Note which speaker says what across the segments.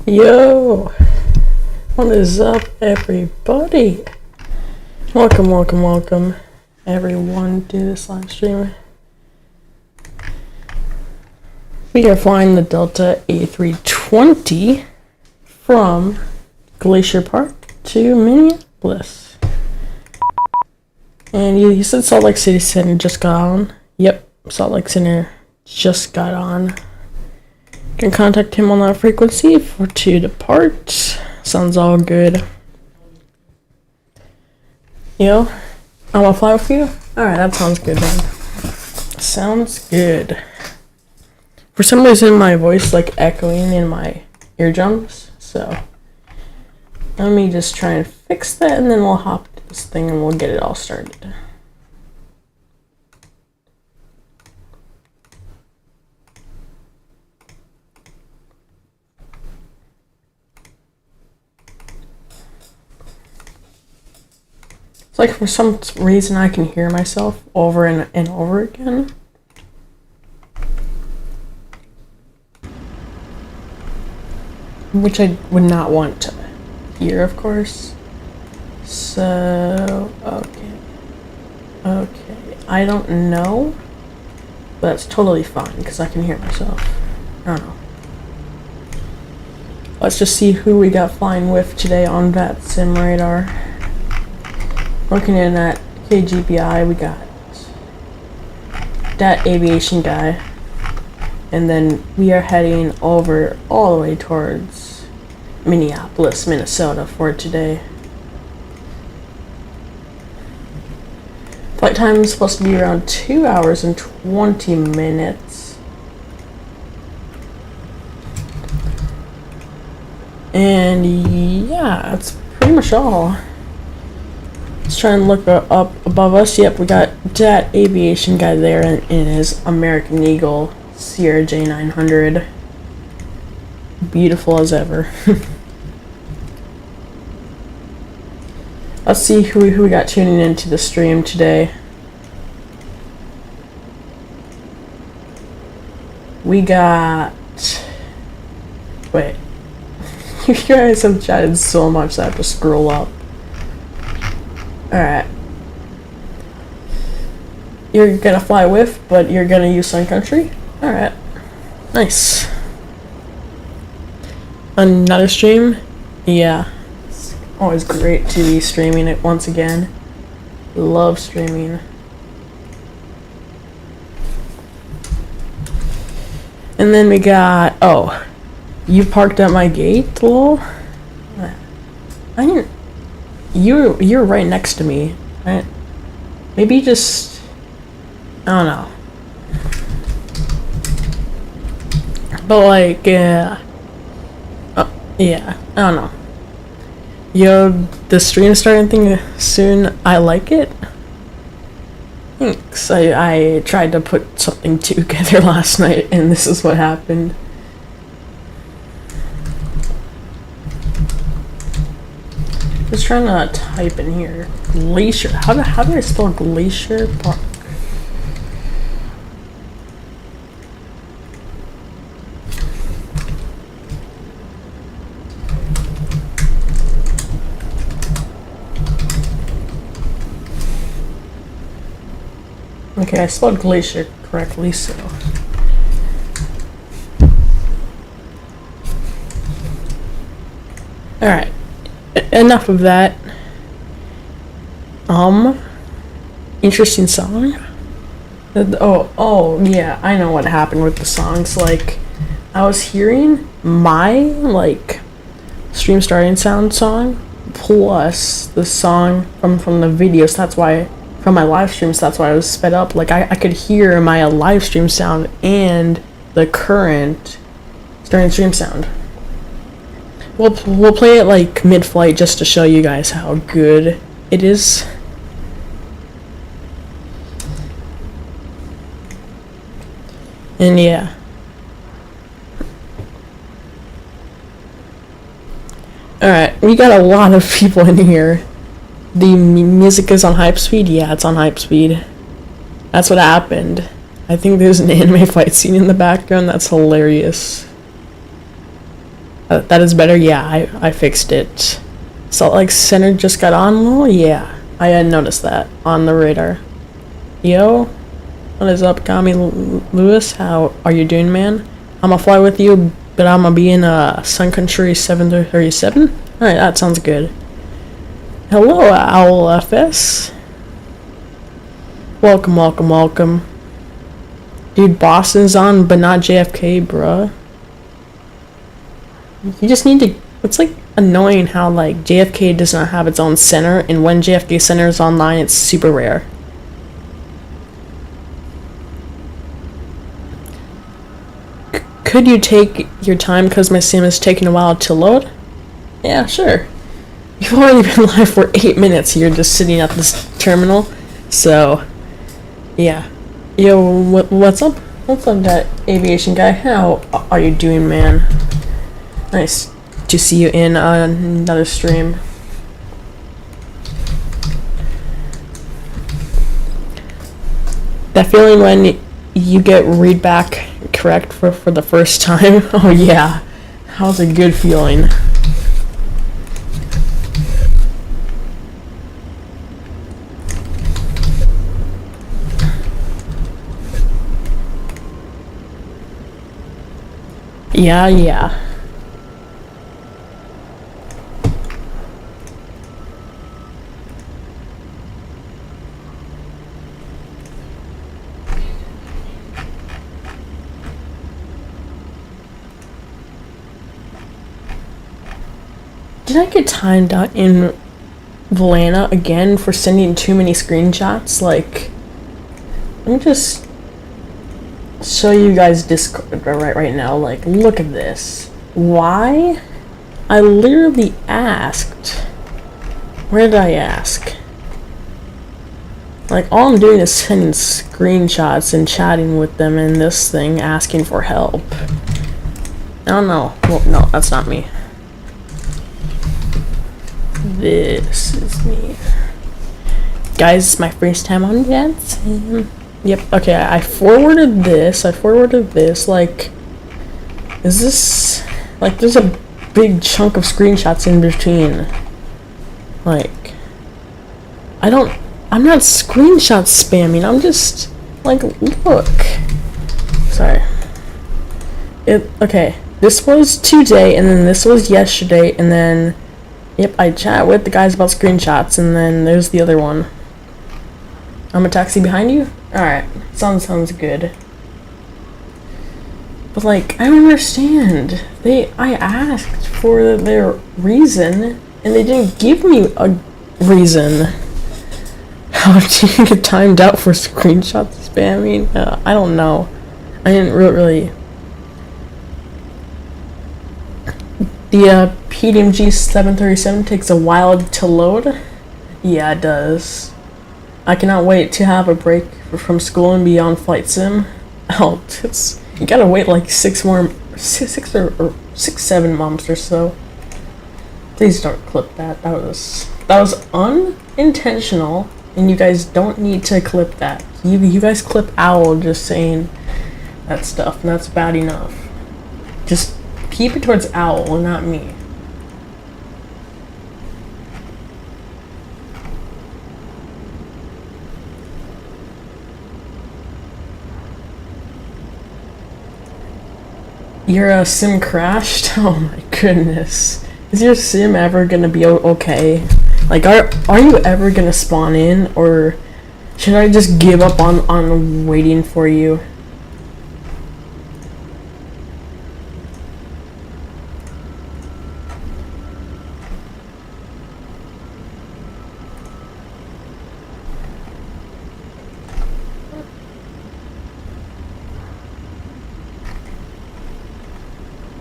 Speaker 1: Yo, what is up, everybody? Welcome, everyone, to this live stream. We are flying the Delta A320 from Glacier Park to Minneapolis. And he said Salt Lake City Center just got on. Yep, Salt Lake Center just got on. Can contact him on that frequency to depart. Sounds all good. Yo, I wanna fly with you? Alright, that sounds good, man. Sounds good. For some reason my voice like echoing in my eardrums, so let me just try and fix that, and then we'll hop to this thing and we'll get it all started. It's like for some reason I can hear myself over and over again. Which I would not want to hear, of course. So, okay. I don't know, but that's totally fine because I can hear myself. I don't know. Let's just see who we got flying with today on VATSIM radar. Looking in at KGPI, we got that aviation guy, and then we are heading over all the way towards Minneapolis, Minnesota for today. Flight time is supposed to be around 2 hours and 20 minutes. And yeah, that's pretty much all. Let's try and look up above us. Yep, we got that aviation guy there in his American Eagle Sierra J900. Beautiful as ever. Let's see who we got tuning into the stream today. We got... Wait. You guys have chatted so much that I have to scroll up. Alright. You're gonna fly with, but you're gonna use Sun Country? Alright. Nice. Another stream? Yeah. It's always great to be streaming it once again. Love streaming. And then we got... Oh. You parked at my gate, lol? I didn't... You're right next to me, right? Maybe just... I don't know. But like, yeah, I don't know. Yo, the stream starting thing soon. I like it. Thanks. I tried to put something together last night, and this is what happened. Just trying to type in here. Glacier. How do I spell Glacier Park? Okay, I spelled Glacier correctly, so. Alright. Enough of that. Interesting song. Oh, yeah, I know what happened with the songs. Like, I was hearing my, like, stream starting sound song plus the song from the videos. That's why, from my live streams, that's why I was sped up. Like, I could hear my live stream sound and the current starting stream sound. We'll play it like mid-flight just to show you guys how good it is. And yeah. Alright, we got a lot of people in here. The music is on hype speed? Yeah, it's on hype speed. That's what happened. I think there's an anime fight scene in the background. That's hilarious. That is better. Yeah, I fixed it. Salt Lake Center just got on. Oh yeah, I had noticed that on the radar. Yo, what is up, Kami Lewis? How are you doing, man? I'ma fly with you, but I'ma be in Sun Country 737. All right, that sounds good. Hello, Owl FS. Welcome, welcome, welcome. Dude, Boston's on, but not JFK, bruh. You just need to... It's like annoying how like JFK does not have its own center, and when JFK center is online, it's super rare. Could you take your time because my sim is taking a while to load? Yeah, sure. You've already been live for 8 minutes here, just sitting at this terminal. So, yeah. Yo, what's up? What's up, that aviation guy? How are you doing, man? Nice to see you in another stream. That feeling when you get read back correct for the first time. Oh yeah, how's a good feeling? Yeah. Did I get timed out in Atlanta again for sending too many screenshots? Like, let me just show you guys Discord right now. Like, look at this. Why? I literally asked. Where did I ask? Like, all I'm doing is sending screenshots and chatting with them in this thing, asking for help. I don't know. Well, no, that's not me. This is me. Guys, it's my first time on VATSIM. Yep, okay, I forwarded this, like, is this, like, there's a big chunk of screenshots in between. Like, I'm not screenshot spamming, I'm just, like, look. Sorry. Okay, this was today, and then this was yesterday, and then, yep, I chat with the guys about screenshots, and then there's the other one. I'm a taxi behind you? Alright, sounds good. But like, I don't understand. I asked for their reason, and they didn't give me a reason. How do you get timed out for screenshot spamming? I don't know. I didn't really... The PDM G737 takes a while to load? Yeah, it does. I cannot wait to have a break from school and be on flight sim. Oh, you gotta wait like 7 months or so. Please don't clip that. That was unintentional, and you guys don't need to clip that. You guys clip Owl just saying that stuff, and that's bad enough. Just keep it towards Owl and not me. Your sim crashed? Oh my goodness. Is your sim ever gonna be okay? Like, are you ever gonna spawn in, or should I just give up on waiting for you?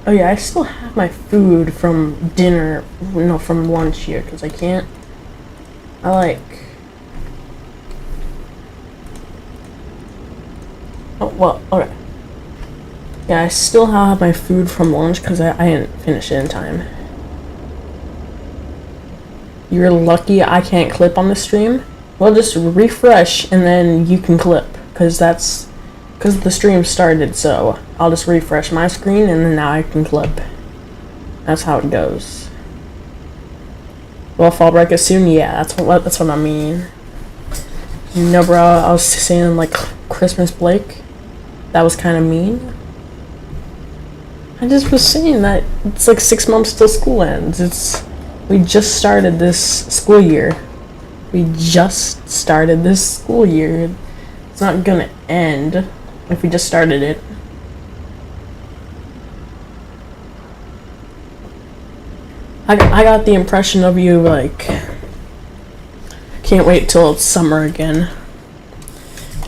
Speaker 1: Oh yeah, I still have my food from dinner, no, from lunch here, because I can't, oh well, okay. Yeah, I still have my food from lunch because I didn't finish it in time. You're lucky I can't clip on the stream? Well, just refresh and then you can clip, because the stream started, so I'll just refresh my screen and then now I can clip. That's how it goes. Will fall break is soon? Yeah, that's what I mean. No, bro, I was saying like Christmas Blake. That was kind of mean. I just was saying that it's like 6 months till school ends. We just started this school year. It's not gonna end if we just started it. I got the impression of you like can't wait till it's summer again.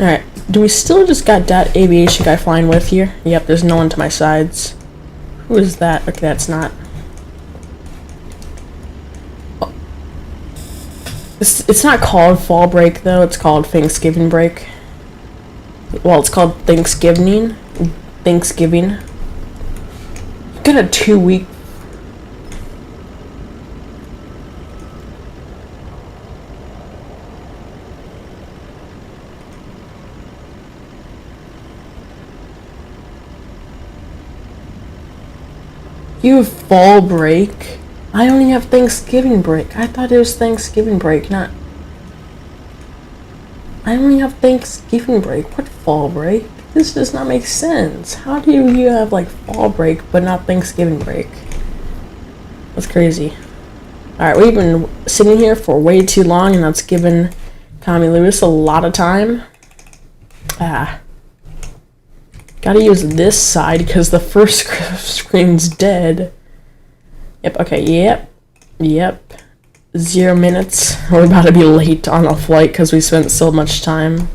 Speaker 1: Alright, do we still just got that aviation guy flying with here? Yep, there's no one to my sides. Who is that? Okay, that's not. Oh. It's not called fall break though, it's called Thanksgiving break. Well, it's called Thanksgiving. Got a 2-week. You have fall break? I only have Thanksgiving break. I thought it was Thanksgiving break, not... I only have Thanksgiving break. What fall break? This does not make sense. How do you have like fall break but not Thanksgiving break? That's crazy. Alright, we've been sitting here for way too long and that's given Tommy Lewis a lot of time. Gotta use this side because the first screen's dead. Yep, okay, yep. 0 minutes. We're about to be late on a flight because we spent so much time.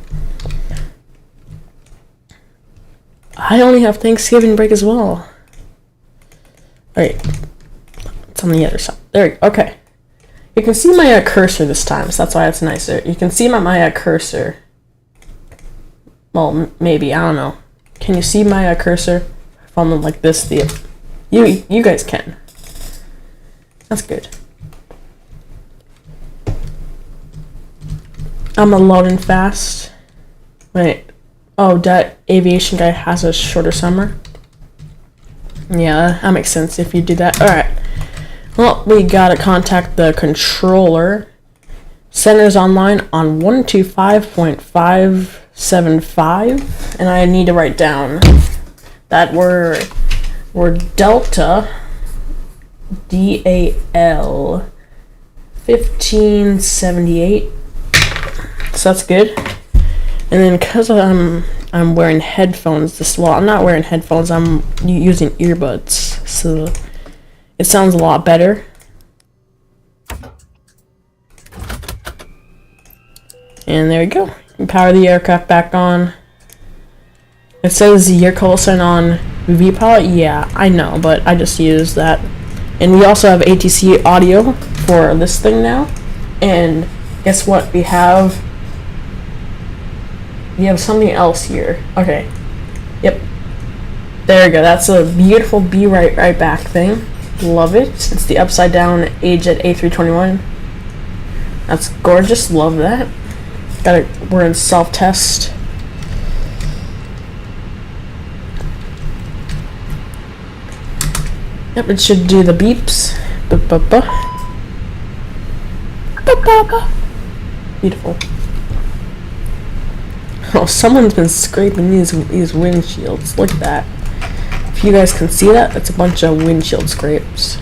Speaker 1: I only have Thanksgiving break as well. Alright. It's on the other side. There we go. Okay. You can see my cursor this time, so that's why it's nicer. You can see my cursor. Well, maybe. I don't know. Can you see my cursor? If I'm like this, you guys can. That's good. I'm loading fast. Wait. Oh, that aviation guy has a shorter summer. Yeah, that makes sense if you do that. Alright. Well, we gotta contact the controller. Center's online on 125.575. And I need to write down that we're Delta DAL 1578. So that's good. And then because I'm wearing headphones I'm not wearing headphones, I'm using earbuds, so it sounds a lot better. And there we go. Power the aircraft back on. It says your callsign on VPilot. Yeah, I know, but I just use that. And we also have ATC audio for this thing now. And guess what? We have something else here. Okay. Yep. There we go. That's a beautiful be right back thing. Love it. It's the upside down AJet A321. That's gorgeous. Love that. We're in self-test. Yep, it should do the beeps. Beautiful. Oh, someone's been scraping these windshields. Look at that. If you guys can see that, that's a bunch of windshield scrapes.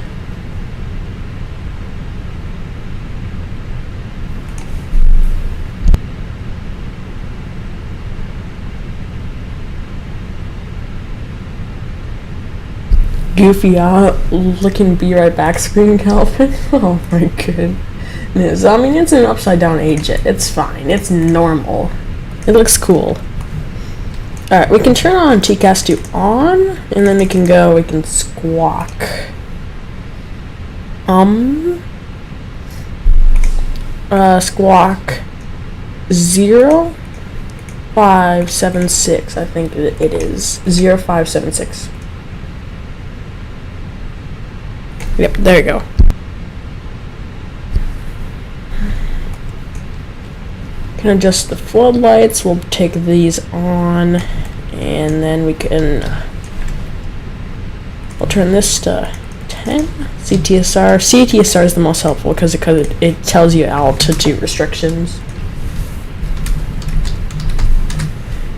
Speaker 1: Goofy looking be right back screen, Calvin. Oh my goodness. I mean, it's an upside down AJet. It's fine. It's normal. It looks cool. Alright, we can turn on TCAS to on, and then we can squawk. Squawk 0576, I think it is. 0576. Yep, there you go. Can adjust the floodlights. We'll take these on, and then we'll turn this to SWTHN, CTSR. CTSR is the most helpful because it tells you altitude restrictions.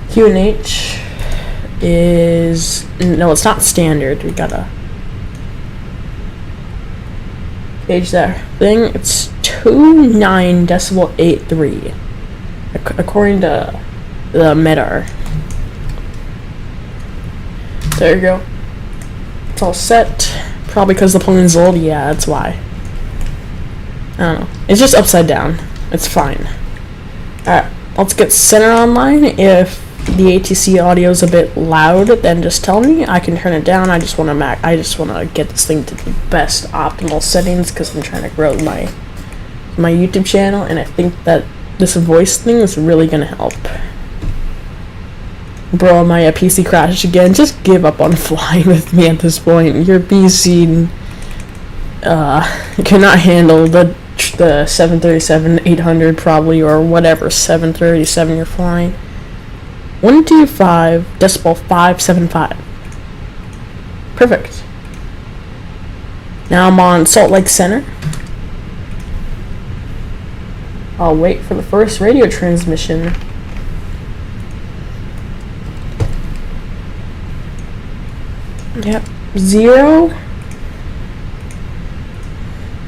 Speaker 1: QNH is, no, it's not standard. We gotta gauge that thing. It's 29.83 according to the MEDAR. There you go. It's all set. Probably because the plane's old. Yeah, that's why. I don't know. It's just upside down. It's fine. Alright, let's get center online. If the ATC audio is a bit loud, then just tell me. I can turn it down. I just want to get this thing to the best optimal settings because I'm trying to grow my YouTube channel, and I think that this voice thing is really gonna help. Bro, my PC crashed again. Just give up on flying with me at this point. Your PC cannot handle the 737-800 probably, or whatever 737 you're flying. 125.575. Perfect. Now I'm on Salt Lake Center. I'll wait for the first radio transmission. Yep.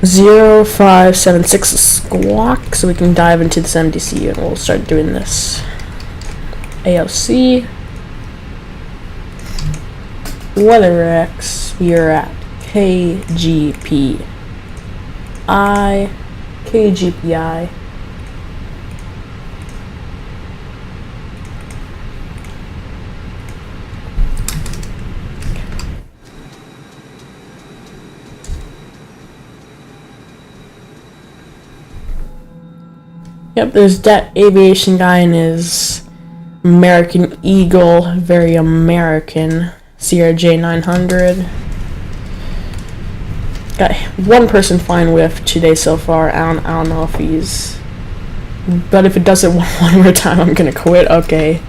Speaker 1: 0576 squawk, so we can dive into this MDC and we'll start doing this. AOC. WeatherX. We are at KGPI. Yep, there's that aviation guy and his American Eagle, very American, CRJ 900. Got one person flying with today so far. I don't know if he's, but if it does it one more time, I'm gonna quit. Okay,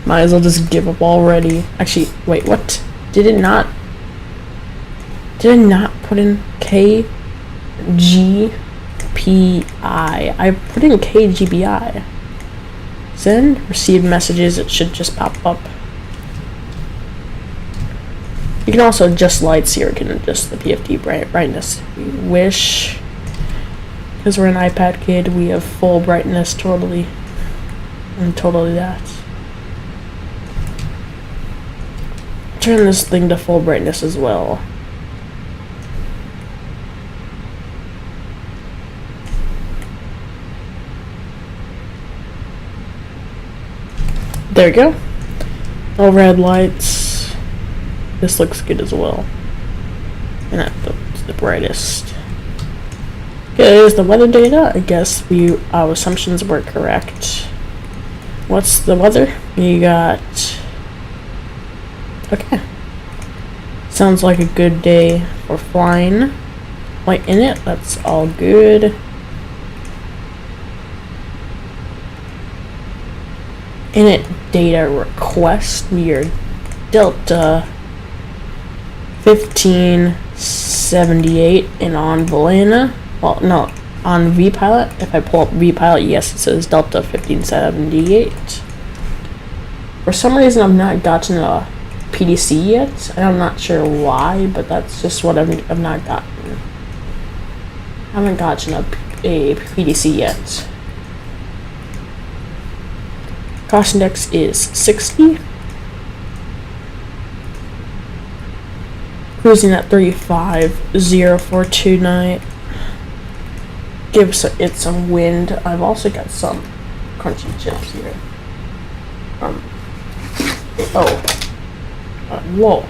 Speaker 1: might as well just give up already. Actually, wait, what? Did it not put in KGPI? I put in KGPI. Send, receive messages. It should just pop up. You can also adjust lights here. You can adjust the PFD brightness if you wish. Because we're an iPad kid, we have full brightness totally. And totally that. Turn this thing to full brightness as well. There we go. Overhead lights. This looks good as well. And that's the brightest. Okay, there's the weather data. I guess our assumptions were correct. What's the weather? You got... Okay. Sounds like a good day for flying. Light in it, that's all good. Init data request, your Delta 1578 and on Valena. Well, no, on VPilot. If I pull up VPilot, yes, it says Delta 1578. For some reason, I've not gotten a PDC yet, and I'm not sure why, but that's just what I've not gotten. I haven't gotten a PDC yet. Cost index is 60. Cruising at 35.0429. Give it some wind. I've also got some crunchy chips here. Whoa.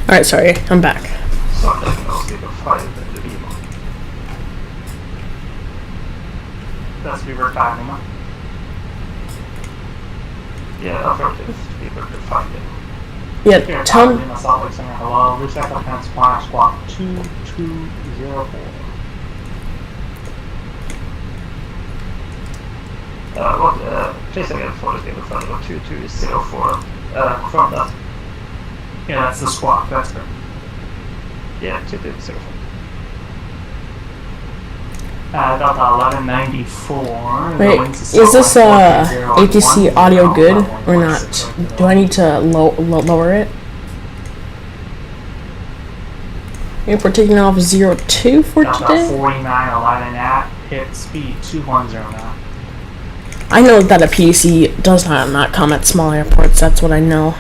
Speaker 1: Alright, sorry, I'm back.
Speaker 2: That's Beaver 5 Lima. Yeah, affirmative. Beaver 5 Lima.
Speaker 1: Yeah,
Speaker 2: Here,
Speaker 1: tell
Speaker 2: 5 Lima, Salt Lake Center. Hello. Recycle Fence Squawk Squawk 2204. Please again for the Beaver 5 Lima 2204. From that. Yeah, that's the squawk. That's good. Yeah, 2204. Delta 1194.
Speaker 1: Wait, is this ATC audio good or not? Do I need to lower it? If we're taking off 02 for
Speaker 2: Delta
Speaker 1: today?
Speaker 2: 4911 at hit speed 210 now.
Speaker 1: I know that a PDC does not come at small airports, that's what I know.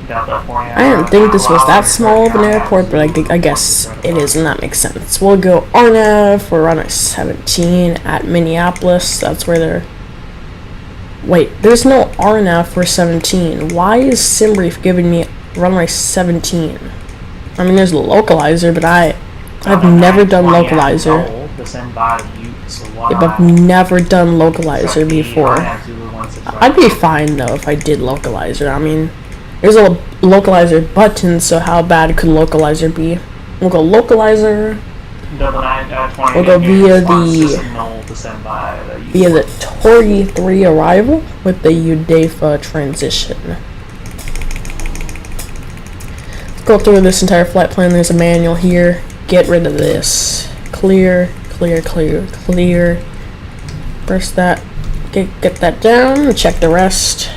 Speaker 2: Delta 49.
Speaker 1: I didn't think this was that small of an airport, but I guess it is, and that makes sense. We'll go RNAV for runway 17 at Minneapolis. That's where they're... Wait, there's no RNAV for 17. Why is SimBrief giving me runway 17? I mean, there's a localizer, but I've never done localizer. Yeah, but I've never done localizer before. I'd be fine, though, if I did localizer. I mean... There's a localizer button, so how bad could localizer be? We'll go localizer. We'll go via the Tori 3 arrival with the UDAFA transition. Let's go through this entire flight plan. There's a manual here. Get rid of this. Clear, clear, clear, clear. Press that. Get that down. Check the rest.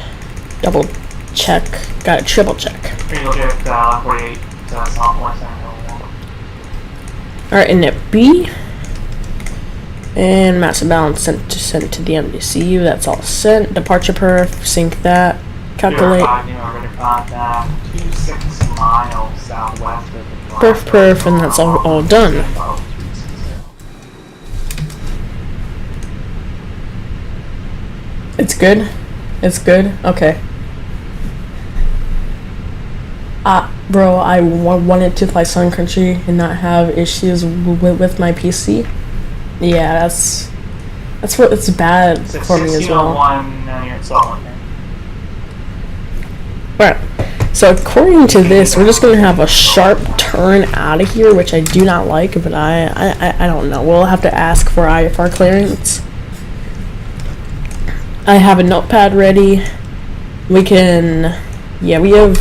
Speaker 1: Double check. Got a triple check. Alright, init B. And massive balance sent to the MDCU. That's all sent. Departure perf, sync that. Calculate. Perf, and that's all done. It's good? It's good? Okay. Bro, I wanted to fly Sun Country and not have issues with my PC. Yeah, that's what it's bad for me as well. Right. So according to this, we're just gonna have a sharp turn out of here, which I do not like, but I don't know. We'll have to ask for IFR clearance. I have a notepad ready. We can. Yeah, we'll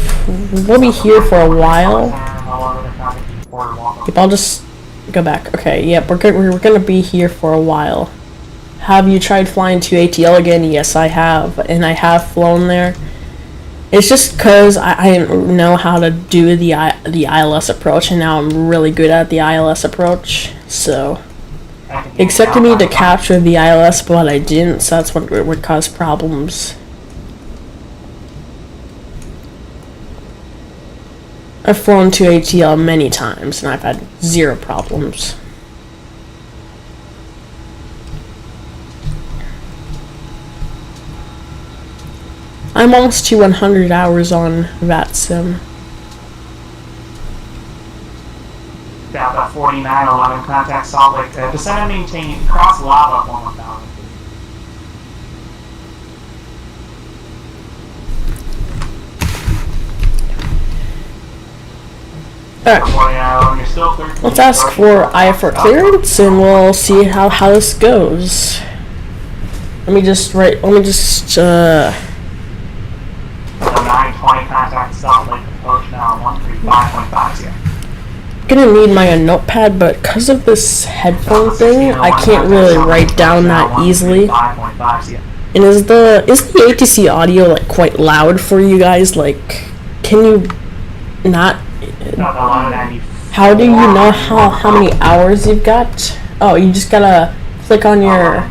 Speaker 1: be here for a while. Yep, I'll just go back. Okay, yep, we're gonna be here for a while. Have you tried flying to ATL again? Yes, I have, and I have flown there. It's just because I didn't know how to do the ILS approach, and now I'm really good at the ILS approach. So, they expected me to capture the ILS, but I didn't, so that's what would cause problems. I've flown to ATL many times, and I've had zero problems. I'm almost to 100 hours on VATSIM.
Speaker 2: Delta 4911, contact Salt Lake. Descend and maintain cross lava 1000.
Speaker 1: Alright, let's ask for IFR clearance and we'll see how this goes. Let me just
Speaker 2: 920 contact Salt Lake approach now 135.50.
Speaker 1: Gonna need my notepad, but because of this headphone thing, I can't really write down that easily. And is the ATC audio like quite loud for you guys? Like, can you not? How do you know how many hours you've got? Oh, you just gotta click on your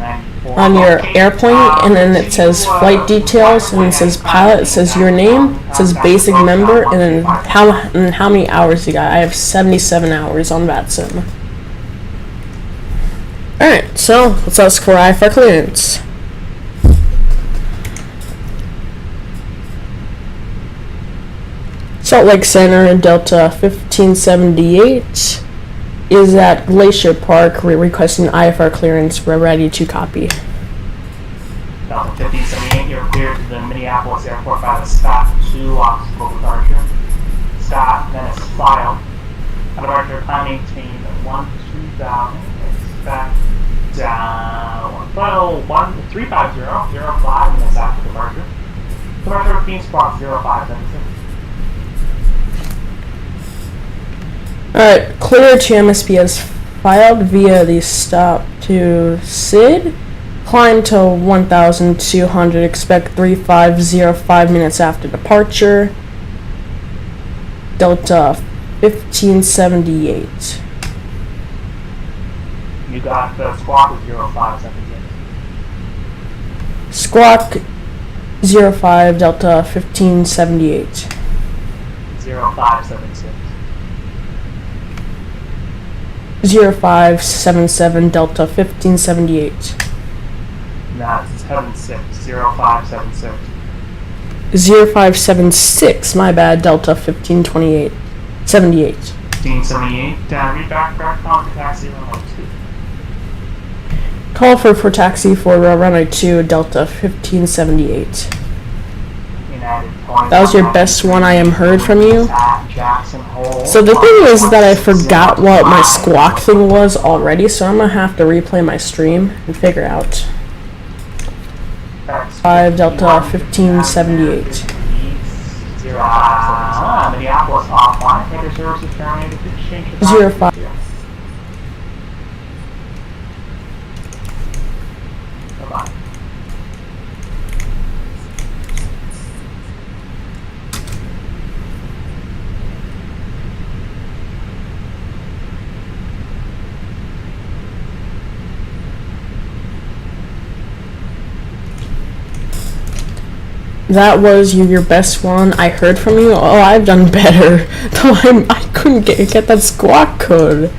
Speaker 1: airplane, and then it says flight details, and it says pilot, it says your name, it says basic member, and then how many hours you got. I have 77 hours on VATSIM. Alright, so let's ask for IFR clearance. Salt Lake Center, Delta 1578. is at Glacier Park requesting IFR clearance. We're ready to copy.
Speaker 2: Delta 1578, you're cleared to the Minneapolis airport by the SKOTT 2 obstacle departure. SKOTT, then is filed. Departure time maintain 12000. Expect 350, 05 minutes after departure. Departure routine squawk 0576.
Speaker 1: Alright, clear to MSP as filed via the stop to SID. Climb to 1200, expect 3505 minutes after departure. Delta 1578.
Speaker 2: You got the squawk with 0576.
Speaker 1: Squawk 05 Delta 1578.
Speaker 2: 0576.
Speaker 1: 0577 Delta 1578.
Speaker 2: That's 0576.
Speaker 1: 0576, my bad, Delta 1528. 78.
Speaker 2: 1578. Read back call for taxi runway 2.
Speaker 1: Call for taxi for runway 2, Delta 1578. That was your best one I am heard from you. So the thing is that I forgot what my squawk thing was already, so I'm gonna have to replay my stream and figure out. 5 Delta 1578.
Speaker 2: Minneapolis offline. Header services terminated.
Speaker 1: 05.
Speaker 2: Bye-bye.
Speaker 1: That was your best one I heard from you? Oh, I've done better. Though I couldn't get that squawk code.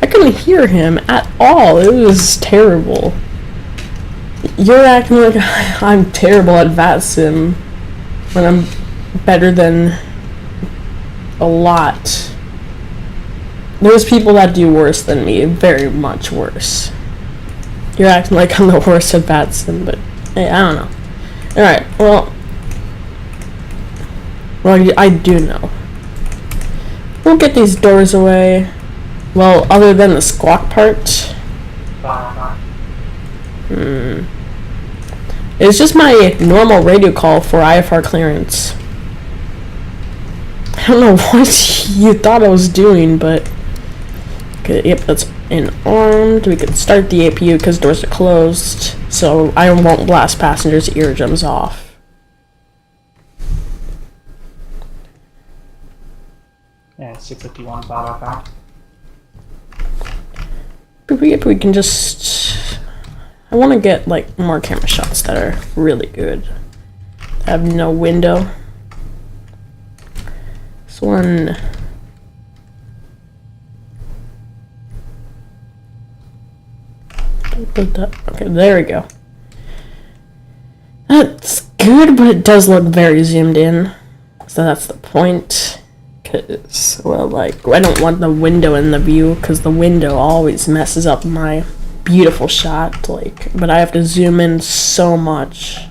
Speaker 1: I couldn't hear him at all. It was terrible. You're acting like I'm terrible at VATSIM when I'm better than a lot. There's people that do worse than me, very much worse. You're acting like I'm the worst at VATSIM, but hey, I don't know. Alright, well, I do know. We'll get these doors away. Well, other than the squawk part. It's just my normal radio call for IFR clearance. I don't know what you thought I was doing, but... Okay, yep, that's armed. We can start the APU because doors are closed, so I won't blast passengers' eardrums off.
Speaker 2: Yeah, 651 505.
Speaker 1: If we can just... I want to get, like, more camera shots that are really good. I have no window. This one... Okay, there we go. That's good, but it does look very zoomed in. So that's the point. Cause, well, like, I don't want the window in the view, because the window always messes up my beautiful shot, like, but I have to zoom in so much.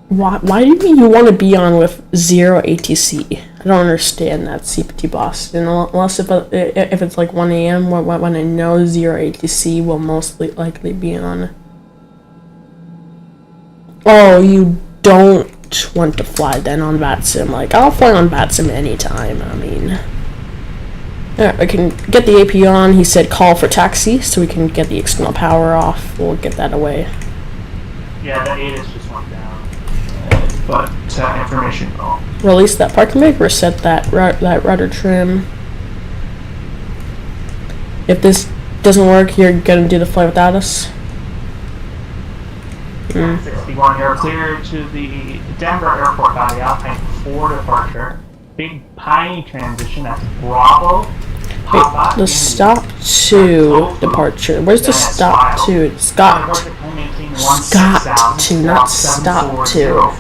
Speaker 1: Why do you want to be on with 0 ATC? I don't understand that, CPT Boston. Unless if it's like 1 a.m. when I know 0 ATC will most likely be on. Oh, you don't want to fly then on VATSIM. Like, I'll fly on VATSIM anytime, I mean. Alright, I can get the AP on. He said call for taxi, so we can get the external power off. We'll get that away.
Speaker 2: Yeah, that 8 is just went down. But information call.
Speaker 1: Release that parking brake, reset that rudder trim. If this doesn't work, you're gonna do the flight without us.
Speaker 2: 61, you're cleared to the Denver Airport by the Alpine 4 departure. Big Piney transition, that's Bravo, hotspot.
Speaker 1: The stop to departure. Where's the stop to? SKOTT. SKOTT to, not stop to.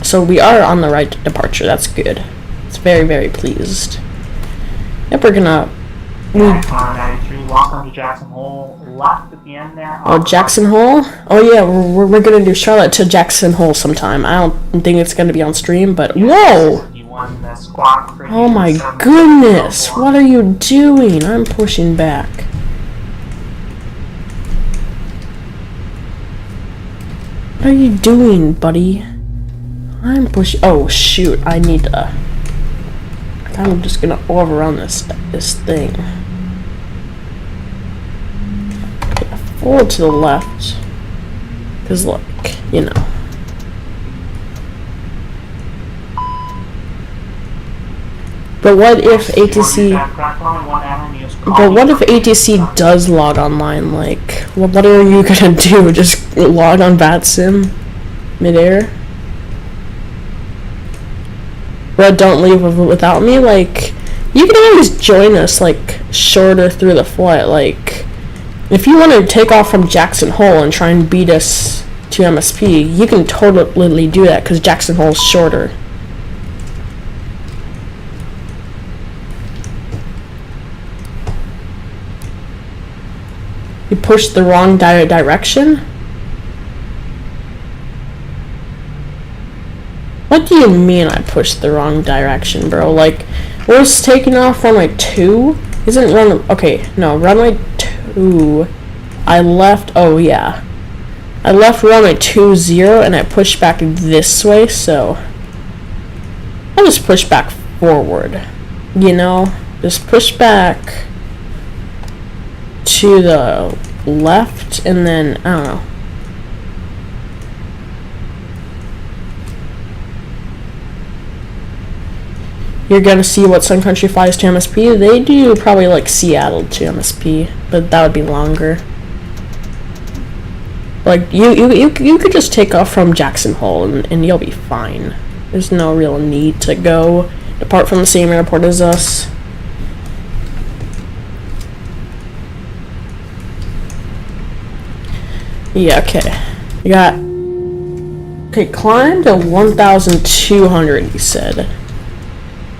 Speaker 1: So we are on the right departure. That's good. It's very, very pleased. Yep, we're gonna.
Speaker 2: Welcome to Jackson Hole. Left at the end there.
Speaker 1: Oh, Jackson Hole? Oh yeah, we're gonna do Charlotte to Jackson Hole sometime. I don't think it's gonna be on stream, but whoa! Oh my goodness! What are you doing? I'm pushing back. What are you doing, buddy? I'm pushing. Oh shoot! I need to. I'm just gonna overrun this thing. Okay, forward to the left, cause like, you know. But what if ATC? But what if ATC does log online? Like, what are you gonna do? Just log on VATSIM midair? But don't leave without me. Like, you can always join us. Like, shorter through the flight. Like, if you want to take off from Jackson Hole and try and beat us to MSP, you can totally do that because Jackson Hole's shorter. You pushed the wrong direction? What do you mean I pushed the wrong direction, bro? Like, we're taking off runway 2? Isn't runway... Okay, no, runway 2... I left... Oh, yeah. I left runway 20 and I pushed back this way, so... I'll just push back forward. You know? Just push back... to the left, and then, I don't know. You're gonna see what Sun Country flies to MSP. They do probably like Seattle to MSP, but that would be longer. Like, you could just take off from Jackson Hole, and you'll be fine. There's no real need to go depart from the same airport as us. Yeah, okay. You got... Okay, climb to 1,200, he said.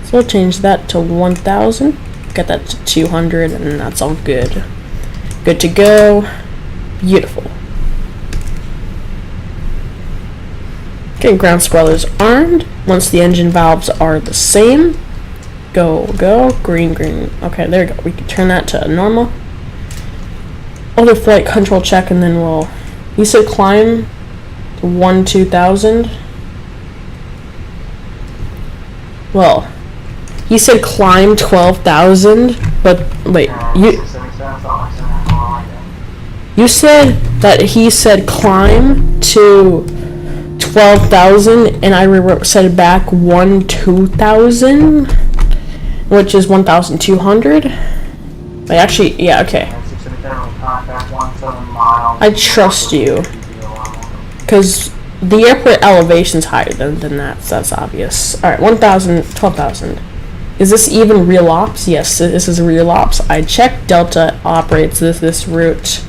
Speaker 1: So we'll change that to 1,000. Get that to 200, and that's all good. Good to go. Beautiful. Okay, ground spoilers armed. Once the engine valves are the same. Go, green, green. Okay, there we go. We can turn that to normal. Other flight control check, and then we'll... You said climb to 1,200. Well, he said climb 12,000, but wait, you said that he said climb to 12,000, and I said back 2,000, which is 1,200. Wait, actually, yeah, okay. I trust you, because the airport elevation's higher than that, so that's obvious. Alright, 1,000, 12,000. Is this even real ops? Yes, this is real ops. I checked. Delta operates this route.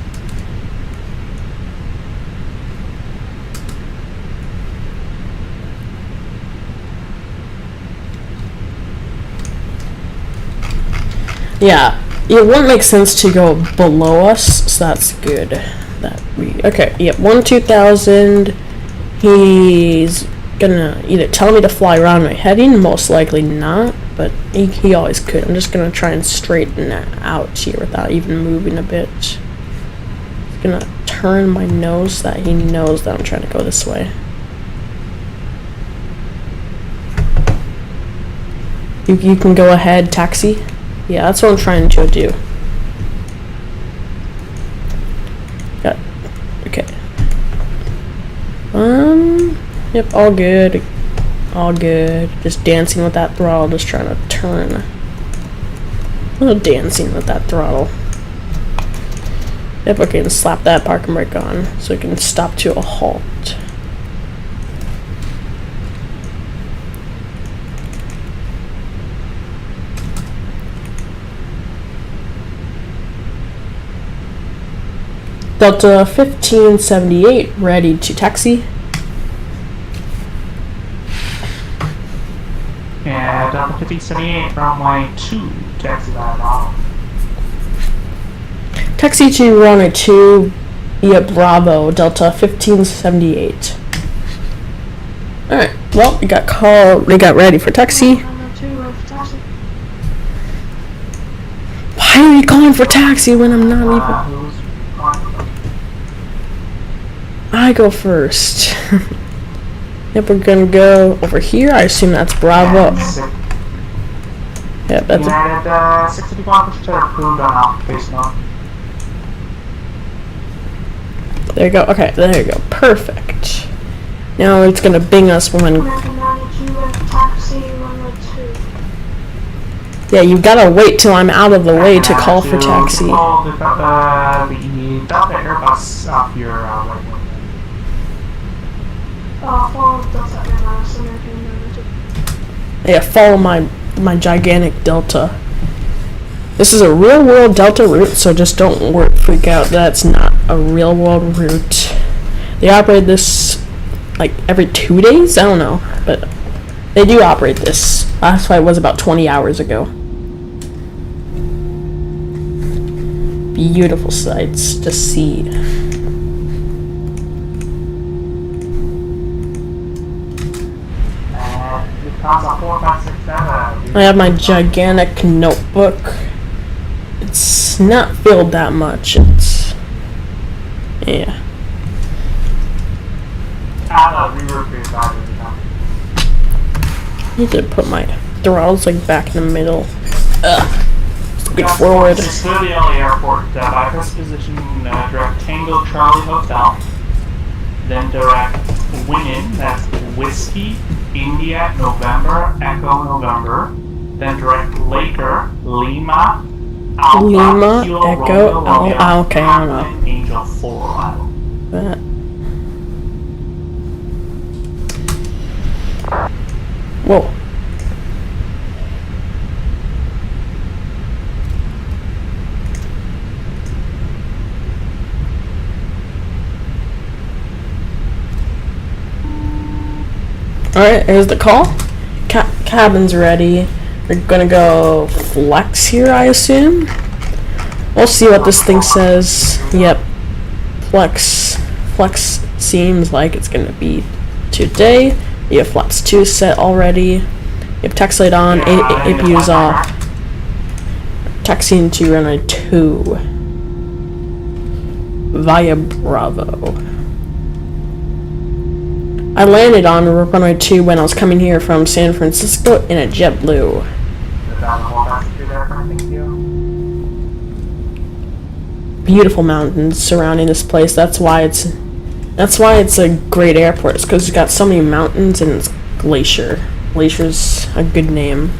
Speaker 1: Yeah. It wouldn't make sense to go below us, so that's good. Okay, yep, 1,200. He's gonna either tell me to fly around my heading, most likely not, but he always could. I'm just gonna try and straighten that out here without even moving a bit. Just gonna turn my nose so that he knows that I'm trying to go this way. You can go ahead, taxi. Yeah, that's what I'm trying to do. Got, okay. Yep, all good. All good. Just dancing with that throttle, just trying to turn. A little dancing with that throttle. Yep, okay, and slap that parking brake on so it can stop to a halt. Delta 1578, ready to taxi.
Speaker 2: And Delta 1578, runway 2, taxi by Bravo.
Speaker 1: Taxi to runway 2 via Bravo, Delta 1578. Alright, well, we got ready for taxi. Why are you calling for taxi when I'm not even... I go first. Yep, we're gonna go over here. I assume that's Bravo. Yeah, that's
Speaker 2: United 651, which are approved on Alpha Base North.
Speaker 1: There you go. Okay, there you go. Perfect. Now it's gonna bing us when... Yeah, you gotta wait till I'm out of the way to call for taxi.
Speaker 2: Call the Delta Airbus off your right wing.
Speaker 1: Yeah, follow my gigantic Delta. This is a real world Delta route, so just don't freak out. That's not a real world route. They operate this like every 2 days? I don't know, but they do operate this. Last flight was about 20 hours ago. Beautiful sights to see. I have my gigantic notebook. It's not filled that much. It's... yeah. I need to put my throttles like back in the middle. Ugh. Get forward.
Speaker 2: It's the airport. Bypass position, direct Tango Charlie Hotel. Then direct Winnin, that's Whiskey, India, November, Echo, November. Then direct Laker, Lima, Alpha,
Speaker 1: Lima,
Speaker 2: Kilo,
Speaker 1: Echo,
Speaker 2: Romeo,
Speaker 1: Alpha. Okay, I don't know.
Speaker 2: Angel 4.
Speaker 1: That. Whoa. Alright, here's the call. Cabin's ready. We're gonna go flex here, I assume. We'll see what this thing says. Yep. Flex. Flex seems like it's gonna be today. You have flaps 2 set already. You have taxi light on, APU's off. Taxiing to runway 2 via Bravo. I landed on runway 2 when I was coming here from San Francisco in a JetBlue. Beautiful mountains surrounding this place. That's why it's a great airport. It's because it's got so many mountains and it's Glacier. Glacier's a good name.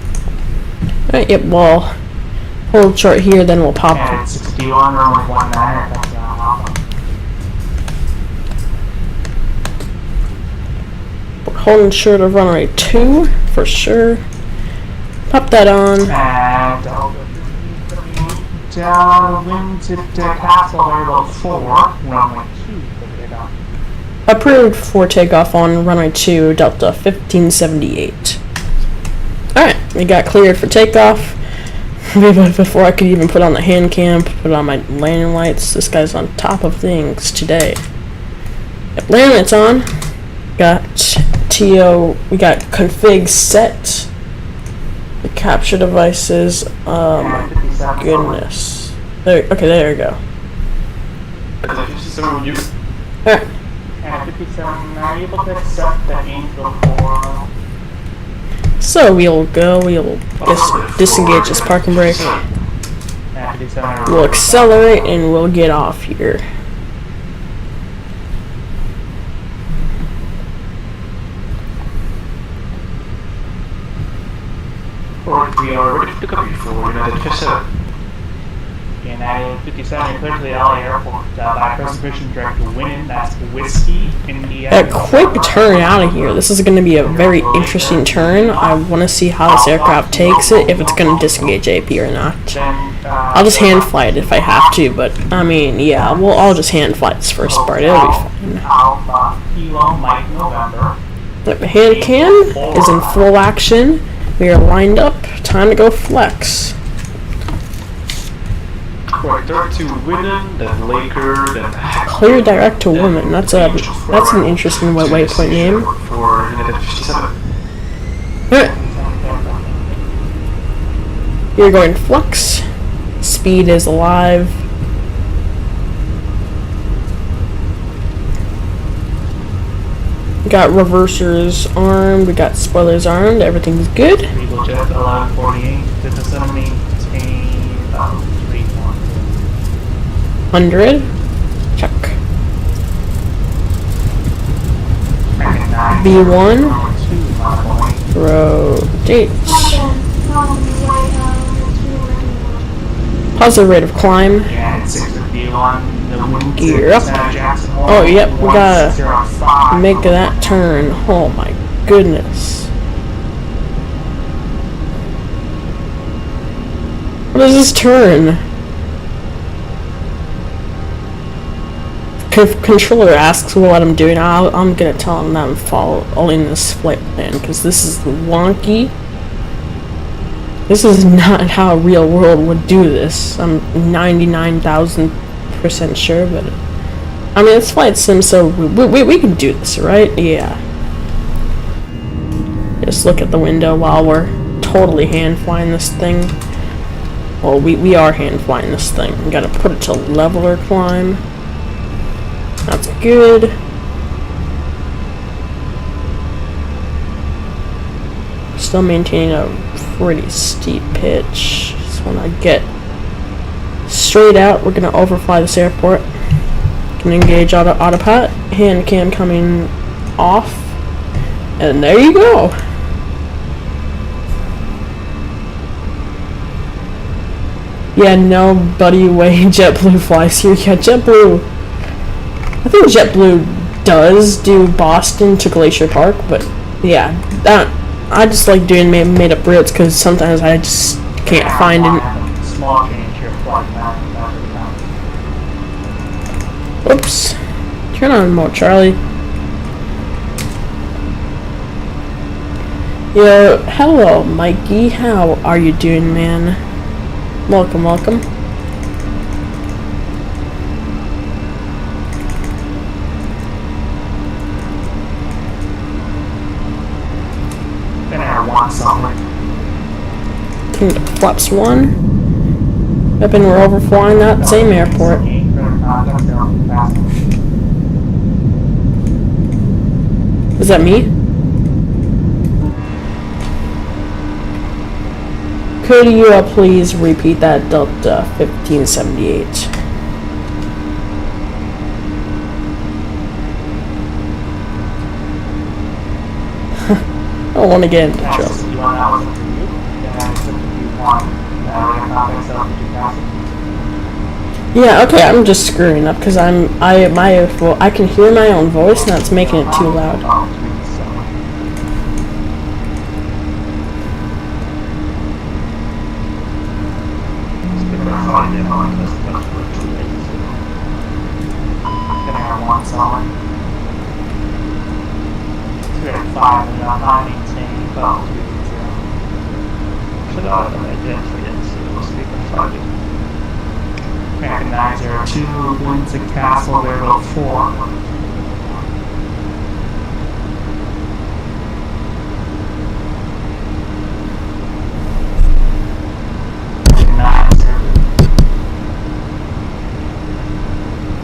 Speaker 1: Alright, yep, we'll hold short here, then we'll pop.
Speaker 2: And 61, runway 19.
Speaker 1: We're holding short of runway 2 for sure. Pop that on.
Speaker 2: And downwind to Castle Variable 4, runway 2 for takeoff.
Speaker 1: Approved for takeoff on runway 2, Delta 1578. Alright, we got cleared for takeoff. Before I could even put on the hand cam, put on my landing lights. This guy's on top of things today. Yep, landing lights on. Got TO, we got config set. The capture devices, oh my goodness. There, okay, there we go. Alright.
Speaker 2: And 57, are you able to accept the Angel 4?
Speaker 1: So we'll disengage this parking brake. We'll accelerate and we'll get off here.
Speaker 3: We are ready to copy for United 57.
Speaker 2: In United 57, clear to the LA airport by Preservation Director Winnan, that's Whiskey, India.
Speaker 1: A quick turn out of here. This is going to be a very interesting turn. I want to see how this aircraft takes it, if it's going to disengage AP or not. I'll just hand fly it if I have to, but I mean, yeah, I'll just hand fly this first part. It'll be fine.
Speaker 2: Alpha, Kilo, Mike, November.
Speaker 1: The hand cam is in full action. We are lined up. Time to go flex.
Speaker 3: Direct to Winnan, then Laker, then
Speaker 1: Clear direct to woman. That's an interesting waypoint name.
Speaker 3: For United 57.
Speaker 1: You're going flex. Speed is alive. We got reversers armed. We got spoilers armed. Everything's good.
Speaker 2: Eagle Jet 1148, to maintain about
Speaker 1: 100. Check. B1. Rotate. Positive rate of climb. Gear up. Oh, yep, we gotta make that turn. Oh my goodness. What is this turn? Controller asks what I'm doing. I'm gonna tell him that I'm following this flight plan because this is wonky. This is not how real world would do this. I'm 99,000% sure, but I mean it's flight sim, so we can do this, right? Yeah. Just look at the window while we're totally hand flying this thing. Well, we are hand flying this thing. We gotta put it to leveler climb. That's good. Still maintaining a pretty steep pitch. So when I get straight out, we're gonna overfly this airport. Can engage autopilot. Hand cam coming off. And there you go. Yeah, no buddy way JetBlue flies here. Yeah, JetBlue. I think JetBlue does do Boston to Glacier Park, but yeah, I just like doing made up routes because sometimes I just can't find it.
Speaker 2: Small change here, flight back.
Speaker 1: Oops. Turn on mode, Charlie. Yo, hello, Mikey. How are you doing, man? Welcome, welcome. Flaps 1. Up and we're overflying that same airport. Is that me? Could you please repeat that Delta 1578? I don't want to get into trouble. Yeah, okay, I'm just screwing up because I can hear my own voice and that's making it too loud.
Speaker 2: American 902, Windsor Castle, Railroad 4.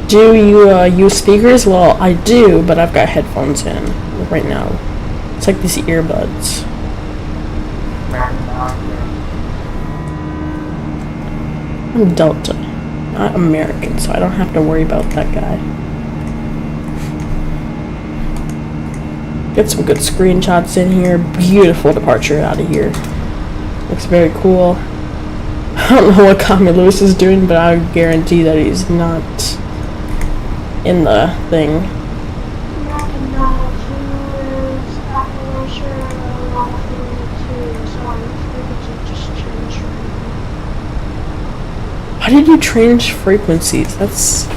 Speaker 1: Do you use speakers? Well, I do, but I've got headphones in right now. It's like these earbuds. I'm Delta, not American, so I don't have to worry about that guy. Get some good screenshots in here. Beautiful departure out of here. Looks very cool. I don't know what Tommy Lewis is doing, but I guarantee that he's not in the thing. Why did you change frequencies? That's,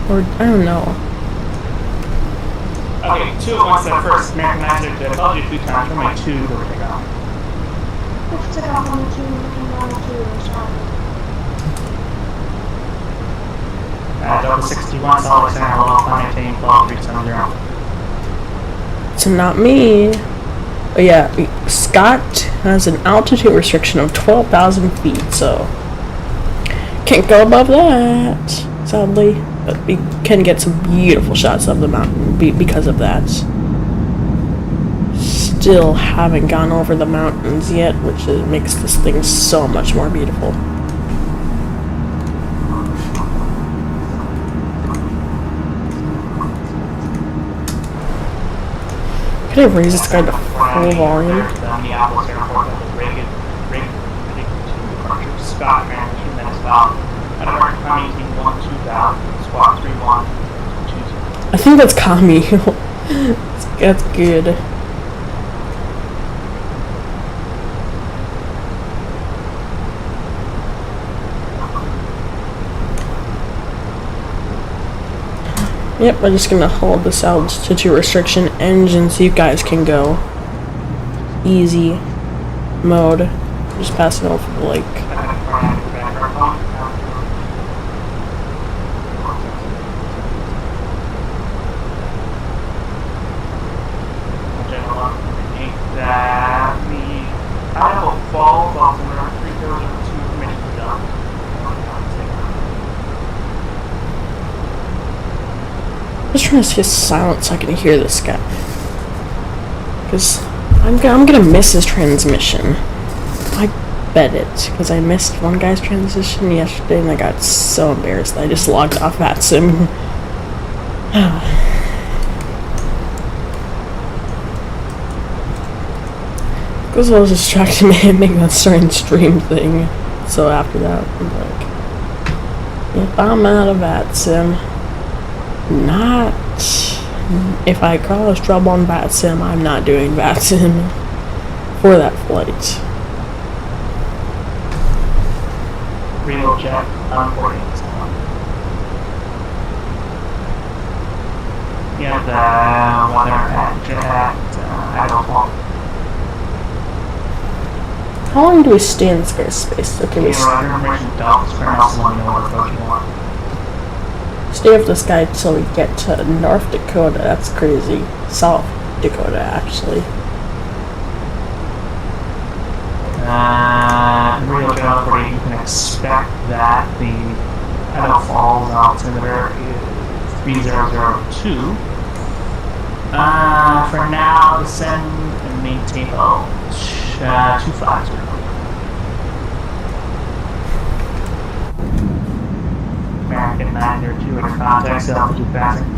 Speaker 1: or I don't know.
Speaker 2: Okay, 2 at once then first. American Magic, I told you 2 times. Where my 2 to pick up?
Speaker 4: Let's take off on the 2 and 2, sorry.
Speaker 2: Delta 61, solid center, hello, climb maintain, 12370.
Speaker 1: So not me. But yeah, Scott has an altitude restriction of 12,000 feet, so can't go above that, sadly. But we can get some beautiful shots of the mountain because of that. Still haven't gone over the mountains yet, which makes this thing so much more beautiful. Could I raise this guy to full volume?
Speaker 2: The Minneapolis airport at the Reagan 2 departure. Scott ran 2 minutes about. At American Climbing Team 12 Val, squawk 3120.
Speaker 1: I think that's Kami. That's good. Yep, I'm just gonna hold this altitude restriction engine so you guys can go easy mode. Just passing over the lake. I'm just trying to stay silent so I can hear this guy. Because I'm gonna miss his transmission. I bet it. Because I missed one guy's transition yesterday and I got so embarrassed that I just logged off VATSIM. Because I was distracted making that starting stream thing. So after that, I'm like, if I'm out of VATSIM, not if I cause trouble on VATSIM, I'm not doing VATSIM for that flight.
Speaker 2: Real jet, unboarding. Yeah, the weather at Idle.
Speaker 1: How long do we stay in this guy's space? Okay, we stay with this guy till we get to North Dakota. That's crazy. South Dakota, actually.
Speaker 2: Real jet, you can expect that the Idle Falls altimeter is 3002. For now, descend and maintain 250. American 902 in context, altitude passing.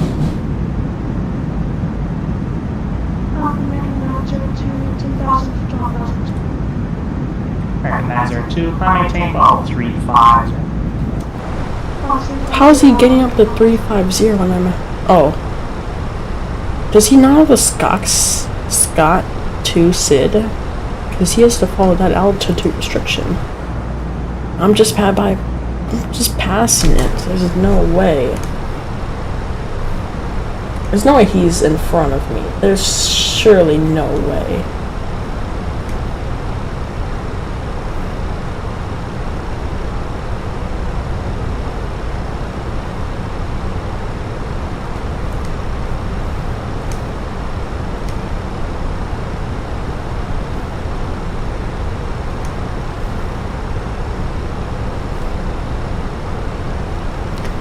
Speaker 4: American 902, 10,000 for 12,000.
Speaker 2: American 902, climb maintain, follow 350.
Speaker 1: How's he getting up to 350 when I'm... Oh. Does he not have a SKOTT 2 SID? Because he has to follow that altitude restriction. I'm just passing it. There's no way. There's no way he's in front of me. There's surely no way.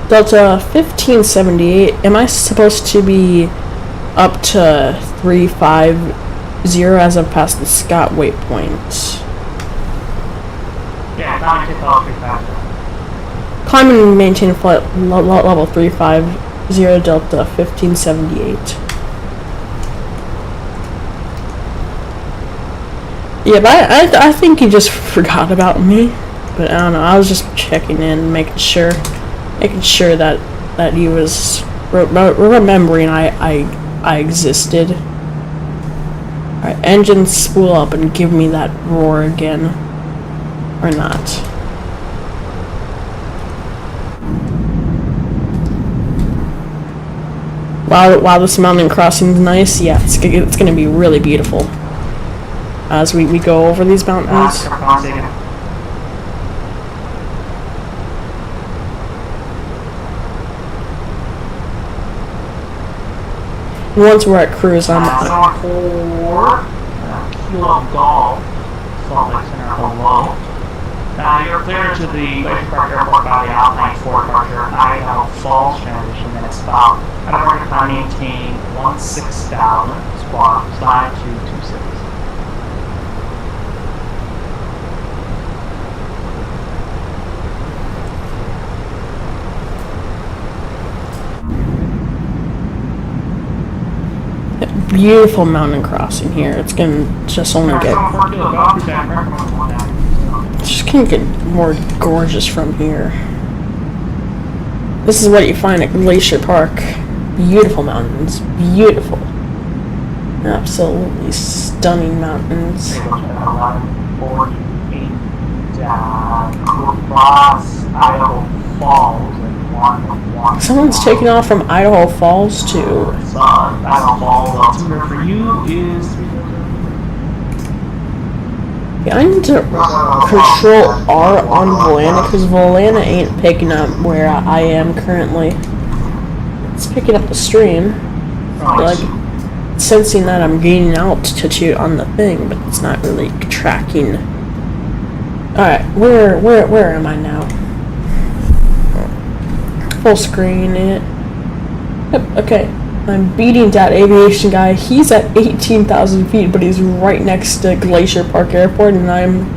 Speaker 1: Delta 1578, am I supposed to be up to 350 as I've passed the SKOTT waypoint?
Speaker 2: Yeah, climb maintain, follow 350.
Speaker 1: Climb and maintain flight level 350, Delta 1578. Yeah, but I think he just forgot about me. But I don't know. I was just checking in, making sure that he was remembering I existed. Alright, engine spool up and give me that roar again. Or not. Wow, this mountain crossing's nice. Yeah, it's gonna be really beautiful. As we go over these mountains. Once we're at cruise, I'm
Speaker 2: for Kilo Golf, Salt Lake Center below. You're clear to the Glacier Park Airport by the outline for departure. Idaho Falls transition, then it's about at a market time maintain 16,000, squawk, slide to 26.
Speaker 1: beautiful mountain crossing here. It's just gonna get more gorgeous from here. This is what you find at Glacier Park. Beautiful mountains. Beautiful. Absolutely stunning mountains. Someone's taking off from Idaho Falls too.
Speaker 2: For you is
Speaker 1: I need to control R on Volana because Volana ain't picking up where I am currently. It's picking up the stream, like sensing that I'm gaining altitude on the thing, but it's not really tracking. All right, where am I now? Full screen it. Yep. Okay. I'm beating that aviation guy. He's at 18,000 feet, but he's right next to Glacier Park Airport, and I'm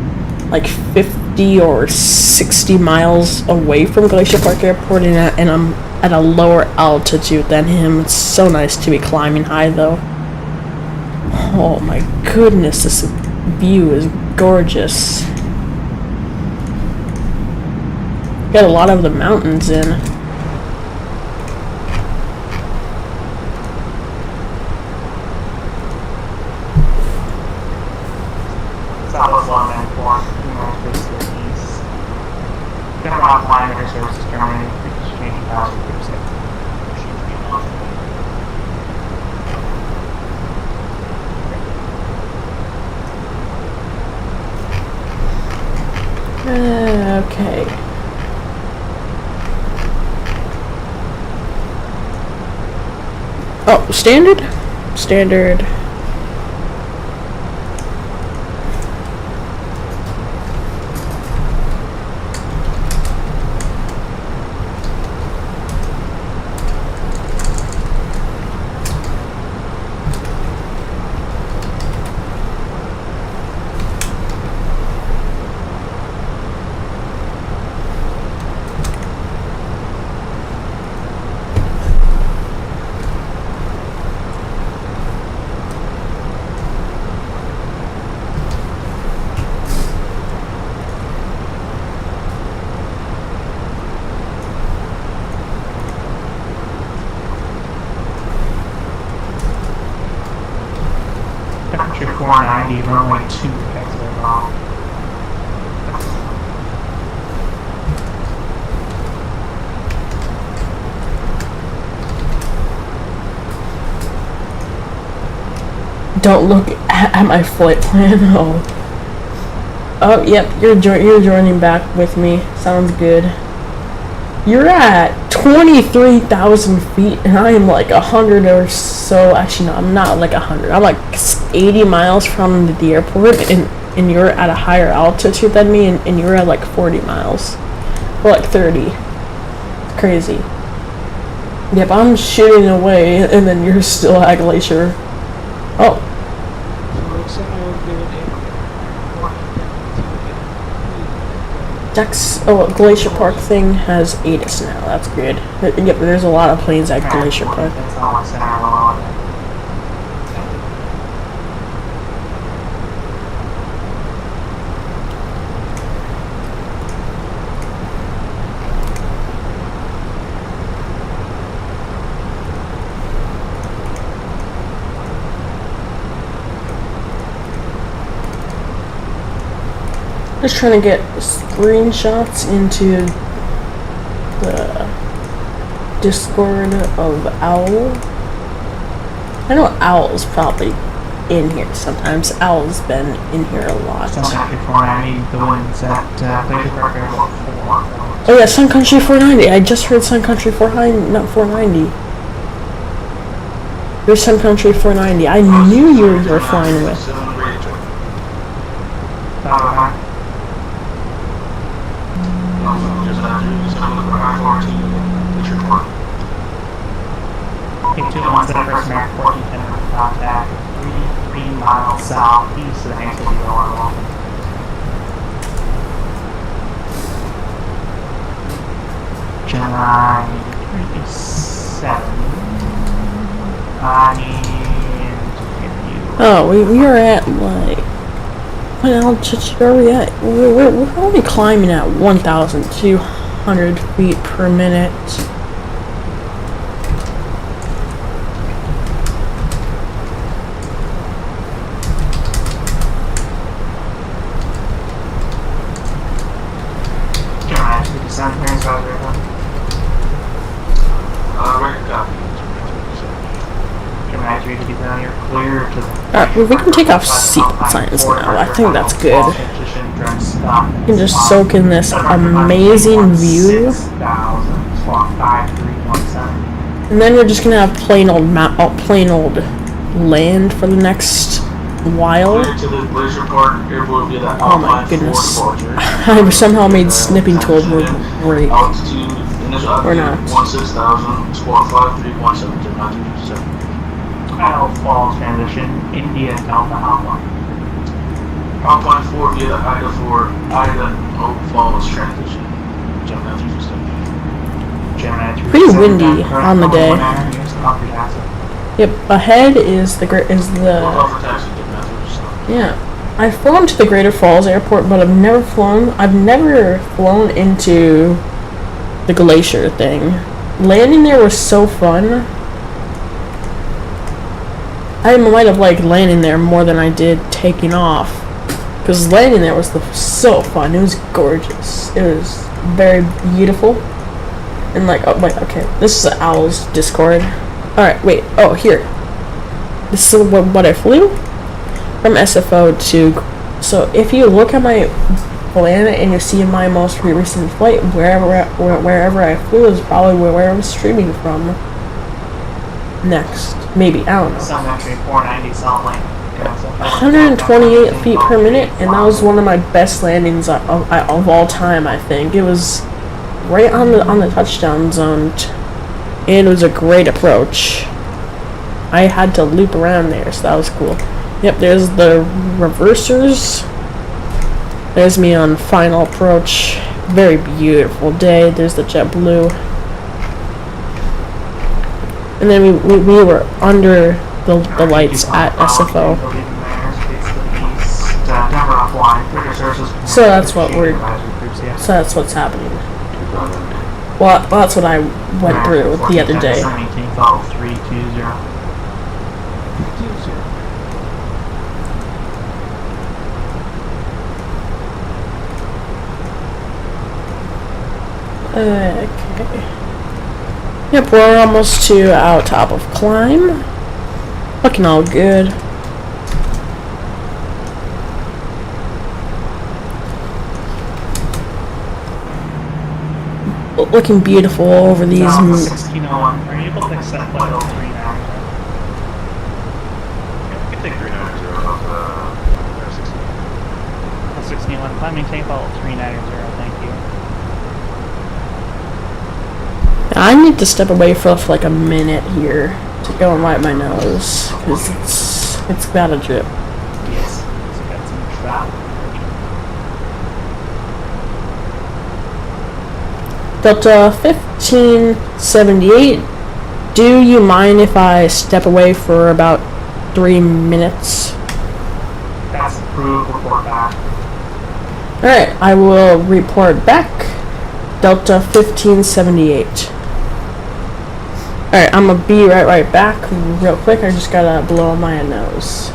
Speaker 1: like 50 or 60 miles away from Glacier Park Airport, and I'm at a lower altitude than him. It's so nice to be climbing high, though. Oh my goodness, this view is gorgeous. Got a lot of the mountains in. Okay. Oh, standard? Standard.
Speaker 2: Temperature 490, runway 2, exit off.
Speaker 1: Don't look at my flight plan. Oh, yep. You're joining back with me. Sounds good. You're at 23,000 feet, and I am like 100 or so. Actually, no, I'm not like 100. I'm like 80 miles from the airport, and you're at a higher altitude than me, and you're at like 40 miles. Or like 30. It's crazy. Yep, I'm shooting away, and then you're still at Glacier. Oh. Glacier Park thing has ATIS now. That's good. Yep, there's a lot of planes at Glacier Park. Just trying to get screenshots into the Discord of Owl. I know Owl's probably in here sometimes. Owl's been in here a lot.
Speaker 2: Sun Country 490, the ones at Glacier Park Airport 4.
Speaker 1: Oh yeah, Sun Country 490. I just heard Sun Country 490, not 490. There's Sun Country 490. I knew you were flying with.
Speaker 2: K217 First American 1410 contact 3 miles southeast of the Hansel Wheel. Gemini 37. I need to give you.
Speaker 1: Oh, we are at like. What altitude are we at? We're only climbing at 1,200 feet per minute.
Speaker 2: Gemini 37 here is right now. Gemini 357, you're clear to the.
Speaker 1: Alright, well, we can take off seat signs now. I think that's good. We can just soak in this amazing view. And then we're just gonna have plain old land for the next while. Oh my goodness. I somehow made snipping tool work great. Or not.
Speaker 2: Final fall transition, India Delta Alpha.
Speaker 5: Alpine 4 via Ida 4, Ida Hope Falls transition. Gemini 3.
Speaker 1: Pretty windy on the day. Yep, ahead is the yeah. I've flown to the Greater Falls Airport, but I've never flown into the Glacier thing. Landing there was so fun. I might have liked landing there more than I did taking off, because landing there was so fun. It was gorgeous. It was very beautiful. And like, oh wait, okay, this is Owl's Discord. All right, wait. Oh, here. This is what I flew from SFO to. So if you look at my planet and you see my most recent flight, wherever I flew is probably where I'm streaming from. Next, maybe, I don't know.
Speaker 2: Sun Country 490 Salt Lake.
Speaker 1: 128 feet per minute, and that was one of my best landings of all time. I think it was right on the touchdown zone, and it was a great approach. I had to loop around there, so that was cool. Yep, there's the reversers. There's me on final approach. Very beautiful day. There's the JetBlue. And then we were under the lights at SFO. So that's what's happening. Well, that's what I went through the other day. Okay. Yep, we're almost to our top of climb. Looking all good. Looking beautiful over these.
Speaker 2: 1601. Are you able to accept flight 03 now?
Speaker 3: You can take 390 off 16.
Speaker 2: 1601. Climb maintain flight 390. Thank you.
Speaker 1: I need to step away for like a minute here to go and wipe my nose, because it's got a drip.
Speaker 2: Yes, it's got some travel.
Speaker 1: Delta 1578, do you mind if I step away for about 3 minutes?
Speaker 2: That's approved, report back.
Speaker 1: Alright, I will report back. Delta 1578. Alright, I'm gonna be right back real quick. I just gotta blow my nose.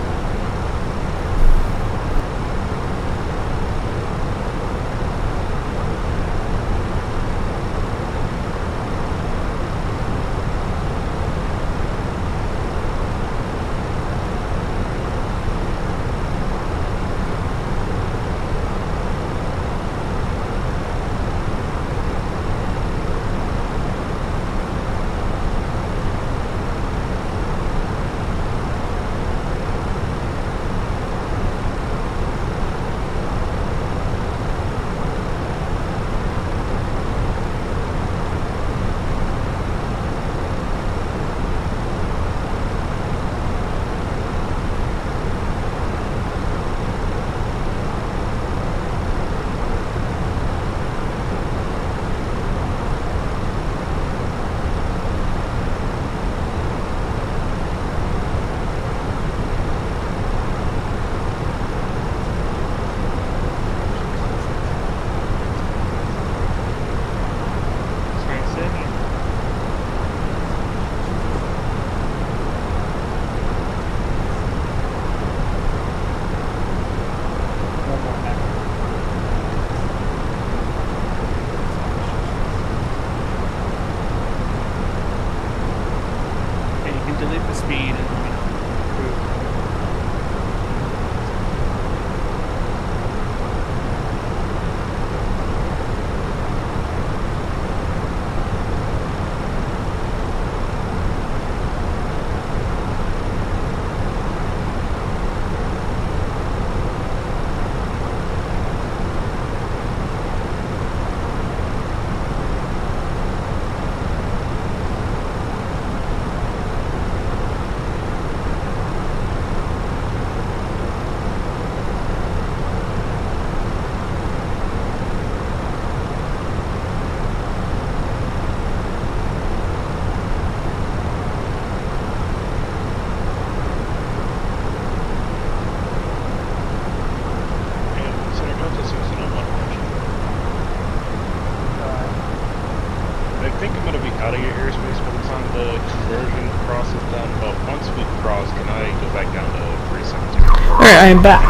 Speaker 6: out of your airspace by the time the conversion process done, but once we cross, can I go back down to 370?
Speaker 1: Alright, I'm back.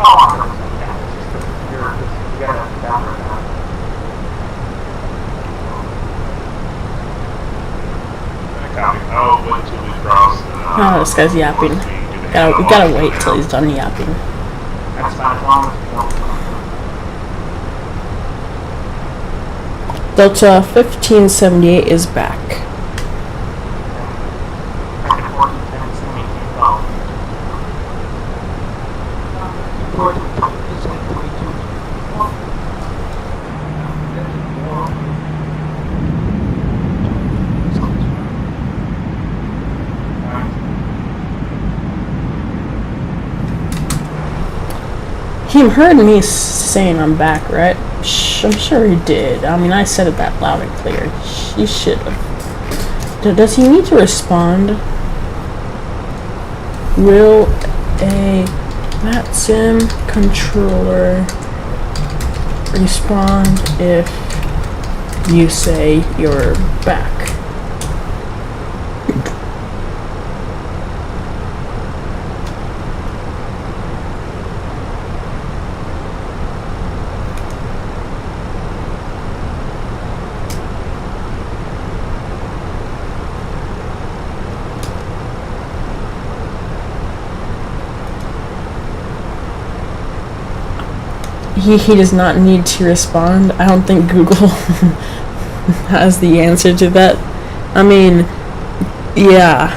Speaker 2: Oh, 100%, yeah. You gotta downward now.
Speaker 3: Copy. I'll wait till we cross.
Speaker 1: Oh, this guy's yapping. We gotta wait till he's done yapping.
Speaker 2: That's fine, as long as we don't.
Speaker 1: Delta 1578 is back.
Speaker 2: Second 14, 17, 12.
Speaker 1: He heard me saying I'm back, right? I'm sure he did. I mean, I said it that loud and clear. He should have. Does he need to respond? Will a VATSIM controller respond if you say you're back? He does not need to respond. I don't think Google has the answer to that. I mean, yeah,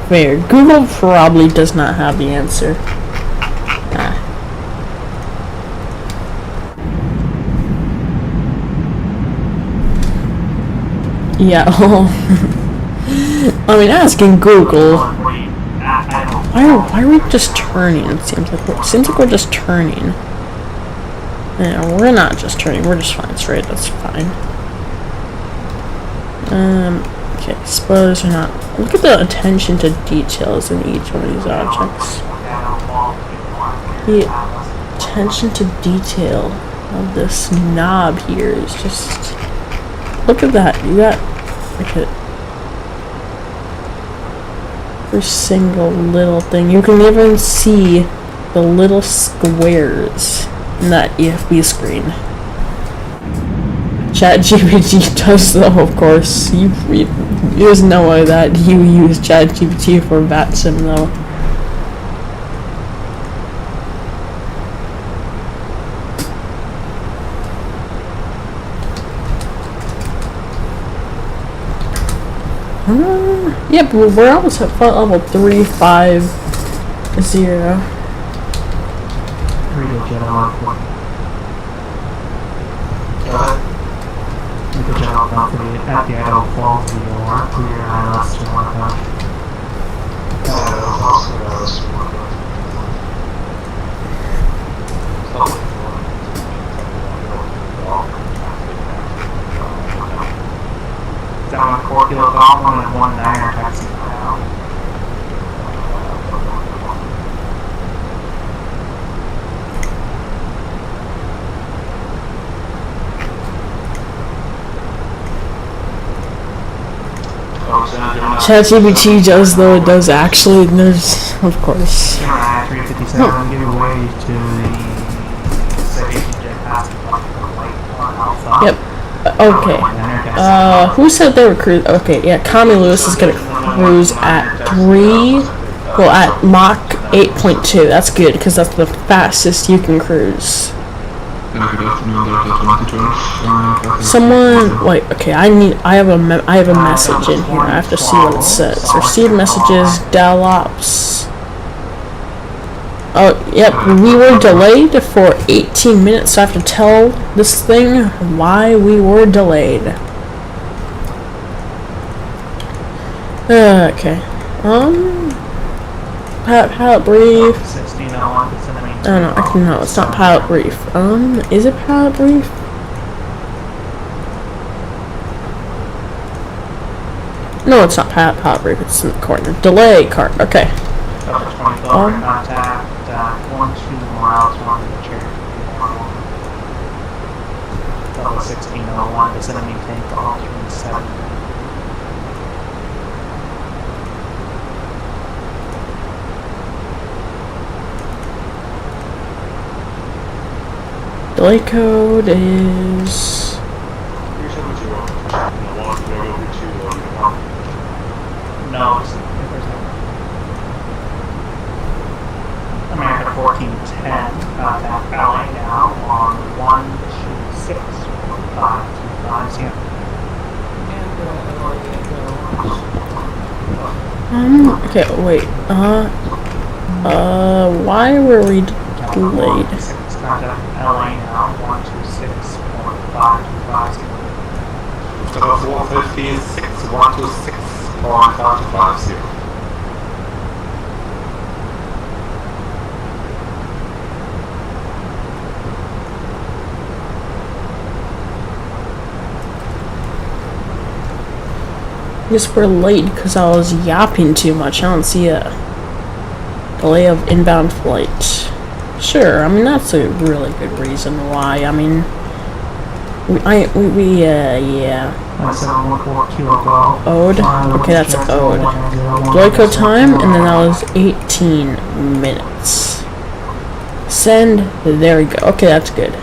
Speaker 1: fair. Google probably does not have the answer. Yeah, I mean, asking Google. Why are we just turning? It seems like we're just turning. Yeah, we're not just turning, we're just flying straight, that's fine. Okay, spoilers are not. Look at the attention to details in each one of these objects. The attention to detail of this knob here is just. Look at that, you got. Look at every single little thing. You can even see the little squares in that EFB screen. ChatGPT does though, of course. There's no way that you use ChatGPT for VATSIM though. Yep, we're almost at flight level 350.
Speaker 2: Radio channel 1. Radio channel 1 at the idle falls to your clear ILS to 1 touch. Down on 4 kilo golf, 1 and 1 9er taxi down.
Speaker 1: ChatGPT does though, it does actually, there's, of course.
Speaker 2: A357, give away to the Deviation P07.
Speaker 1: Yep. Okay. Who said they were cruise? Okay, yeah, Tommy Lewis is gonna cruise at at Mach 8.2. That's good, because that's the fastest you can cruise. Someone, wait, okay, I have a message in here. I have to see what it says. Receive messages, DAL-ops. Oh, yep, we were delayed for 18 minutes, so I have to tell this thing why we were delayed. Okay. Pilot brief.
Speaker 2: 1601 to send me.
Speaker 1: Oh no, no, it's not pilot brief. Is it pilot brief? No, it's not pilot brief, it's in the corner. Delay card, okay.
Speaker 2: Contact 12 miles 1 to the chair. of the 1601 descend and maintain for all 7.
Speaker 1: Delay code is...
Speaker 2: No, it's America 1410, contact LA now on 126.525.
Speaker 1: Okay, wait, why were we delayed?
Speaker 2: Contact LA now 126.525.
Speaker 3: Total 456, 126.550.
Speaker 1: I guess we're late because I was yapping too much. I don't see a delay of inbound flight. Sure, I mean that's a really good reason why. I mean, yeah. Ode. Okay, that's ode. Delay code time, and then that was 18 minutes. Send. There we go. Okay, that's good.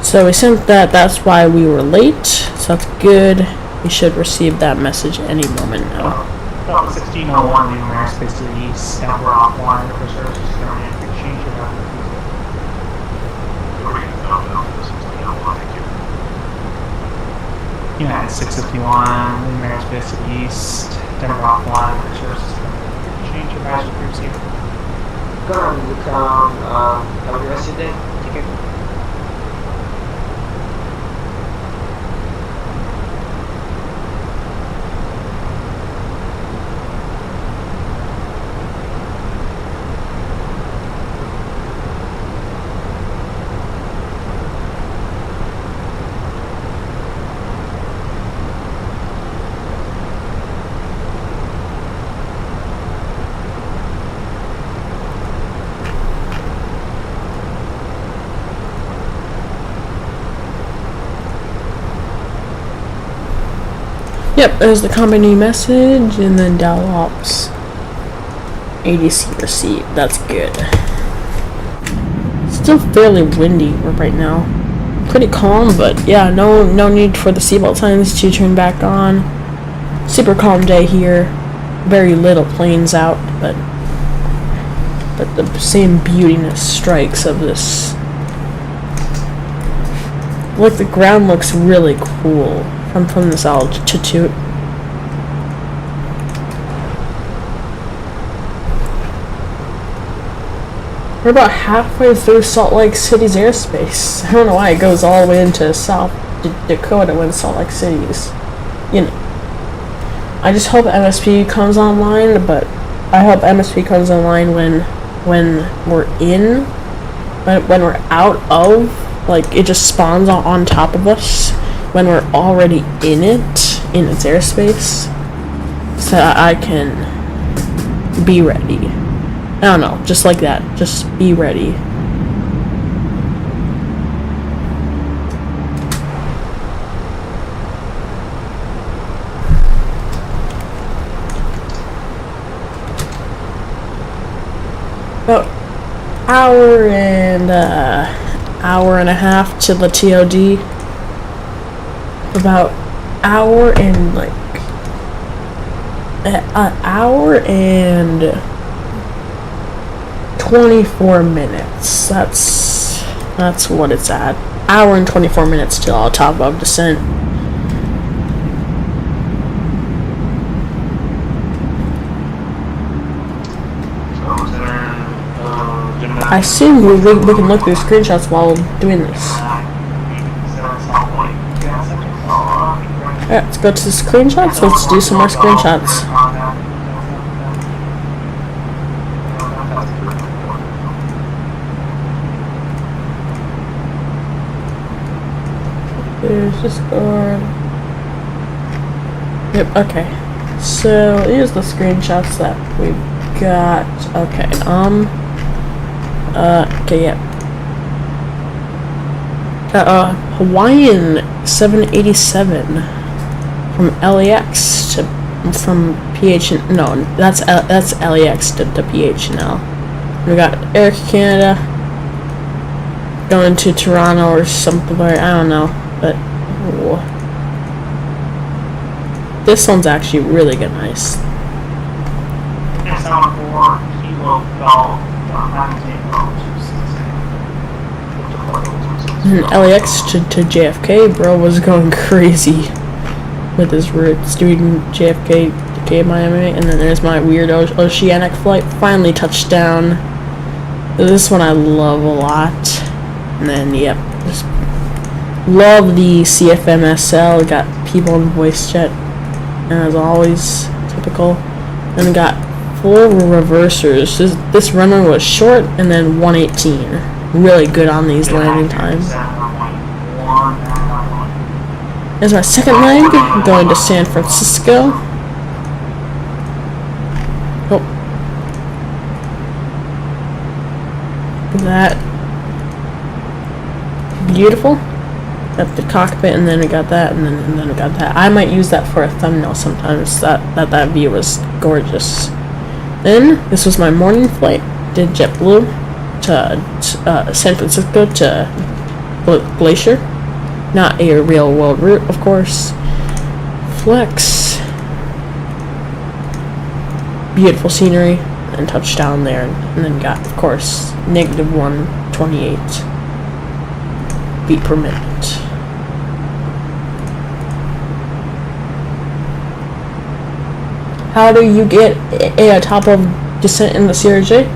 Speaker 1: So we sent that. That's why we were late. So that's good. We should receive that message any moment now.
Speaker 2: 1601, leaving airspace to the east, and we're offline for services currently. Change your route. United 651, leaving airspace to the east, Denver offline for services currently. Change your route to receiver.
Speaker 7: Currently, you can have a rest of the day. Take care.
Speaker 1: Yep, there's the company message, and then DAL-ops ADC receipt. That's good. Still fairly windy right now. Pretty calm, but yeah, no need for the seatbelt signs to turn back on. Super calm day here. Very little planes out, but the same beautiness strikes of this. Look, the ground looks really cool from this altitude. We're about halfway through Salt Lake City's airspace. I don't know why it goes all the way into South Dakota when Salt Lake City is, you know. I just hope MSP comes online, but I hope MSP comes online when we're in, when we're out of, like it just spawns on top of us when we're already in its airspace, so I can be ready. I don't know, just like that, just be ready. About hour and a half to the TOD. About hour and like an hour and 24 minutes. That's what it's at. Hour and 24 minutes till our top of descent. I assume we can look through screenshots while doing this. Alright, let's go to the screenshots. Let's do some more screenshots. There's Discord. Yep, okay. So here's the screenshots that we've got. Okay, okay, yeah. Hawaiian 787 from LAX to from PH. No, that's LAX to PH&L. We got Air Canada going to Toronto or something. I don't know, but this one's actually really good. Nice.
Speaker 2: Next on for Kilo Golf,
Speaker 1: And LAX to JFK, bro, was going crazy with his routes, doing JFK to Miami, and then there's my weird oceanic flight, finally touched down. This one I love a lot. And then, yep, just love the CFM SL, got people in voice chat, and as always, typical. Then got full reversers. This runway was short, and then 118. Really good on these landing times. There's my second leg, going to San Francisco. Oh. That. Beautiful. Got the cockpit, and then we got that, and then we got that. I might use that for a thumbnail sometimes. That view was gorgeous. Then, this was my morning flight. Did JetBlue to San Francisco to Glacier. Not a real world route, of course. Flex. Beautiful scenery. And touchdown there. And then got, of course, negative 128 feet per minute. How do you get a top of descent in the CRJ?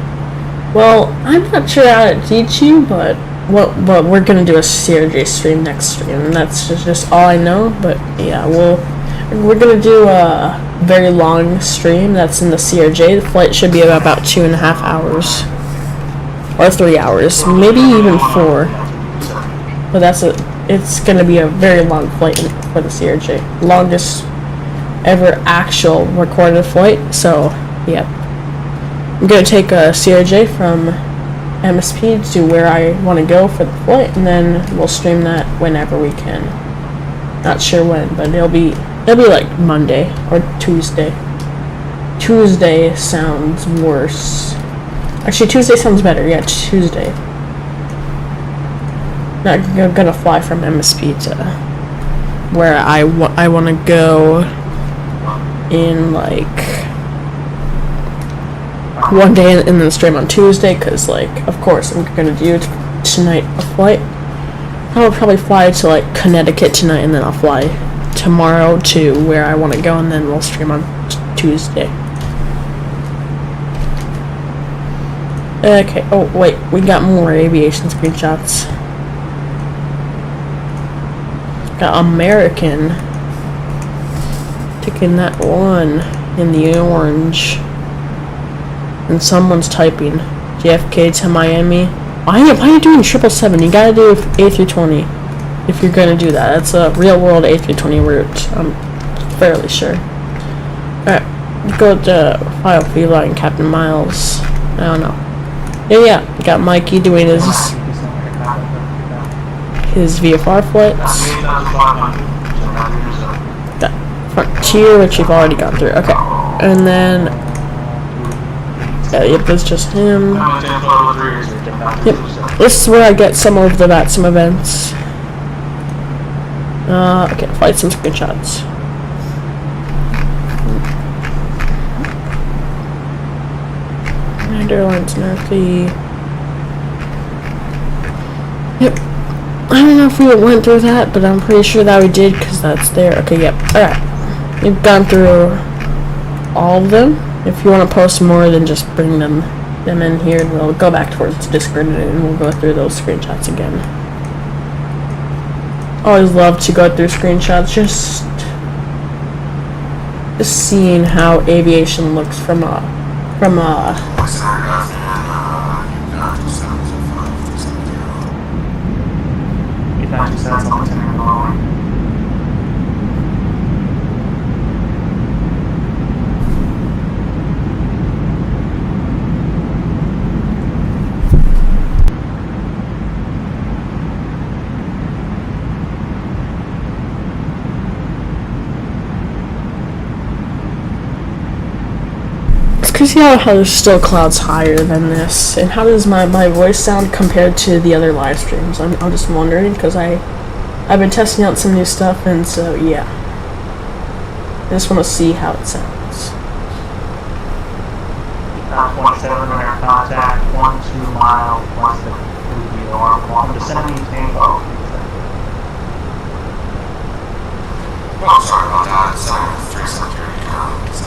Speaker 1: Well, I'm not sure how to teach you, but we're gonna do a CRJ stream next stream, and that's just all I know. But yeah, we're gonna do a very long stream that's in the CRJ. The flight should be about 2.5 hours or 3 hours, maybe even 4. But it's gonna be a very long flight for the CRJ, longest ever actual recorded flight. So yeah, I'm gonna take a CRJ from MSP to where I want to go for the flight, and then we'll stream that whenever we can. Not sure when, but it'll be like Monday or Tuesday. Tuesday sounds worse. Actually, Tuesday sounds better. Yeah, Tuesday. Not gonna fly from MSP to where I want to go in like one day, and then stream on Tuesday, because like, of course, I'm gonna do tonight a flight. I'll probably fly to like Connecticut tonight, and then I'll fly tomorrow to where I want to go, and then we'll stream on Tuesday. Okay, oh wait, we got more aviation screenshots. Got American taking that one in the orange. And someone's typing JFK to Miami. Why are you doing 777? You gotta do A320 if you're gonna do that. That's a real world A320 route, I'm fairly sure. Alright, go to File Feline Captain Miles. I don't know. Yeah, got Mikey doing his VFR flights. Got Frontier, which you've already gone through. Okay, and then yep, that's just him. Yep, this is where I get some of the VATSIM events. Okay, flight some screenshots. Airlines Northy. Yep. I don't know if we went through that, but I'm pretty sure that we did, because that's there. Okay, yep. Alright. We've gone through all of them. If you want to post more, then just bring them in here, and we'll go back towards Discord, and we'll go through those screenshots again. Always love to go through screenshots, just seeing how aviation looks from a can see how there's still clouds higher than this, and how does my voice sound compared to the other live streams? I'm just wondering, because I've been testing out some new stuff, and so yeah, I just want to see how it sounds.
Speaker 2: 27 under contact, 1-2 miles west of Fuji, or welcome to Cinnamon Tango.
Speaker 8: Oh, sorry about that. It's 3 security comments.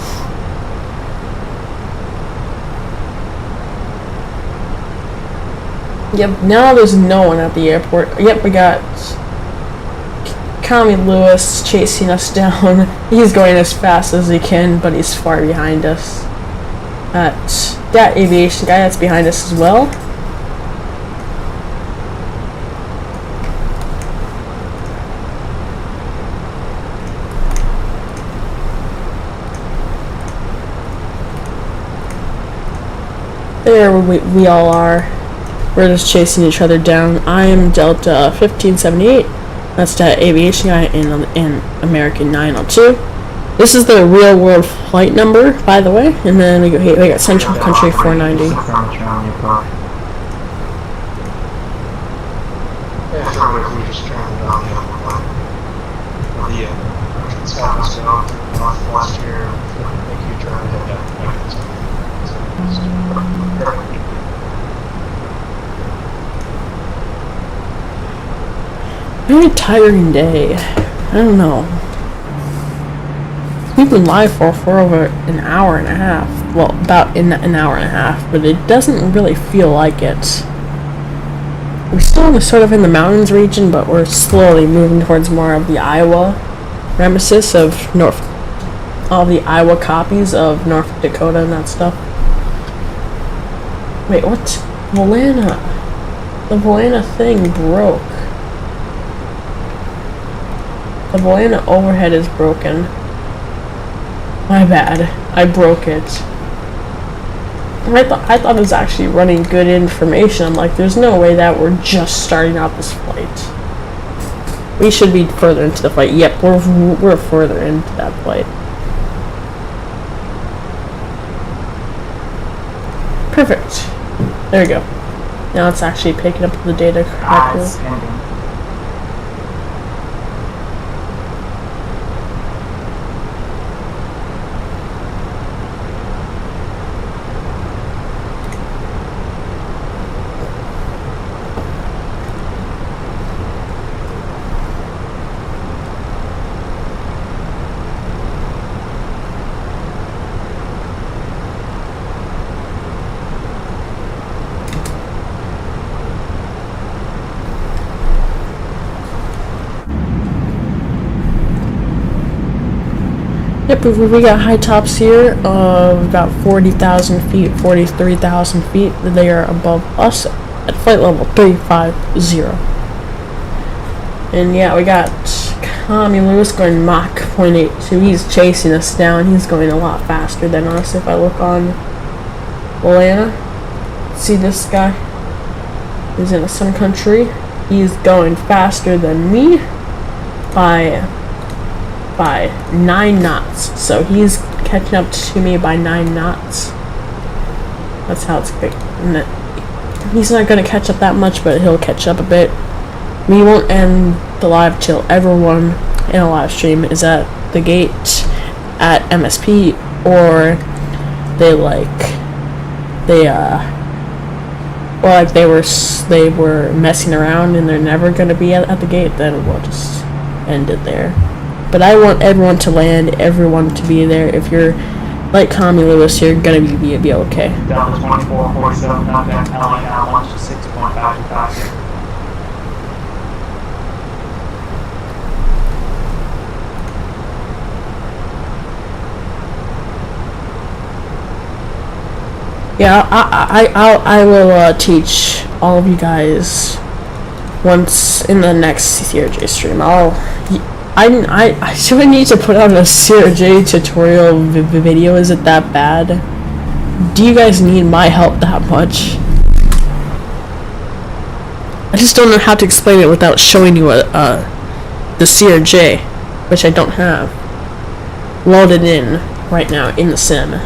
Speaker 1: Yep, now there's no one at the airport. Yep, we got Tommy Lewis chasing us down. He's going as fast as he can, but he's far behind us. That aviation guy that's behind us as well. There we all are. We're just chasing each other down. I am Delta 1578. That's that aviation guy in American 902. This is the real world flight number, by the way. And then we got Central Country 490.
Speaker 5: Yeah, sure, but if we just turn it down the other one. It's got us going through northwest here. Make you turn it down.
Speaker 1: Very tiring day. I don't know. We've been live for over an hour and a half. Well, about an hour and a half, but it doesn't really feel like it. We're still sort of in the mountains region, but we're slowly moving towards more of the Iowa nemesis of all the Iowa copies of North Dakota and that stuff. Wait, what? Volana. The Volana thing broke. The Volana overhead is broken. My bad. I broke it. I thought it was actually running good information. I'm like, there's no way that we're just starting out this flight. We should be further into the flight. Yep, we're further into that flight. Perfect. There we go. Now it's actually picking up the data correctly. Yep, we got high tops here of about 40,000 feet, 43,000 feet. They are above us at flight level 350. And yeah, we got Tommy Lewis going Mach 0.82. He's chasing us down. He's going a lot faster than us. If I look on Volana, see this guy? He's in a sun country. He's going faster than me by 9 knots. So he's catching up to me by 9 knots. That's how it's quick. He's not going to catch up that much, but he'll catch up a bit. We won't end the live till everyone in a live stream is at the gate at MSP, or they were messing around and they're never going to be at the gate. Then we'll just end it there. But I want everyone to land, everyone to be there. If you're like Tommy Lewis, you're gonna be okay.
Speaker 2: Delta 2447, contact LA now 126.525.
Speaker 1: Yeah, I will teach all of you guys once in the next CRJ stream. I do I need to put out a CRJ tutorial video? Is it that bad? Do you guys need my help that much? I just don't know how to explain it without showing you the CRJ, which I don't have loaded in right now in the sim.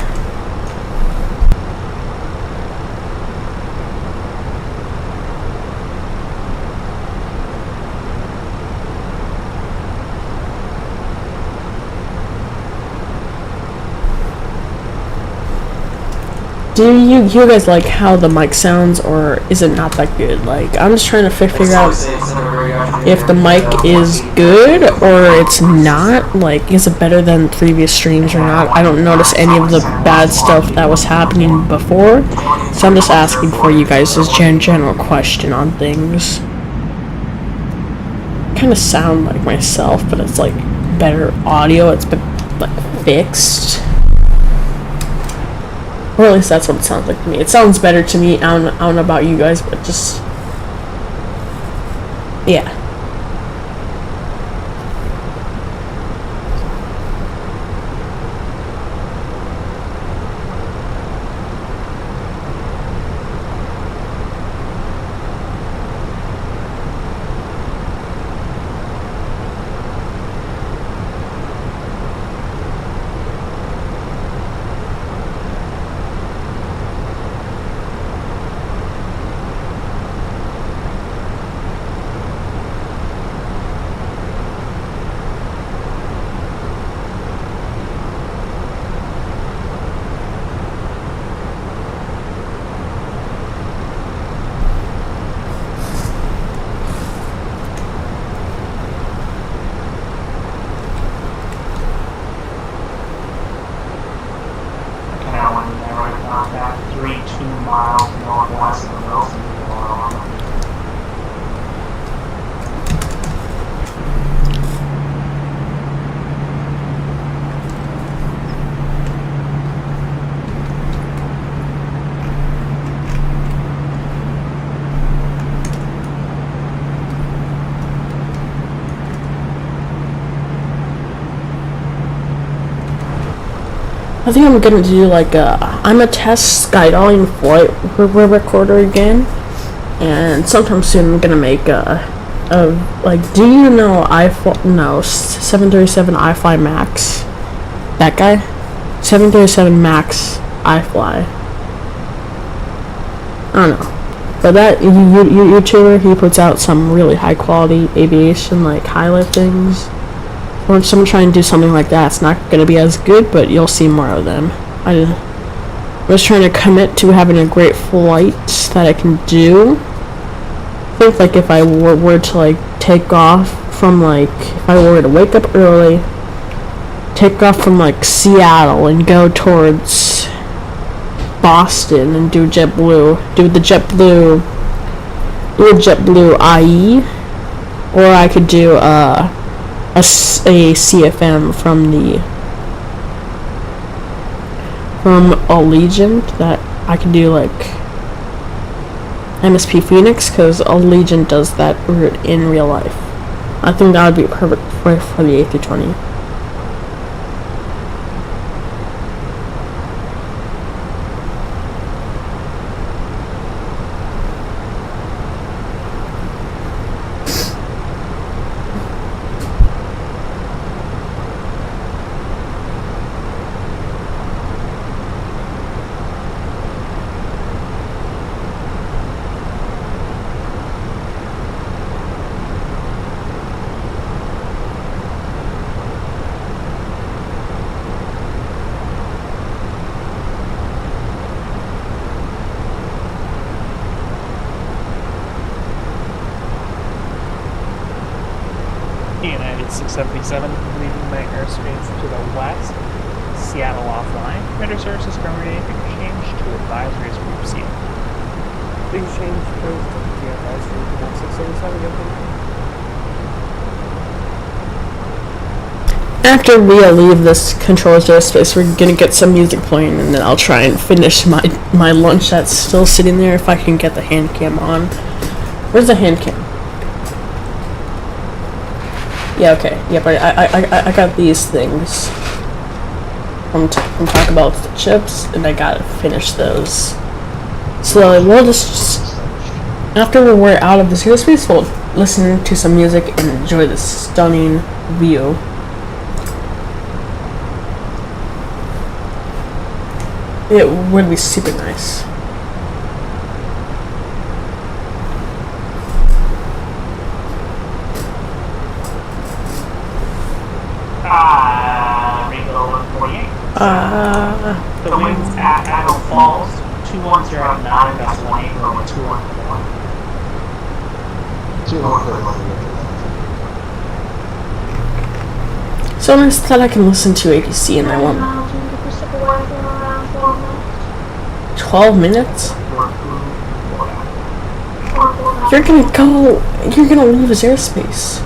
Speaker 1: do you guys like how the mic sounds, or is it not that good? Like, I'm just trying to figure out if the mic is good or it's not. Like, is it better than previous streams or not? I don't notice any of the bad stuff that was happening before, so I'm just asking for you guys' general question on things. I kind of sound like myself, but it's like better audio. It's been like fixed. Or at least that's what it sounds like to me. It sounds better to me. I don't know about you guys, but just... yeah.
Speaker 2: About 3 miles northwest of Wilson, Alabama.
Speaker 1: I think I'm gonna do like I'm a test skydiving flight recorder again, and sometime soon I'm gonna make a like, do you know 737 iFly Max? That guy? 737 Max iFly. I don't know. But that YouTuber, he puts out some really high quality aviation like highlight things. Or someone trying to do something like that, it's not going to be as good, but you'll see more of them. I was trying to commit to having a great flight that I can do. I think like if I were to like take off from like, if I were to wake up early, take off from like Seattle and go towards Boston and do JetBlue, do a JetBlue IE, or I could do a CFM from Allegiant, that I can do like MSP Phoenix, because Allegiant does that route in real life. I think that would be perfect for the A320.
Speaker 2: United 677, leaving my airspace to the west. Seattle offline. Radar services currently changed to advisories group C.
Speaker 9: Please change code to the advisory group 677.
Speaker 1: After we leave this controller's airspace, we're gonna get some music playing, and then I'll try and finish my lunch that's still sitting there if I can get the hand cam on. Where's the hand cam? Yeah, okay. Yep, I got these things from Talk About the Chips, and I gotta finish those. So we'll just after we're out of this airspace, we'll listen to some music and enjoy this stunning view. It would be super nice.
Speaker 2: Ringo 148. The winds at Admiral Falls 210 at 9, that's 18 over 214.
Speaker 5: 214.
Speaker 1: So instead I can listen to ATC and I won't. 12 minutes? You're gonna leave his airspace.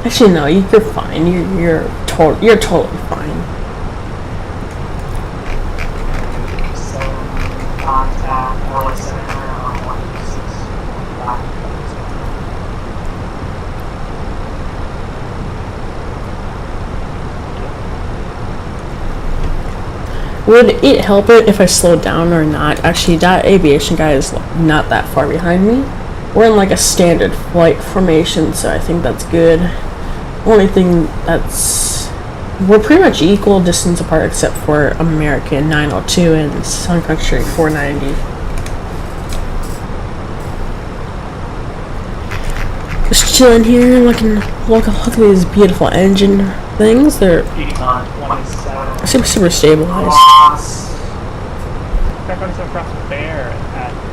Speaker 1: Actually, no, you're fine. You're totally fine.
Speaker 2: So, contact LA Center on 126.
Speaker 1: Would it help it if I slowed down or not? Actually, that aviation guy is not that far behind me. We're in like a standard flight formation, so I think that's good. Only thing we're pretty much equal distance apart except for American 902 and Sun Country 490. Just chilling here, looking at these beautiful engine things. They're super stabilized.
Speaker 2: Frequency across Bear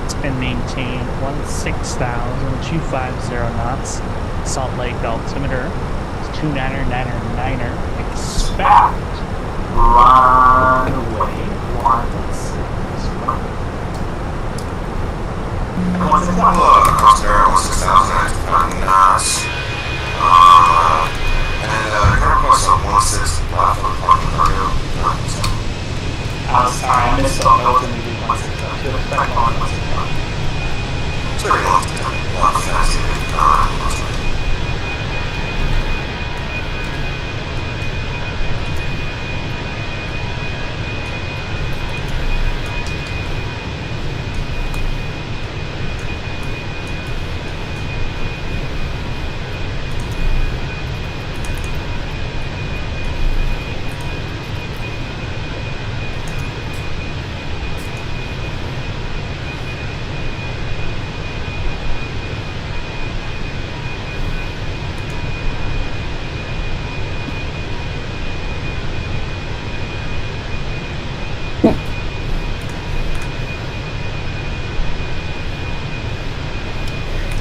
Speaker 2: it's been maintained 16,250 knots. Salt Lake altimeter is 299er. Expect runway 16.
Speaker 8: Across there at 16,000 knots. And across 16 platform cargo.
Speaker 2: Sorry, I misspoke. I wasn't going to do 160. So expect on 161.
Speaker 8: So you're going to walk fast.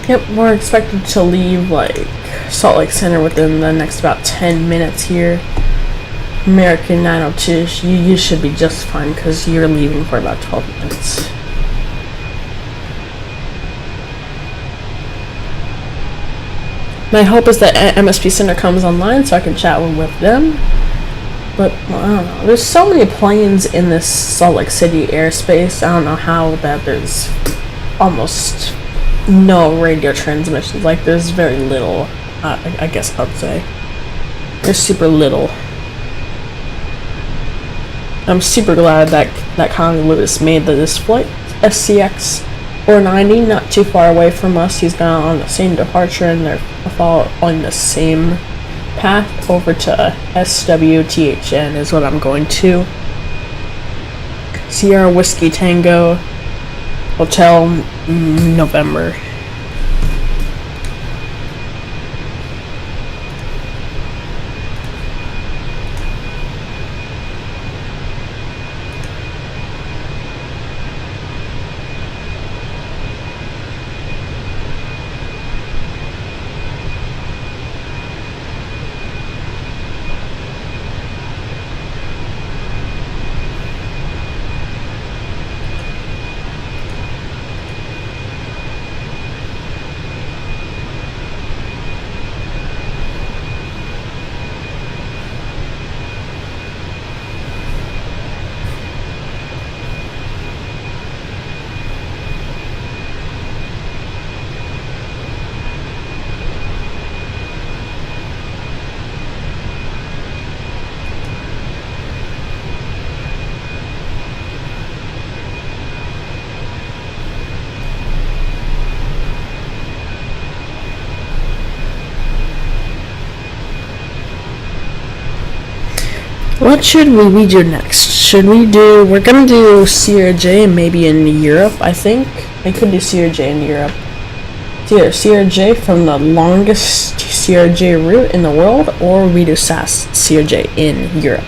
Speaker 1: Yep, we're expected to leave like Salt Lake Center within the next about 10 minutes here. American 902, you should be just fine because you're leaving for about 12 minutes. My hope is that MSP Center comes online so I can chat with them. But well, I don't know. There's so many planes in this Salt Lake City airspace. I don't know how that there's almost no radio transmissions. Like there's very little. I guess I'd say there's super little. I'm super glad that Connie Lewis made this flight. SCX 490, not too far away from us. He's gone on the same departure and they're following the same path over to SWTHN is what I'm going to. Sierra Whiskey Tango Hotel November. What should we do next? We're gonna do Sierra J maybe in Europe, I think. We could do Sierra J in Europe. It's either Sierra J from the longest Sierra J route in the world, or we do SAS Sierra J in Europe.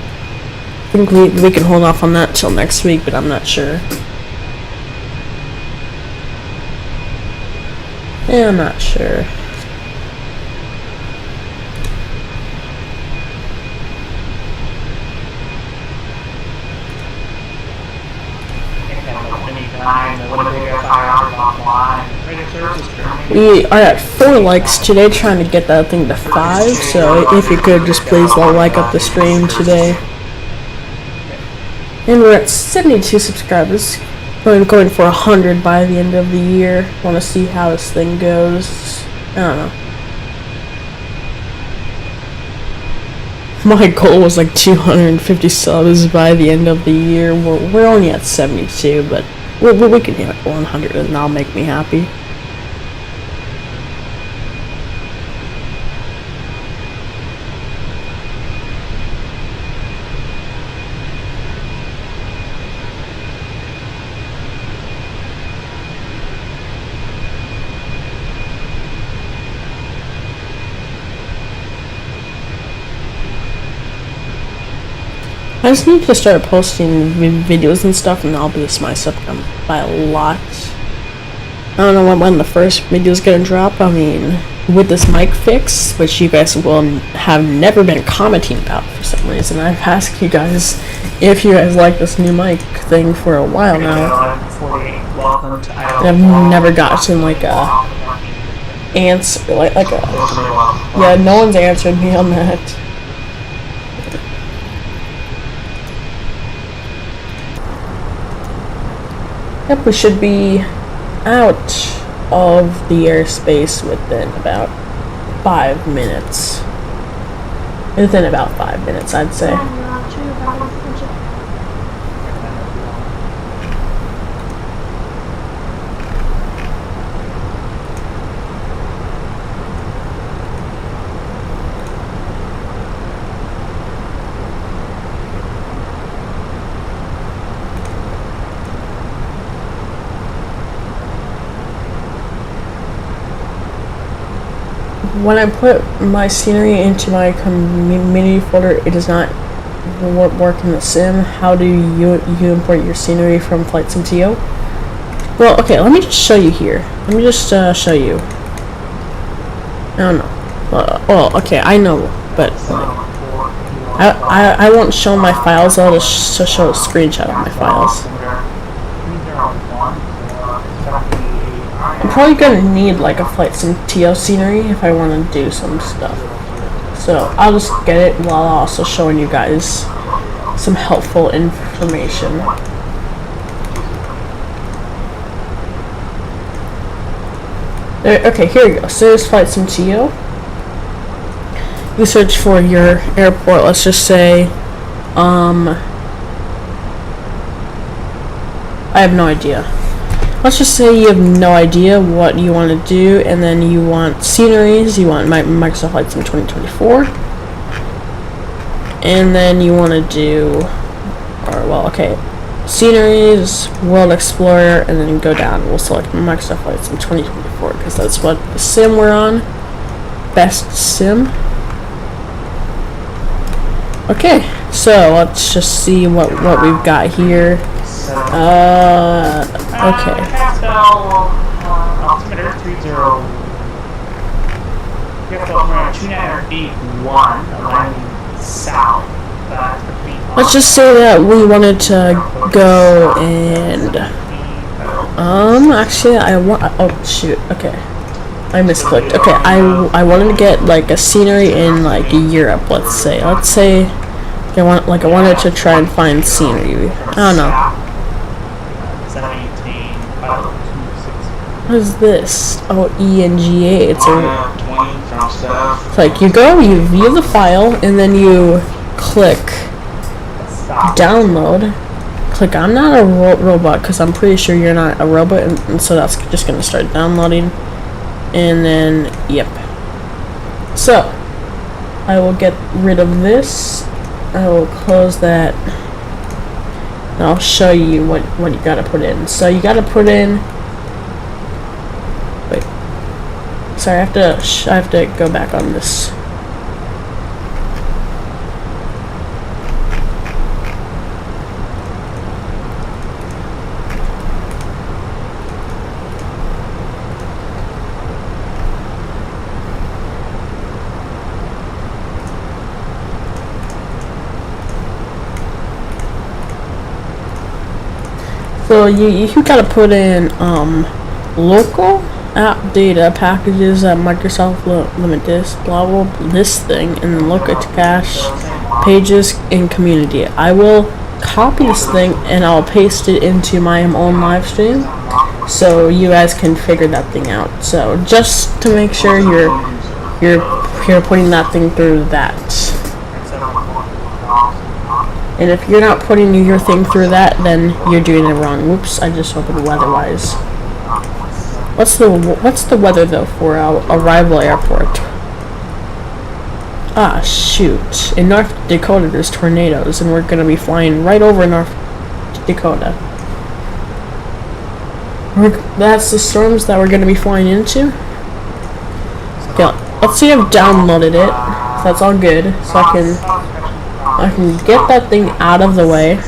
Speaker 1: think we can hold off on that till next week, but I'm not sure. Yeah, I'm not sure. We are at 4 likes today, trying to get that thing to 5, so if you could just please like up the stream today. And we're at 72 subscribers, going for 100 by the end of the year. Want to see how this thing goes. I don't know. My goal was like 250 subs by the end of the year. We're only at 72, but we can hit 100 and that'll make me happy. I just need to start posting videos and stuff, and I'll boost my sub count by a lot. I don't know when the first video is gonna drop. I mean, with this mic fix, which you guys will have never been commenting about for some reason. I've asked you guys if you guys like this new mic thing for a while now. I've never gotten like a answer, like a yeah. No one's answered me on that. Yep, we should be out of the airspace within about 5 minutes. Within about 5 minutes, I'd say. When I put my scenery into my community folder, it does not work in the sim. How do you import your scenery from Flight Sim TO? Well, okay, let me just show you here. Let me just show you. I don't know. Well, okay, I know, but I won't show my files. I'll just show a screenshot of my files. I'm probably gonna need like a Flight Sim TO scenery if I want to do some stuff. So I'll just get it while also showing you guys some helpful information. Okay, here we go. So there's Flight Sim TO. You search for your airport. Let's just say, I have no idea. Let's just say you have no idea what you want to do, and then you want sceneries, you want Microsoft Flight Sim 2024, and then you want to do, sceneries, World Explorer, and then go down. We'll select Microsoft Flight Sim 2024 because that's what the sim we're on. Best sim. Okay, so let's just see what we've got here. Okay.
Speaker 2: Altimeter 30. You have to open 2981, aligning south.
Speaker 1: Let's just say that we wanted to go and actually oh shoot, okay. I misclicked. Okay, I wanted to get like a scenery in like Europe, let's say. I wanted to try and find scenery. I don't know. What is this? Oh, ENGA. It's like you go, you view the file, and then you click download. Click I'm not a robot because I'm pretty sure you're not a robot, and so that's just gonna start downloading. And then yep. So I will get rid of this. I will close that. And I'll show you what you gotta put in. So you gotta put in. Wait. Sorry, I have to go back on this. So you gotta put in local app data packages at Microsoft limit this blah blah this thing, and then look at cache pages in community. I will copy this thing and I'll paste it into my own live stream, so you guys can figure that thing out. So just to make sure you're putting that thing through that. And if you're not putting your thing through that, then you're doing it wrong. Whoops, I just opened weather-wise. What's the weather though for Arrival Airport? Ah, shoot. In North Dakota there's tornadoes, and we're gonna be flying right over North Dakota. That's the storms that we're gonna be flying into. Okay, let's see I've downloaded it. So that's all good. So I can get that thing out of the way.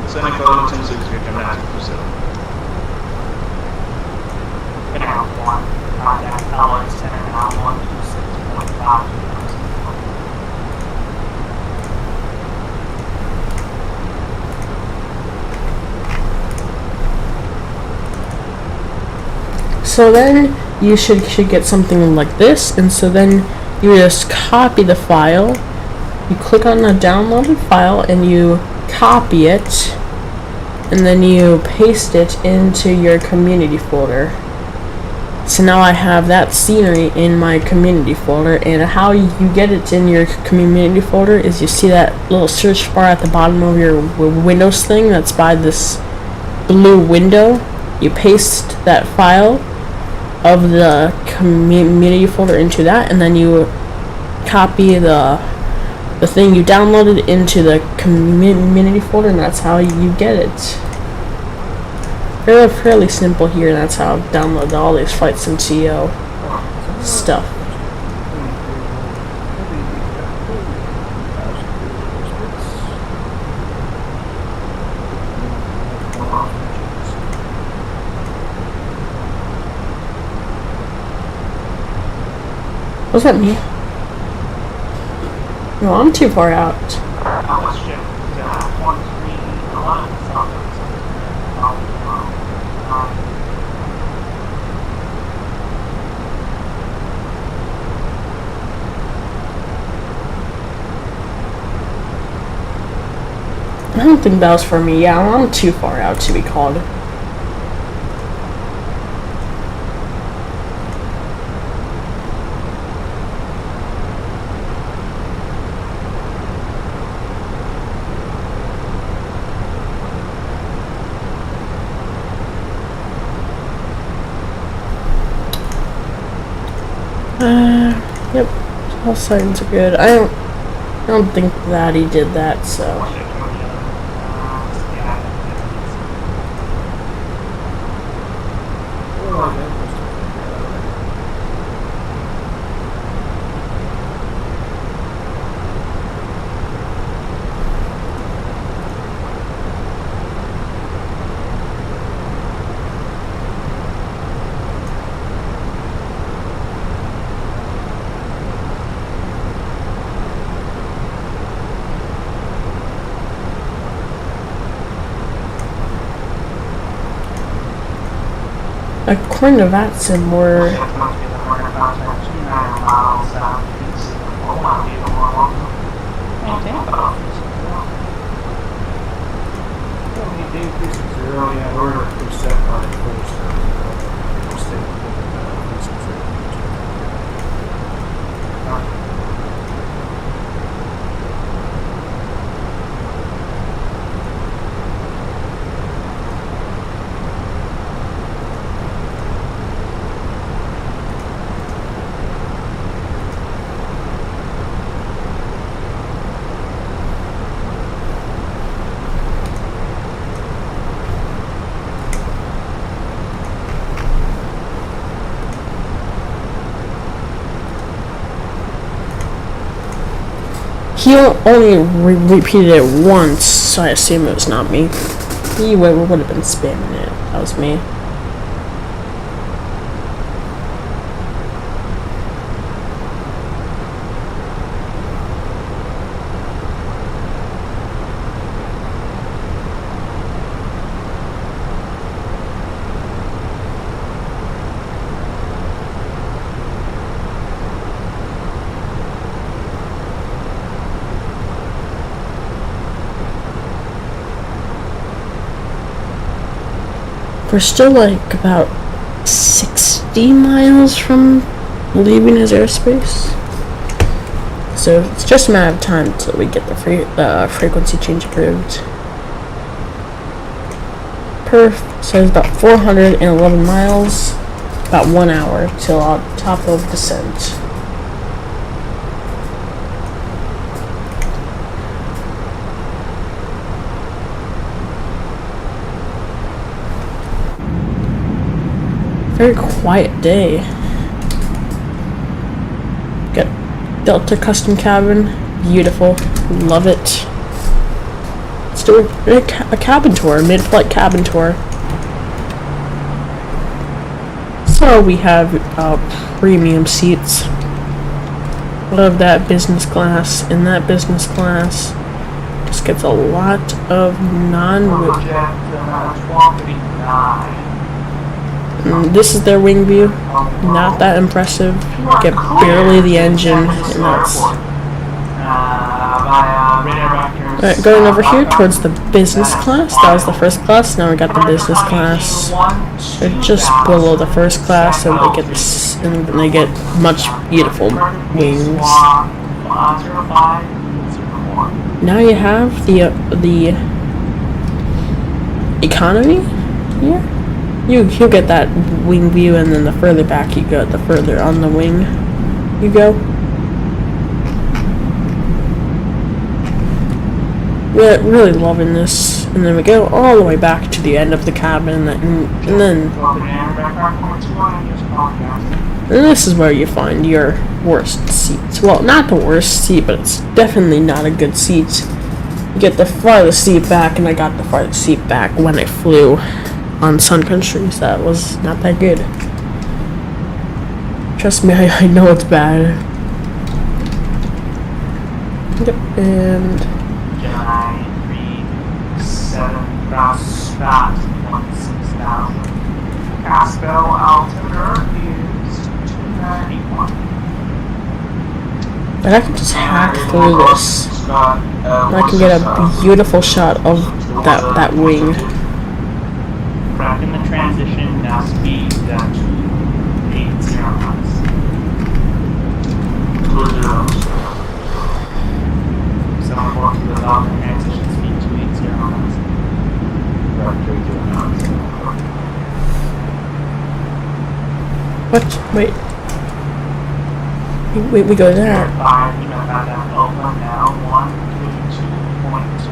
Speaker 5: Sending photo 1063 from that facility.
Speaker 2: Contact LS 10-126.5.
Speaker 1: So then you should get something like this, and so then you just copy the file. You click on the downloaded file and you copy it, and then you paste it into your community folder. So now I have that scenery in my community folder, and how you get it in your community folder is you see that little search bar at the bottom of your Windows thing that's by this blue window. You paste that file of the community folder into that, and then you copy the thing you downloaded into the community folder, and that's how you get it. Fairly simple here, and that's how I've downloaded all these flights and CO stuff. What's that mean? No, I'm too far out. I don't think that was for me. Yeah, I'm too far out to be called. Yep, all signs are good. I don't think that he did that, so. According to VATSIM, we're he only repeated it once, so I assume it was not me. You would have been spamming it. That was me. We're still like about 60 miles from leaving his airspace. So it's just a matter of time until we get the frequency change approved. So it's about 411 miles, about 1 hour till our top of descent. Very quiet day. Got Delta custom cabin, beautiful, love it. Let's do a cabin tour, mid-flight cabin tour. So we have premium seats. Love that business class. In that business class, just gets a lot of this is their wing view. Not that impressive. Get barely the engine, and that's. Alright, going over here towards the business class. That was the first class. Now we got the business class. They're just below the first class, and they get much beautiful wings. Now you have the economy here. You'll get that wing view, and then the further back you go, the further on the wing you go. Really loving this. And then we go all the way back to the end of the cabin, and this is where you find your worst seats. Well, not the worst seat, but it's definitely not a good seat. You get the farthest seat back, and I got the farthest seat back when I flew on Sun Countries. That was not that good. Trust me, I know it's bad. Yep, and
Speaker 2: Gemini 37 cross SKOTT 16,000. Casco altimeter is 291.
Speaker 1: But I can just hack through this. And I can get a beautiful shot of that wing.
Speaker 2: Correcting the transition, now speed down to 80 knots. So I'm going to allow the transition speed to 80 knots.
Speaker 1: What? Wait. We go there.
Speaker 2: 5, you know about that open now, 132.20.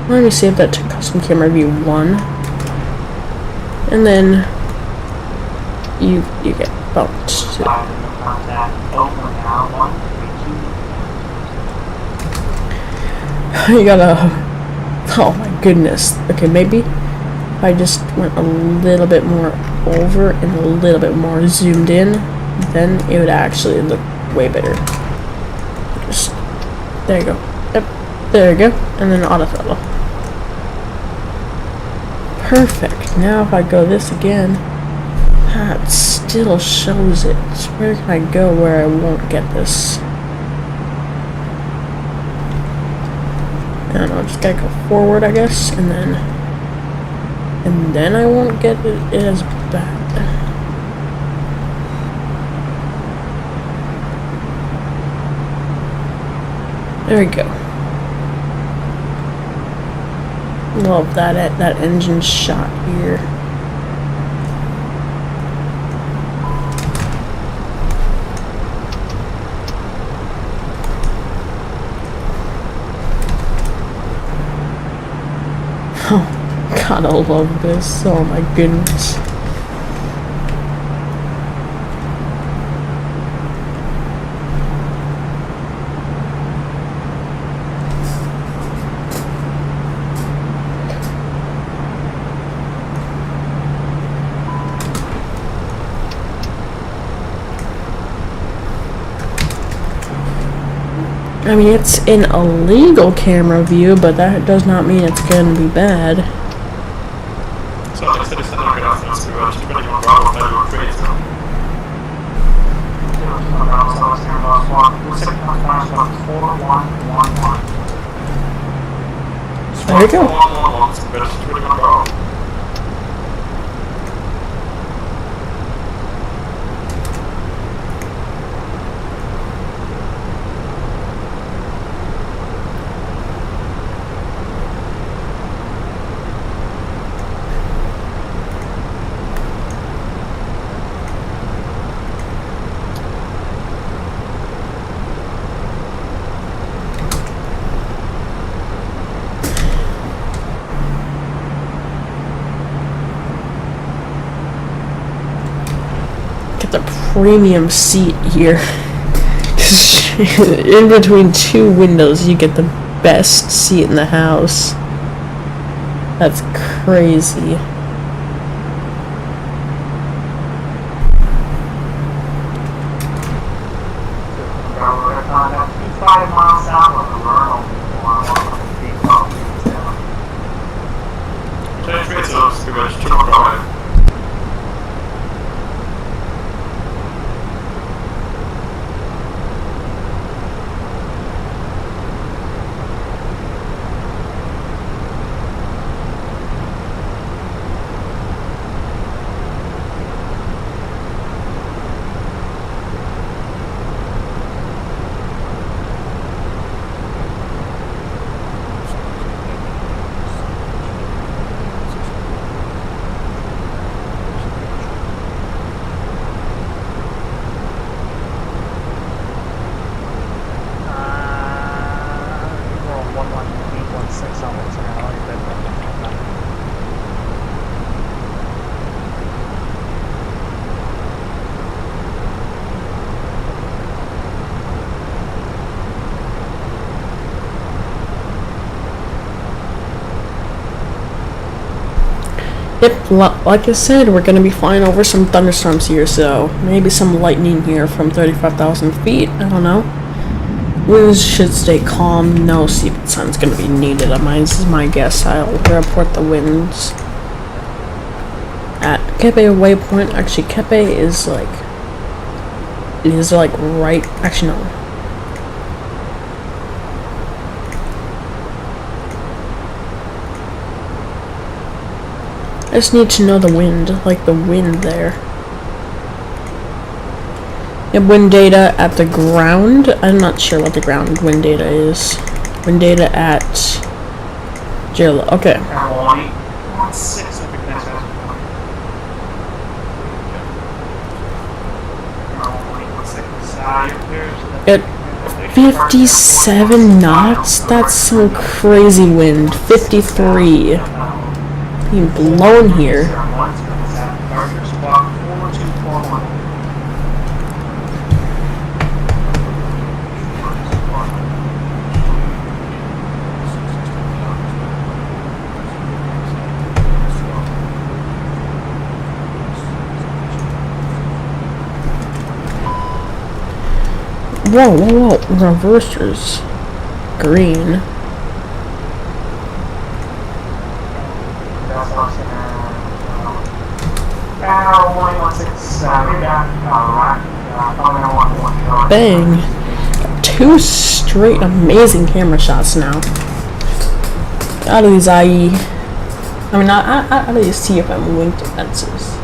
Speaker 1: Let me save that to custom camera view 1, and then you get bumped to. You gotta. Oh my goodness. Okay, maybe if I just went a little bit more over and a little bit more zoomed in, then it would actually look way better. Just there you go. Yep, there you go, and then auto throttle. Perfect. Now if I go this again, that still shows it. Where can I go where I won't get this? I don't know, just gotta go forward, I guess, and then I won't get it as bad. There we go. Love that engine shot here. Oh, God, I love this. Oh my goodness. I mean, it's an illegal camera view, but that does not mean it's going to be bad.
Speaker 8: So I said it's not good enough to go to 21 Bravo Federal Trade Zone.
Speaker 1: There you go. Get the premium seat here. In between two windows, you get the best seat in the house. That's crazy. Yep, like I said, we're going to be flying over some thunderstorms here, so maybe some lightning here from 35,000 feet, I don't know. Winds should stay calm, no seabed sun's going to be needed. This is my guess. I'll report the winds at Kepe waypoint. Actually, Kepe is like right, actually no. I just need to know the wind, like the wind there. Yeah, wind data at the ground. I'm not sure what the ground wind data is. Wind data at JLO. Okay. At 57 knots? That's some crazy wind. 53. Being blown here. Whoa, whoa, whoa. Reversers. Green. Bang. 2 straight amazing camera shots now. Out of these IE. I mean, not out of these CFM wing defenses.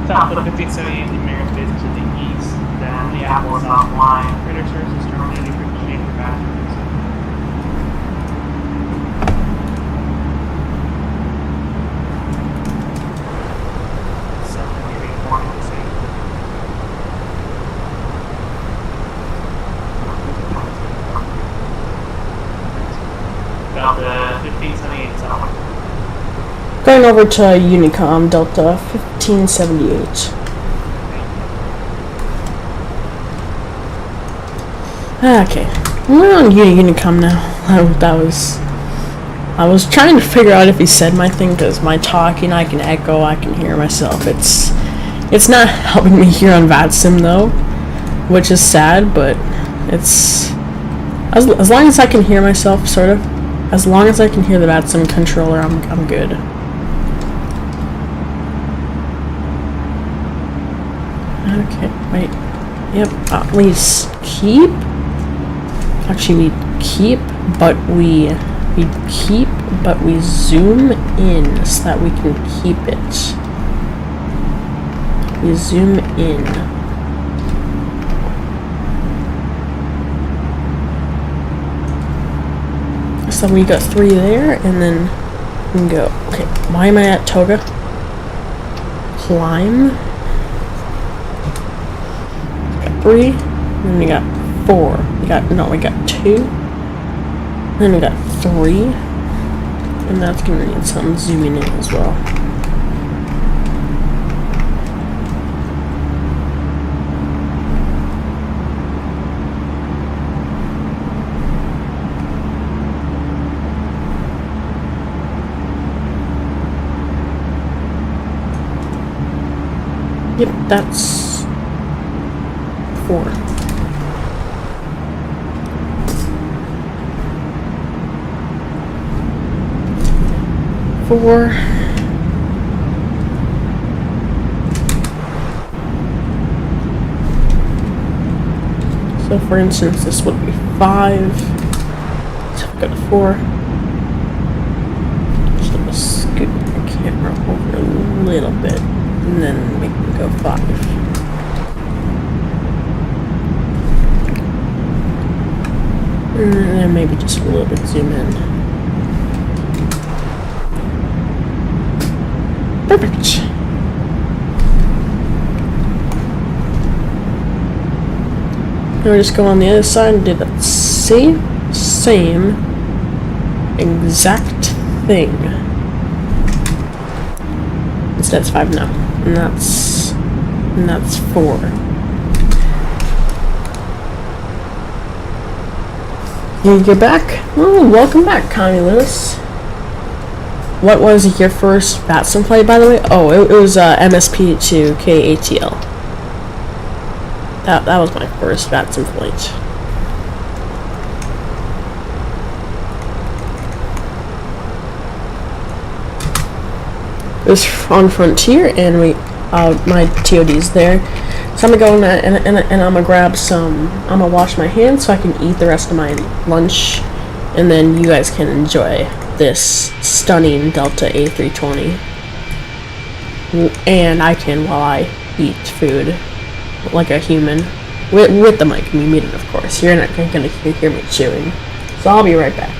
Speaker 2: South of 1578, the American base to the east, then Minneapolis offline, radar services terminated for change for batteries. Delta 1578 south.
Speaker 1: Going over to Unicom, Delta 1578. Okay. Well, you're gonna come now. I was trying to figure out if he said my thing, because my talking, I can echo, I can hear myself. It's not helping me here on VATSIM though, which is sad, but it's as long as I can hear myself, sort of. As long as I can hear the VATSIM controller, I'm good. Okay, wait. Yep, we keep. Actually, we keep, but we keep, but we zoom in so that we can keep it. We zoom in. So we got 3 there, and then we can go. Okay, why am I at Toga? Climb. We got 3, and then we got 4. We got 2. Then we got 3, and that's gonna need some zooming in as well. Yep, that's 4. So for instance, this would be 5. So we go to 4. So we'll scoot the camera over a little bit, and then we can go 5. And then maybe just a little bit zoom in. Perfect. Now we just go on the other side and do the same exact thing. Instead it's 5 now. And that's 4. You're back? Oh, welcome back, Connie Lewis. What was your first VATSIM flight, by the way? Oh, it was MSP to KATL. That was my first VATSIM flight. It was on Frontier, and my TOD's there. So I'm gonna go and I'm gonna grab some. I'm gonna wash my hands so I can eat the rest of my lunch, and then you guys can enjoy this stunning Delta A320, and I can while I eat food like a human with the mic muted, of course. You're not gonna hear me chewing, so I'll be right back.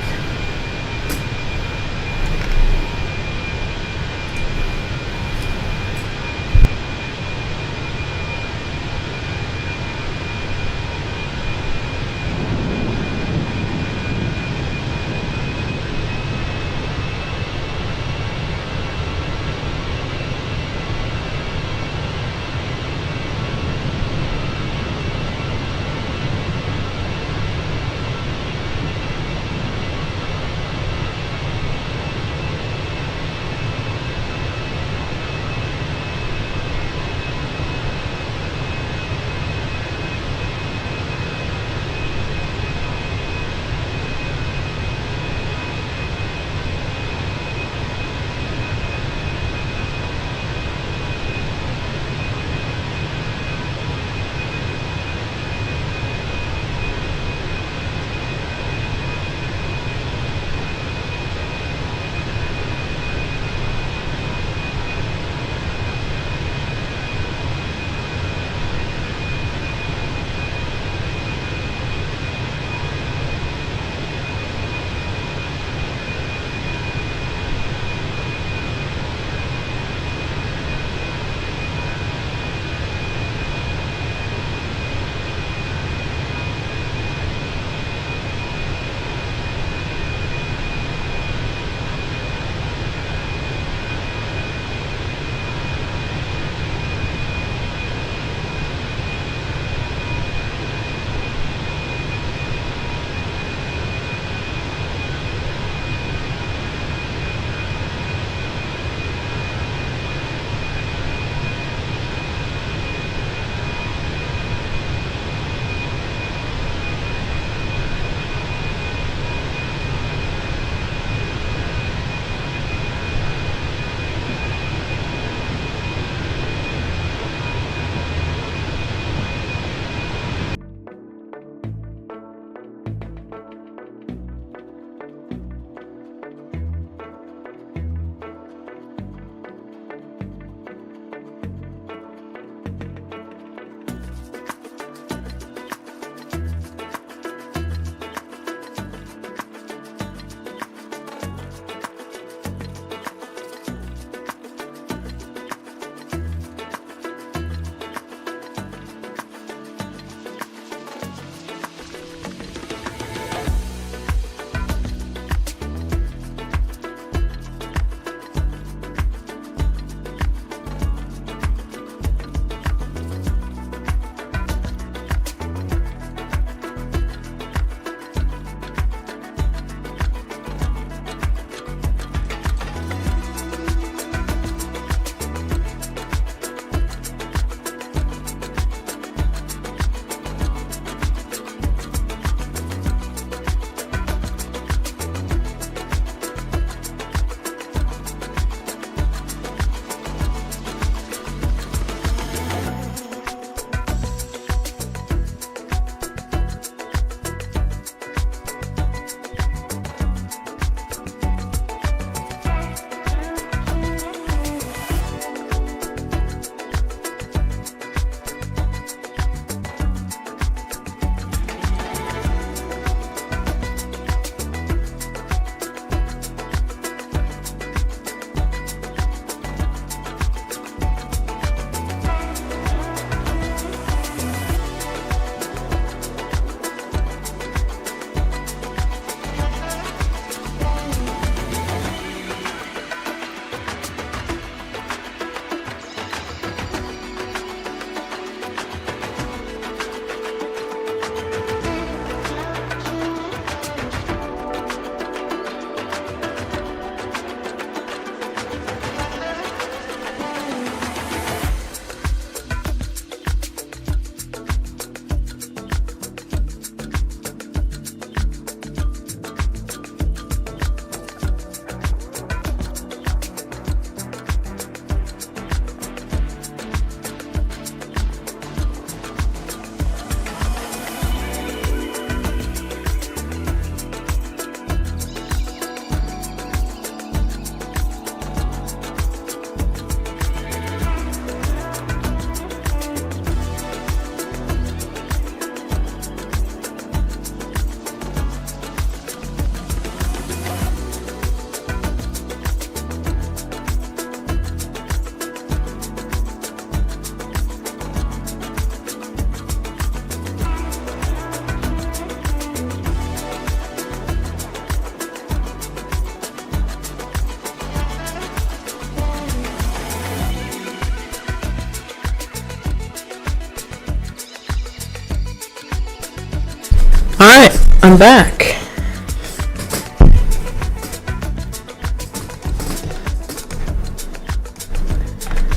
Speaker 1: I'm back.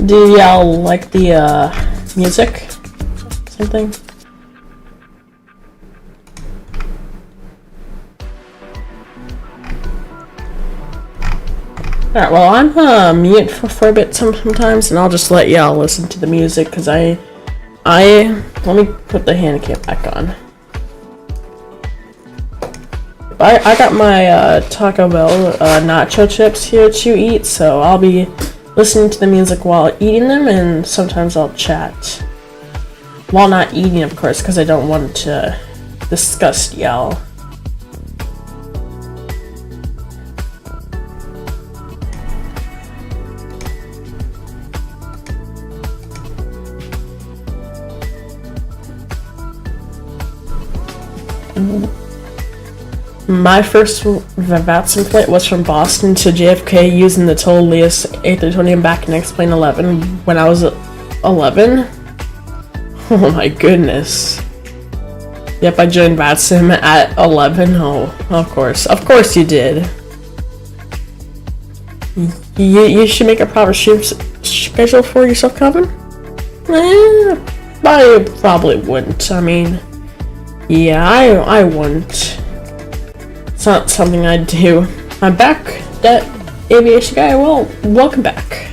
Speaker 1: Do y'all like the music? Something? Alright, well I'm mute for a bit sometimes, and I'll just let y'all listen to the music, because I let me put the hand cam back on. I got my Taco Bell nacho chips here to eat, so I'll be listening to the music while eating them, and sometimes I'll chat. While not eating, of course, because I don't want to disgust y'all. My first VATSIM flight was from Boston to JFK using the Leas A320 back in X-Plane 11 when I was 11. Oh my goodness. Yep, I joined VATSIM at 11. Oh, of course you did. You should make a proper schedule for yourself, Calvin? I probably wouldn't. I mean, yeah, I wouldn't. It's not something I'd do. I'm back, that aviation guy. Well, welcome back.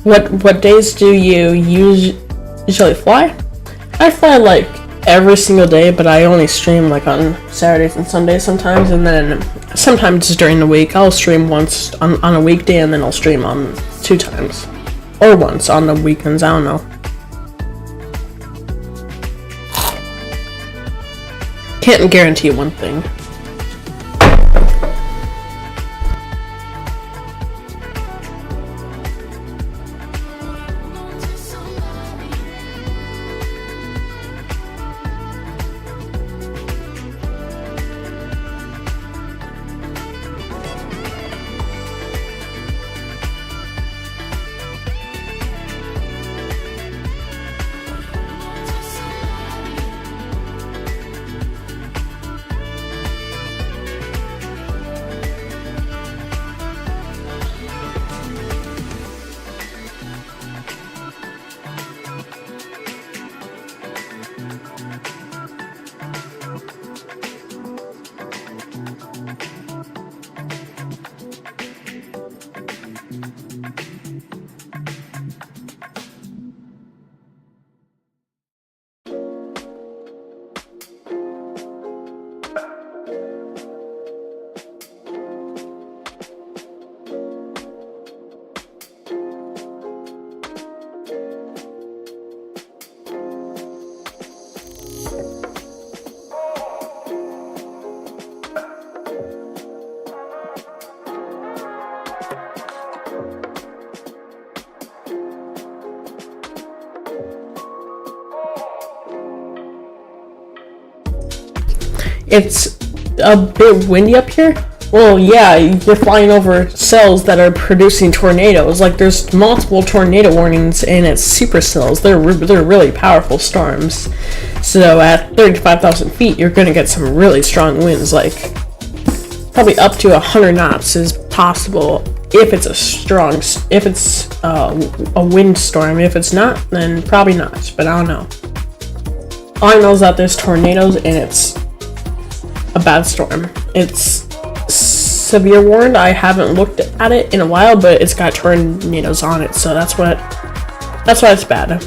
Speaker 1: What days do you usually fly? I fly like every single day, but I only stream like on Saturdays and Sundays sometimes, and then sometimes during the week I'll stream once on a weekday, and then I'll stream on 2 times. Or once on the weekends, I don't know. Can't guarantee one thing. It's a bit windy up here. Well, yeah, you're flying over cells that are producing tornadoes. Like, there's multiple tornado warnings, and it's supercells. They're really powerful storms. So at 35,000 feet, you're gonna get some really strong winds. Like, probably up to 100 knots is possible if it's a windstorm. If it's not, then probably not. But I don't know. All I know is that there's tornadoes, and it's a bad storm. It's severe warned. I haven't looked at it in a while, but it's got tornadoes on it, so that's why it's bad.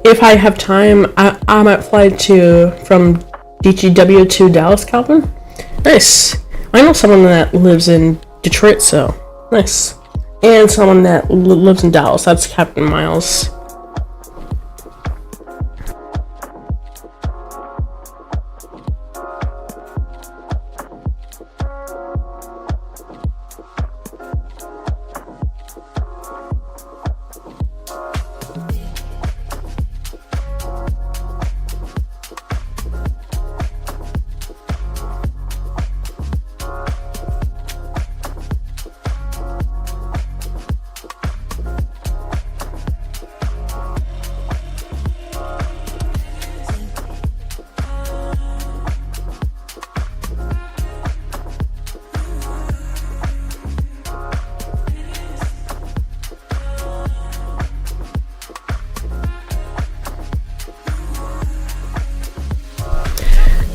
Speaker 1: If I have time, I might fly from DGW to Dallas, Calvin. Nice. I know someone that lives in Detroit, so nice. And someone that lives in Dallas. That's Captain Miles.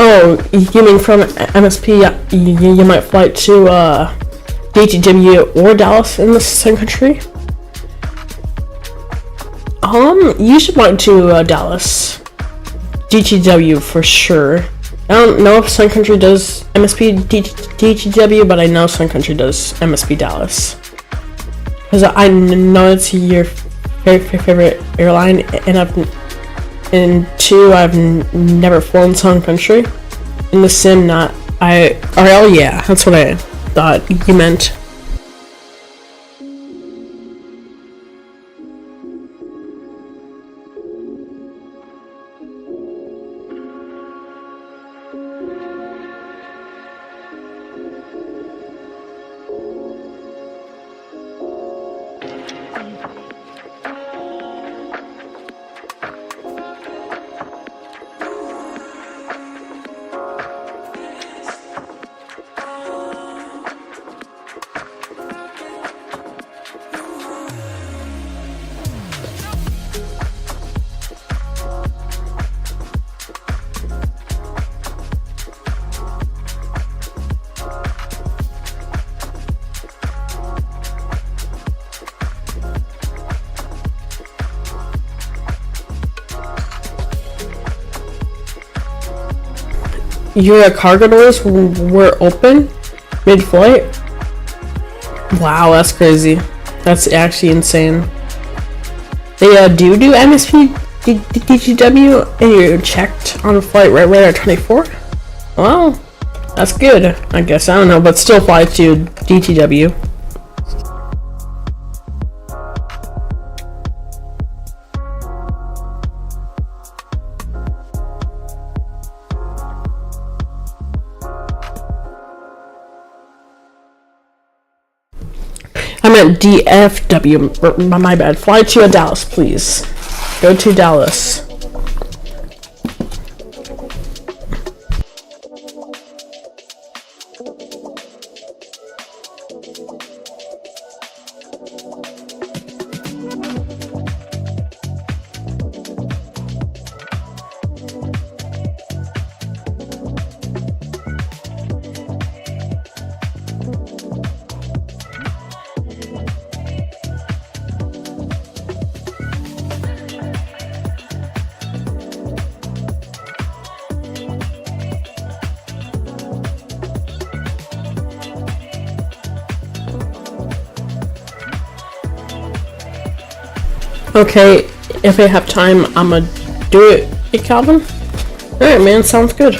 Speaker 1: Oh, you mean from MSP, you might fly to DGW or Dallas in the same country? You should fly to Dallas. DGW for sure. I don't know if Sun Country does MSP DGW, but I know Sun Country does MSP Dallas. Because I know it's your favorite airline, and I've never flown Sun Country. In the sim, not IRL, yeah, that's what I thought you meant. Your cargo doors were open mid-flight? Wow, that's crazy. That's actually insane. They do MSP DGW and you're checked on flight right at 24? Well, that's good, I guess. I don't know, but still fly to DGW. meant DFW. My bad. Fly to Dallas, please. Go to Dallas. Okay, if I have time, I'm gonna do it. Hey, Calvin? Alright, man, sounds good.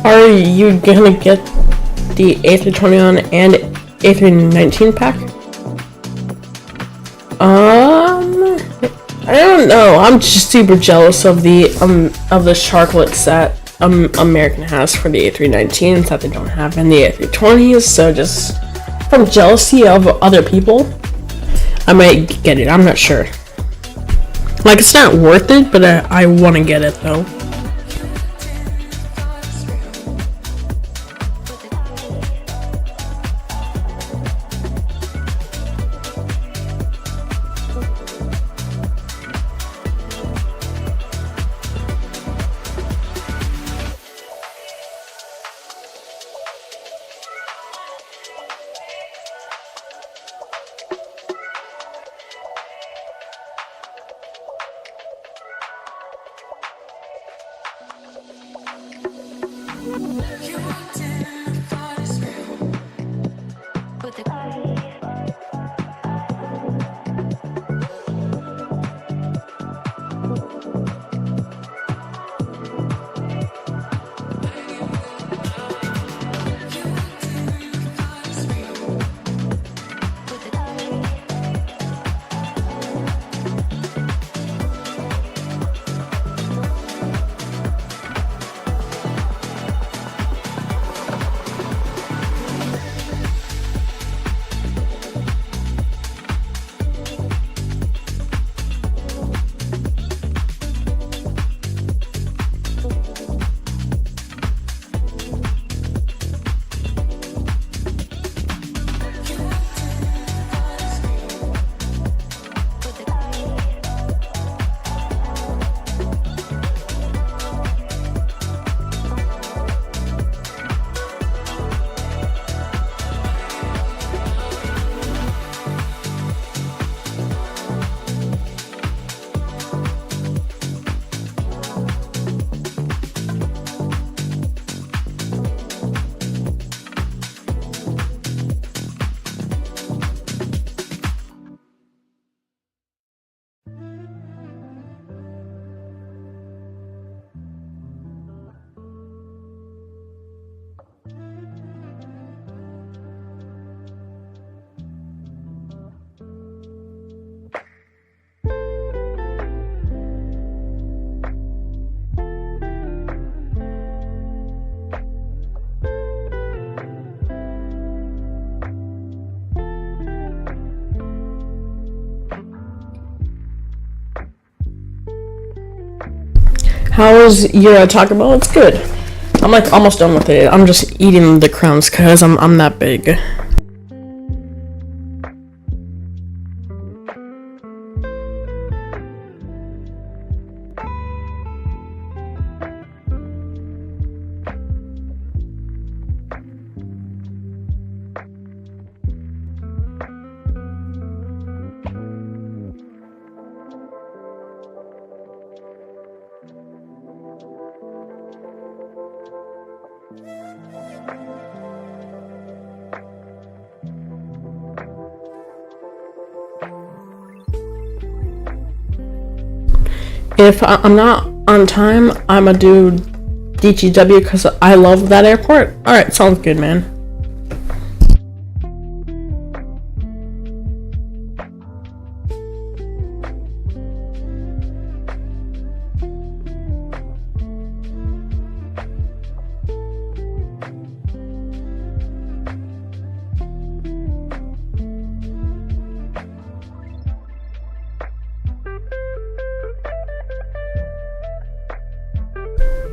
Speaker 1: Are you gonna get the A320 and A319 pack? I don't know. I'm just super jealous of the sharklets that American has for the A319s that they don't have in the A320s. So just from jealousy of other people, I might get it. I'm not sure. Like, it's not worth it, but I want to get it though. How's your Taco Bell? It's good. I'm like almost done with it. I'm just eating the crumbs because I'm that big. if I'm not on time, I'm gonna do DGW because I love that airport. Alright, sounds good, man.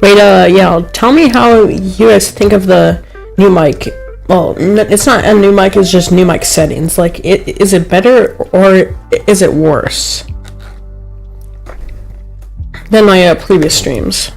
Speaker 1: Wait, yeah, tell me how you guys think of the new mic. Well, it's not a new mic, it's just new mic settings. Like, is it better or is it worse than my previous streams?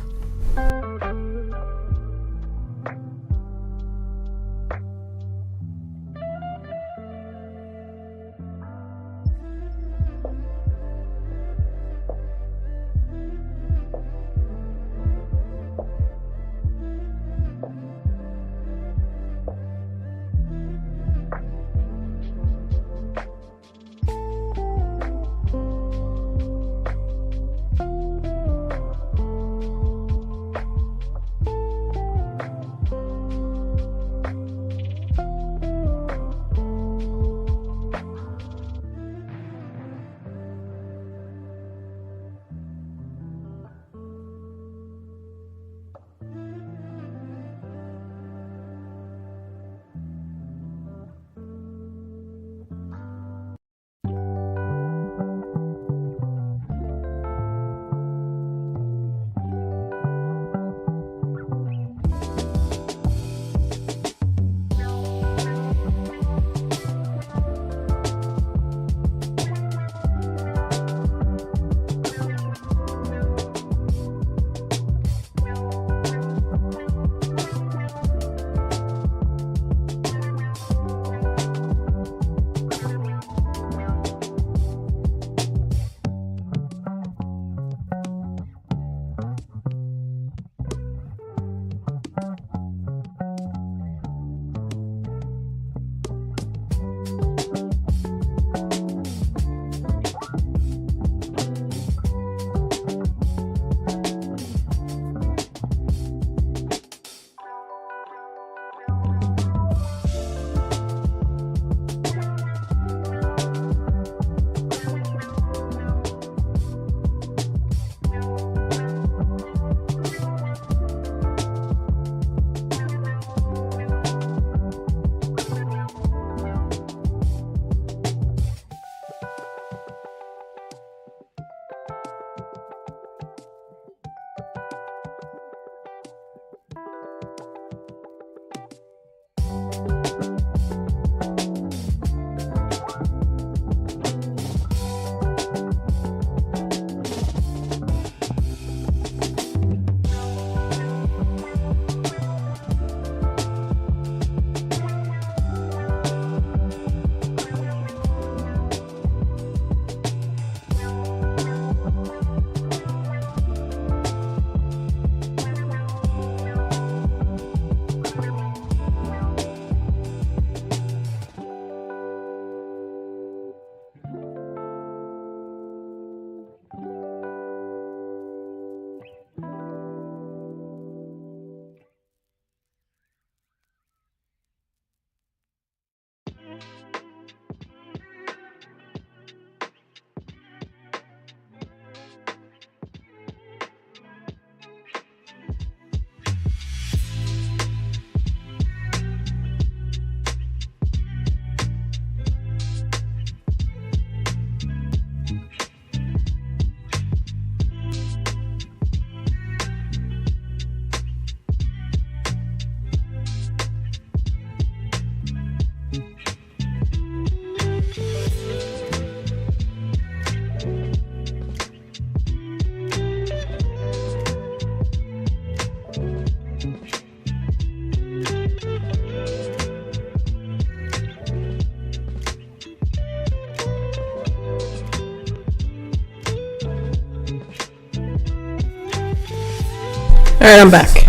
Speaker 1: Alright, I'm back.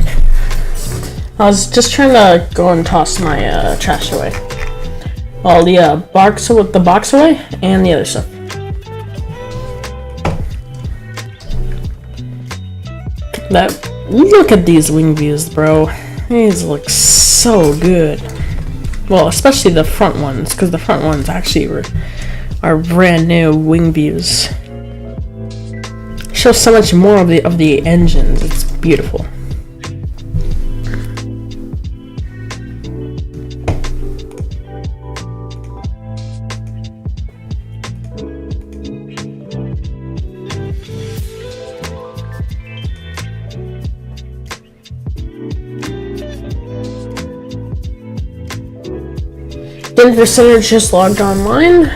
Speaker 1: I was just trying to go and toss my trash away. All the box away and the other stuff. Look at these wing views, bro. These look so good. Well, especially the front ones, because the front ones actually are brand new wing views. Shows so much more of the engines. It's beautiful. Denver Center just logged online.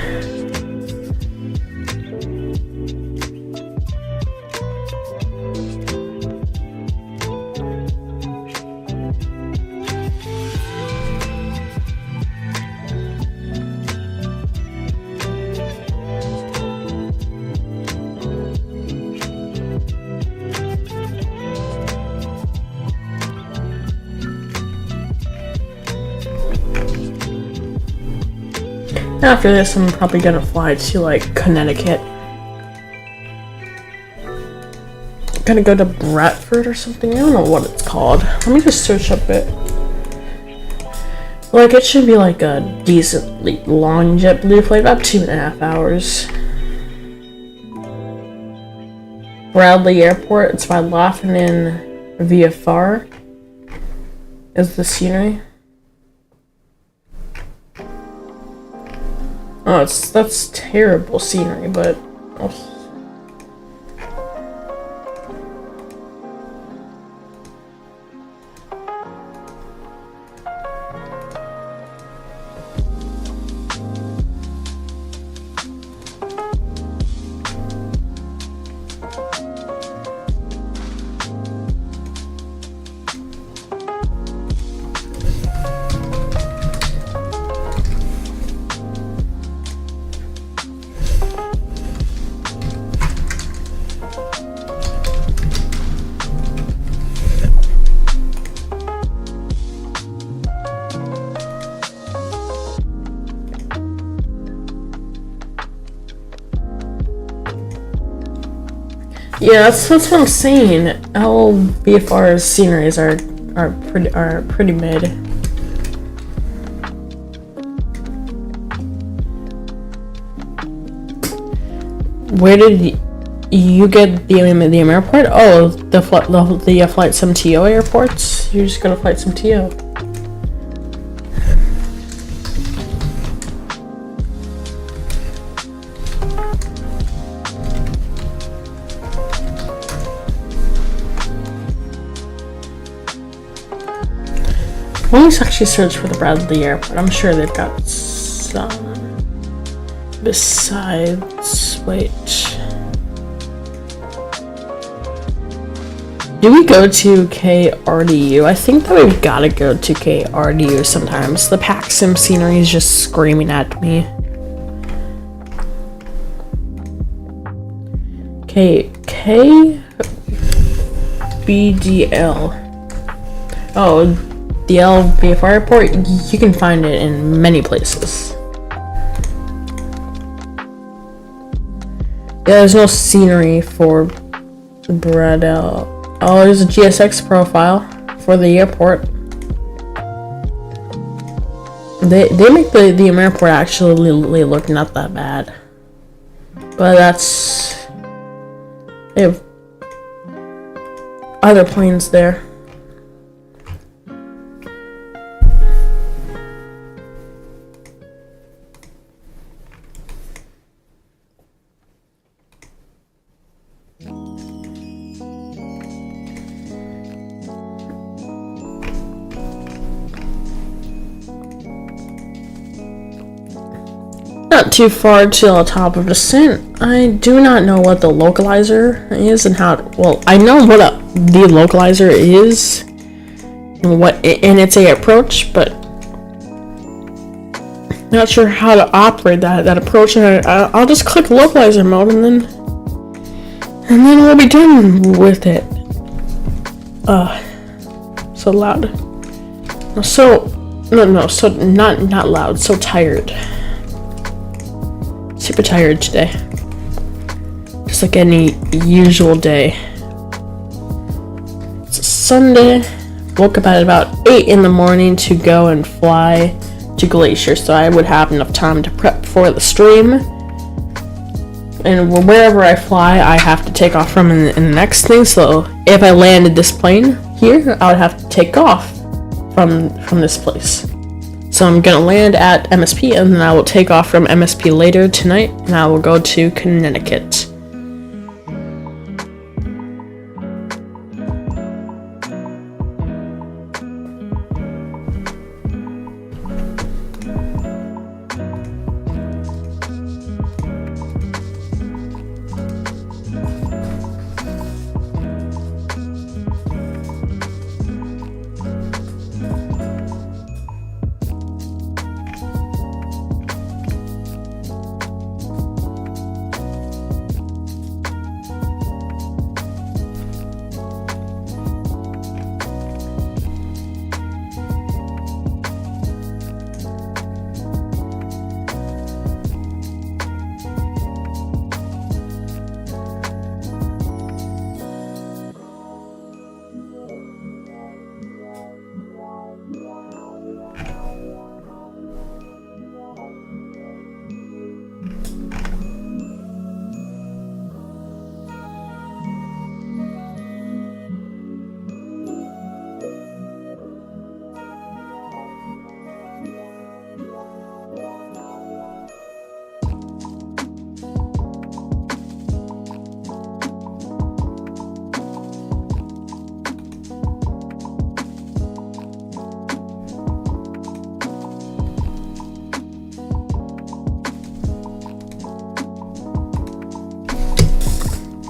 Speaker 1: After this, I'm probably gonna fly to like Connecticut. Gonna go to Bradford or something. I don't know what it's called. Let me just search up it. Like, it should be like a decently long JetBlue flight, about 2.5 hours. Bradley Airport. It's by Laughing VFR. Is the scenery? Oh, that's terrible scenery, but yeah, that's what I'm saying. LVFR's sceneries are pretty mid. Where did you get the airport? Oh, the Flight Sim TO airports. You just go to Flight Sim TO. Let me actually search for the Bradley Airport. I'm sure they've got some. Besides, wait. Do we go to KRDU? I think that we've got to go to KRDU sometimes. The PACSIM scenery is just screaming at me. KBDL. Oh, the LVFR airport, you can find it in many places. Yeah, there's no scenery for Bradell. Oh, there's a GSX profile for the airport. They make the airport actually look not that bad. But that's... They have other planes there. Not too far to the top of descent. I do not know what the localizer is and how. Well, I know what the localizer is and what and its a approach, but not sure how to operate that approach. I'll just click localizer mode and then we'll be done with it. So loud. So not loud. So tired. Super tired today. Just like any usual day. Sunday. Woke up at about 8 in the morning to go and fly to Glacier, so I would have enough time to prep for the stream. And wherever I fly, I have to take off from in the next thing. So if I landed this plane here, I would have to take off from this place. So I'm gonna land at MSP, and then I will take off from MSP later tonight, and I will go to Connecticut.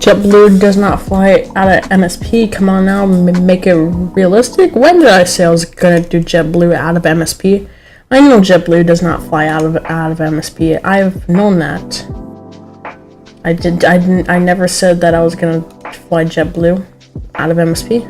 Speaker 1: JetBlue does not fly out of MSP. Come on now, make it realistic. When did I say I was gonna do JetBlue out of MSP? I know JetBlue does not fly out of MSP. I've known that. I never said that I was gonna fly JetBlue out of MSP.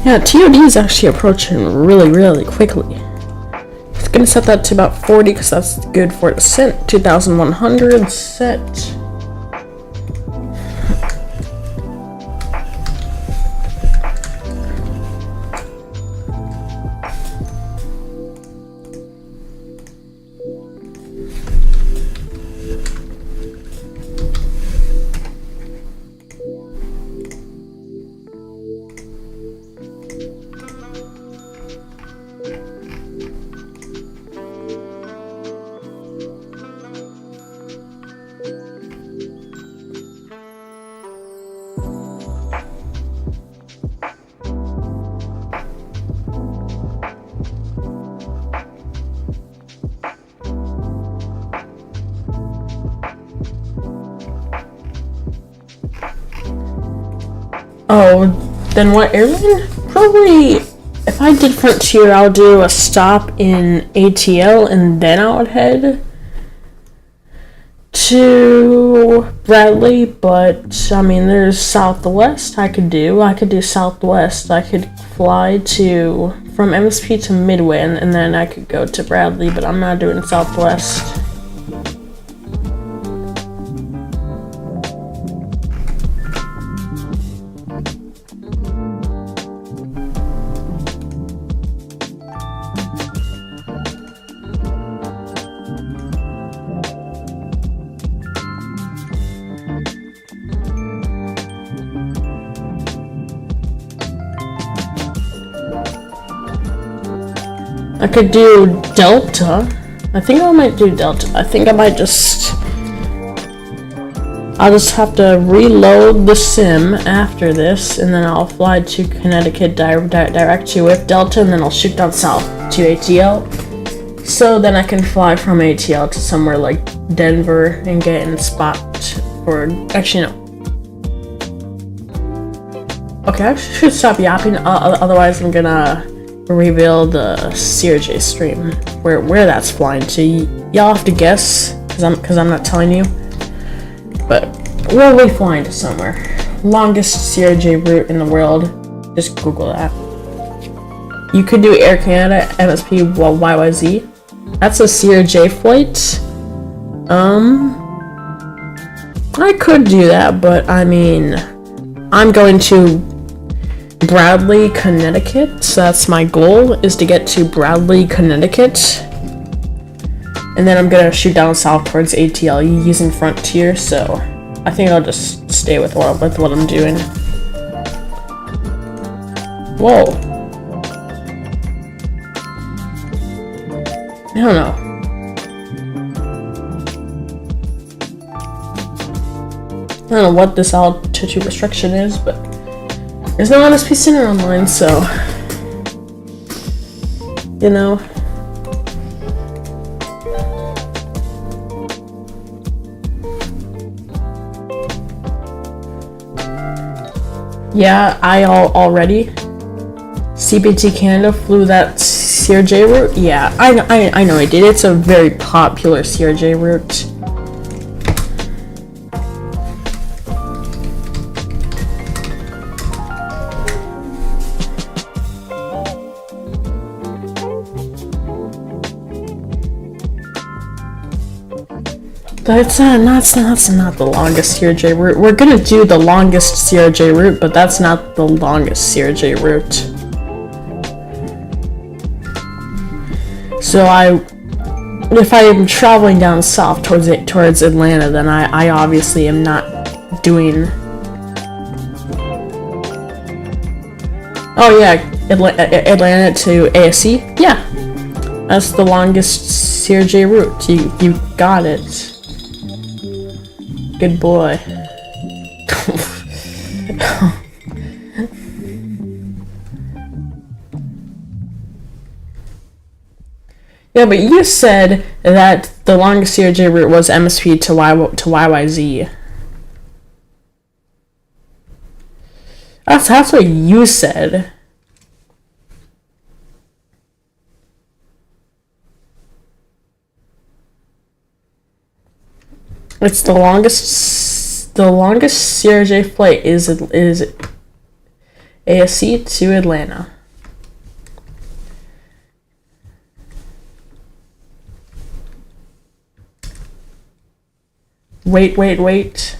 Speaker 1: Yeah, TOD is actually approaching really quickly. It's gonna set that to about 40 because that's good for the set. 2100 set. Oh, then what airline? Probably, if I did Frontier, I'll do a stop in ATL and then I would head to Bradley, but I mean, there's Southwest I could do Southwest. I could fly from MSP to Midway and then I could go to Bradley, but I'm not doing Southwest. I could do Delta. I think I might do Delta. I think I might just... I'll just have to reload the sim after this, and then I'll fly to Connecticut direct to with Delta, and then I'll shoot down south to ATL. So then I can fly from ATL to somewhere like Denver and get in spot for... Actually, no. Okay, I should stop yapping, otherwise I'm gonna reveal the CRJ stream, where that's flying to. Y'all have to guess, cause I'm not telling you. But we'll be flying to somewhere. Longest CRJ route in the world. Just Google that. You could do Air Canada MSP YYZ. That's a CRJ flight. I could do that, but I mean, I'm going to Bradley, Connecticut, so that's my goal, is to get to Bradley, Connecticut. And then I'm gonna shoot down south towards ATL using Frontier, so I think I'll just stay with what I'm doing. Whoa. I don't know. I don't know what this altitude restriction is, but there's no MSP Center online, so, you know. Yeah, I already. CPT Canada flew that CRJ route? Yeah, I know I did. It's a very popular CRJ route. That's not the longest CRJ route. We're gonna do the longest CRJ route, but that's not the longest CRJ route. So if I am traveling down south towards Atlanta, then I obviously am not doing. Oh yeah, Atlanta to ASC. Yeah, that's the longest CRJ route. You got it. Good boy. Yeah, but you said that the longest CRJ route was MSP to YYZ. That's what you said. It's the longest CRJ flight is ASC to Atlanta. Wait.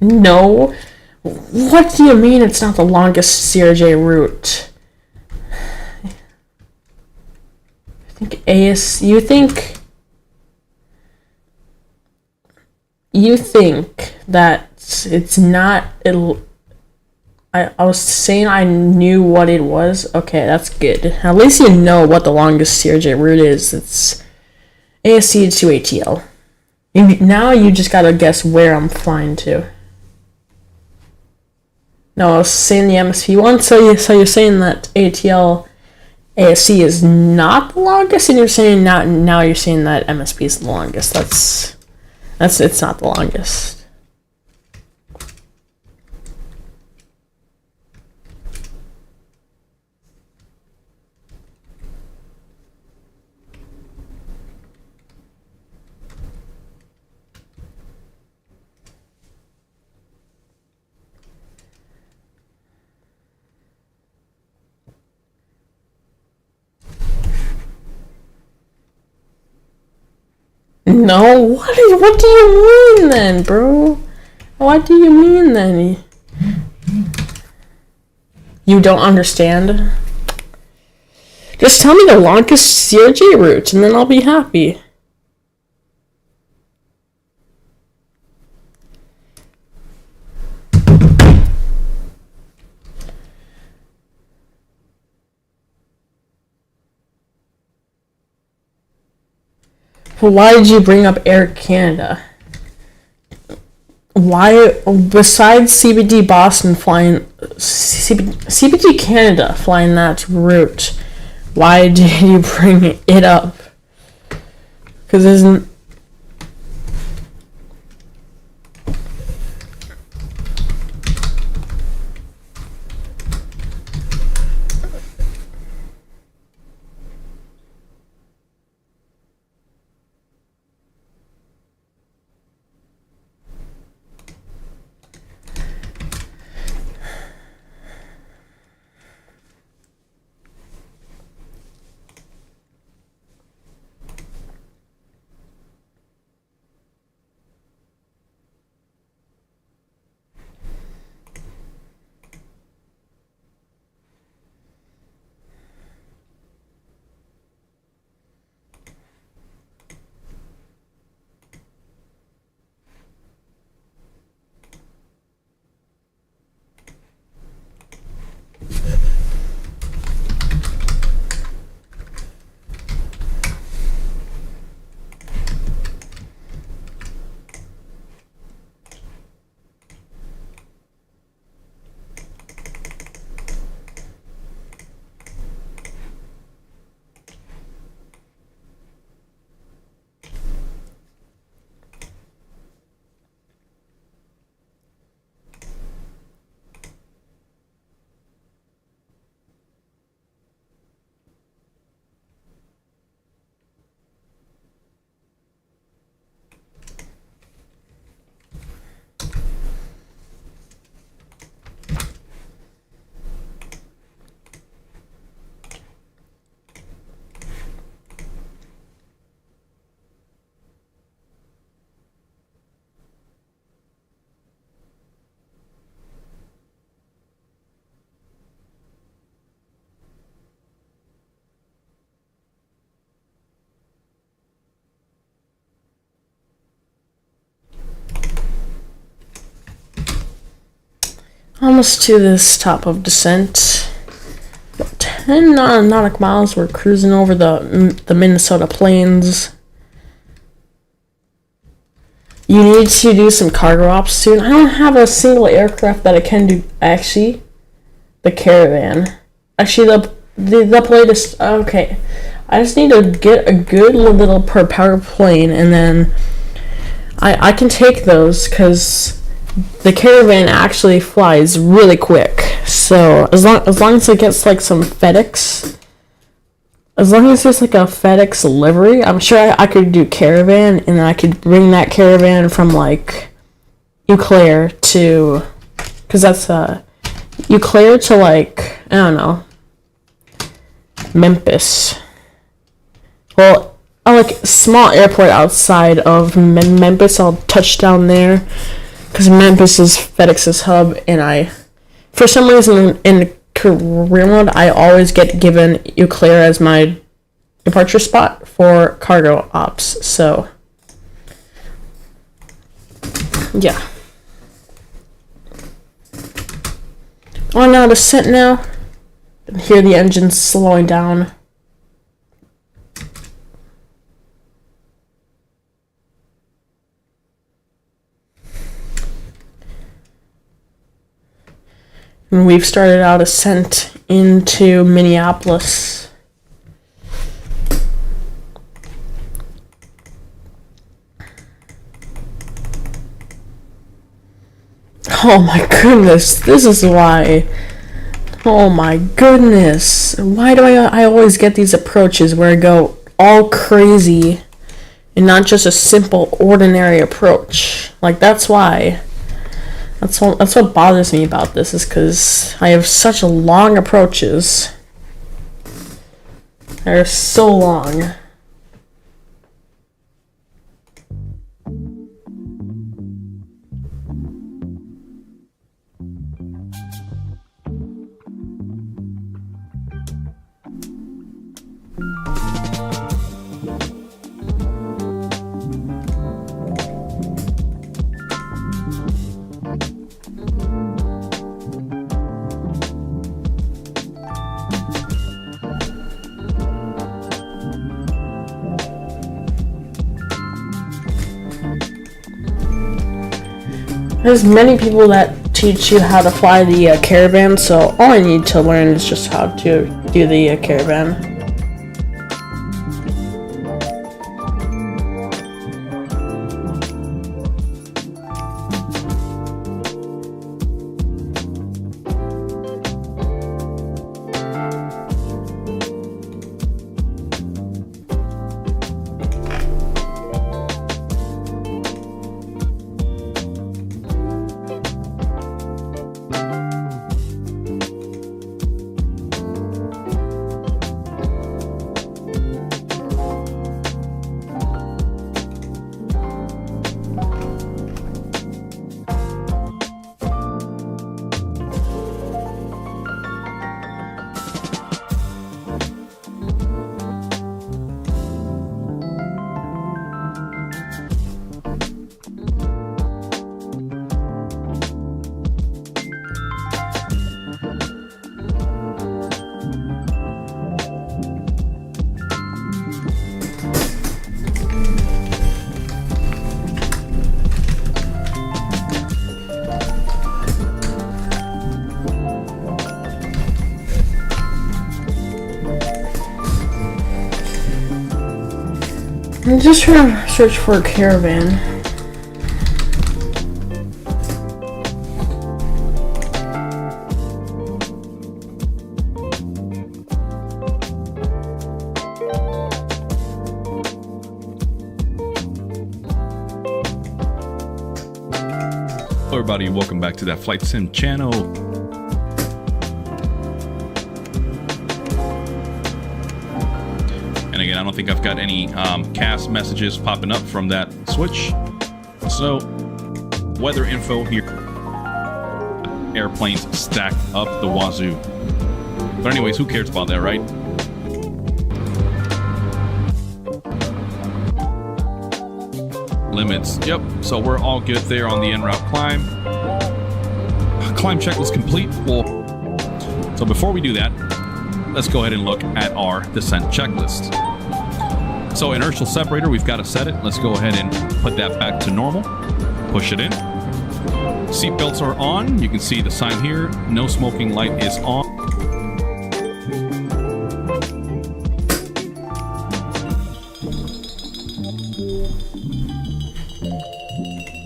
Speaker 1: No. What do you mean it's not the longest CRJ route? You think that it's not. I was saying I knew what it was. Okay, that's good. At least you know what the longest CRJ route is. It's ASC to ATL. Now you just gotta guess where I'm flying to. No, I was saying the MSP one. So you're saying that ATL ASC is not the longest, and you're saying now you're saying that MSP is the longest. It's not the longest. No, what do you mean then, bro? What do you mean then? You don't understand? Just tell me the longest CRJ route and then I'll be happy. Why did you bring up Air Canada? Why, besides CBD Boston flying, CBD Canada flying that route, why did you bring it up? Because isn't... Almost to this top of descent. About 10 nautical miles. We're cruising over the Minnesota plains. You need to do some cargo ops soon. I don't have a single aircraft that I can do. Actually, the Caravan. Actually, the latest. Okay, I just need to get a good little propeller plane, and then I can take those because the Caravan actually flies really quick. So as long as it gets like some FedEx, as long as there's like a FedEx livery, I'm sure I could do Caravan, and then I could bring that Caravan from like Eau Claire to, because that's Eau Claire to like, I don't know, Memphis. Well, like small airport outside of Memphis. I'll touch down there because Memphis is FedEx's hub, and for some reason in career mode, I always get given Eau Claire as my departure spot for cargo ops. So yeah. On now descent now. Hear the engine slowing down. And we've started our ascent into Minneapolis. Oh my goodness, this is why. Oh my goodness. Why do I always get these approaches where I go all crazy and not just a simple ordinary approach? Like, that's why. That's what bothers me about this, is because I have such long approaches. They're so long. There's many people that teach you how to fly the Caravan, so all I need to learn is just how to do the Caravan. I'm just trying to search for a Caravan.
Speaker 10: Hello everybody, welcome back to that Flight Sim channel. And again, I don't think I've got any cast messages popping up from that switch. So, weather info here. Airplanes stacked up the wazoo. But anyways, who cares about that, right? Limits. Yep, so we're all good there on the en route climb. Climb checklist complete. So before we do that, let's go ahead and look at our descent checklist. So inertial separator, we've got to set it. Let's go ahead and put that back to normal. Push it in. Seat belts are on. You can see the sign here. No smoking light is on.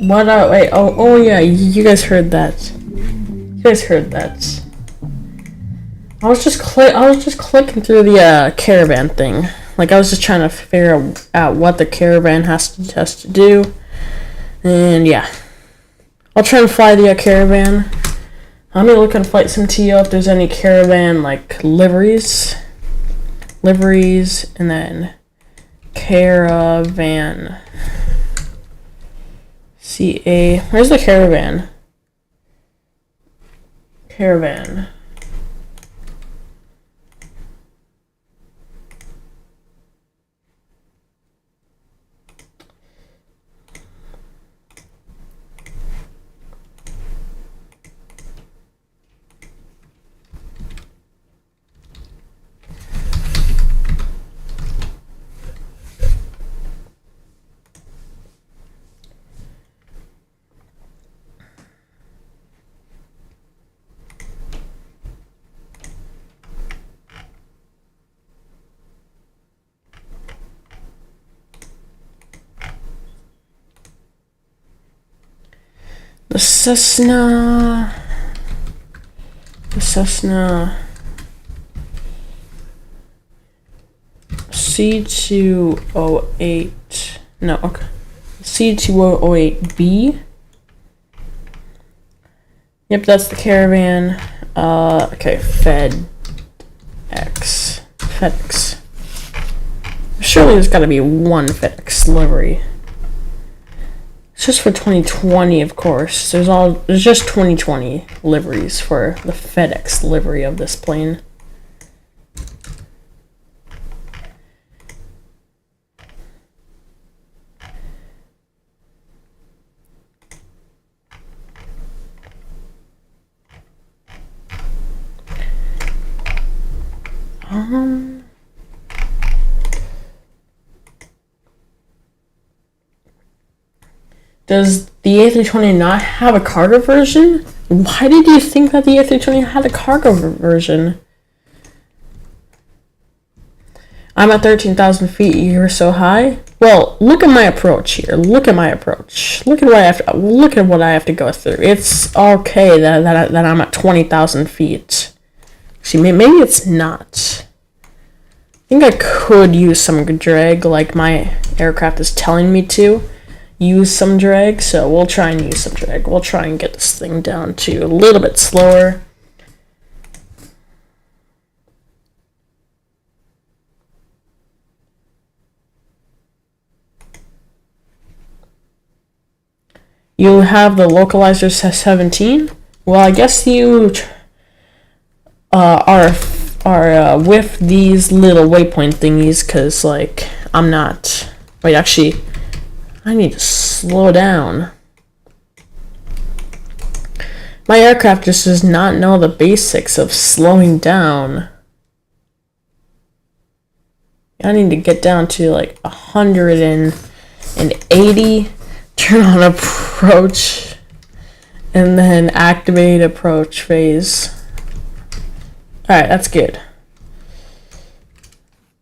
Speaker 1: What? Wait. Oh yeah. You guys heard that. You guys heard that. I was just clicking through the Caravan thing. Like I was just trying to figure out what the Caravan has to do. And yeah, I'll try and fly the Caravan. I'm gonna look on Flight Sim TO if there's any Caravan like liveries, and then Caravan. CA. Where's the Caravan? Caravan. The Cessna C208, no, okay, C208B. Yep, that's the Caravan. Okay, FedEx. Surely there's gotta be one FedEx livery. It's just for 2020, of course. There's just 2020 liveries for the FedEx livery of this plane. Does the A320 not have a cargo version? Why did you think that the A320 had a cargo version? I'm at 13,000 feet. You're so high. Well, look at my approach here. Look at my approach. Look at what I have to go through. It's okay that I'm at 20,000 feet. See, maybe it's not. I think I could use some drag, like my aircraft is telling me to use some drag. So we'll try and use some drag. We'll try and get this thing down to a little bit slower. You have the localizer 17. Well, I guess you are with these little waypoint thingies, cause like I'm not. Wait, actually, I need to slow down. My aircraft just does not know the basics of slowing down. I need to get down to like 180. Turn on approach, and then activate approach phase. Alright, that's good.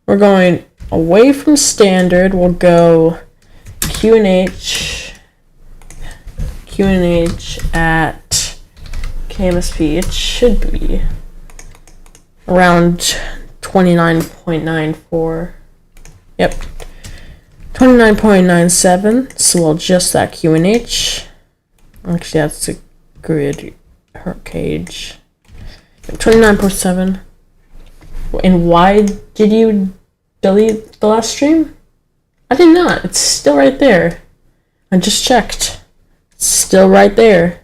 Speaker 1: We're going away from standard. We'll go QNH at KMSP. It should be around 29.94. Yep. 29.97, so we'll adjust that QNH. Actually, that's a grid cage. 29.7. And why did you delete the last stream? I did not. It's still right there. I just checked. It's still right there.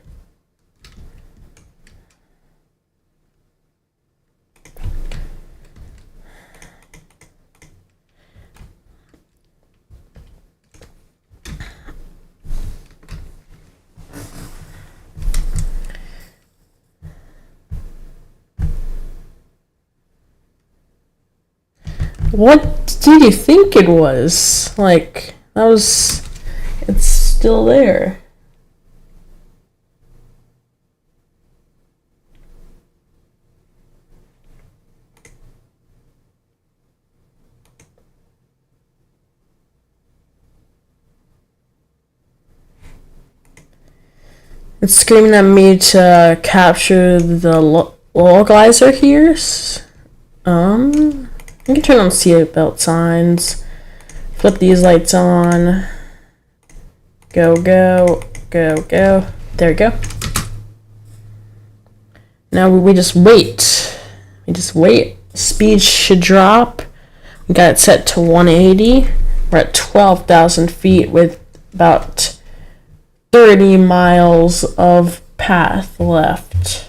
Speaker 1: What did you think it was? Like, it's still there. It's screaming at me to capture the localizer here. I can turn on seatbelt signs, flip these lights on, go, go, go, go. There we go. Now we just wait. We just wait. Speed should drop. We got it set to 180. We're at 12,000 feet with about 30 miles of path left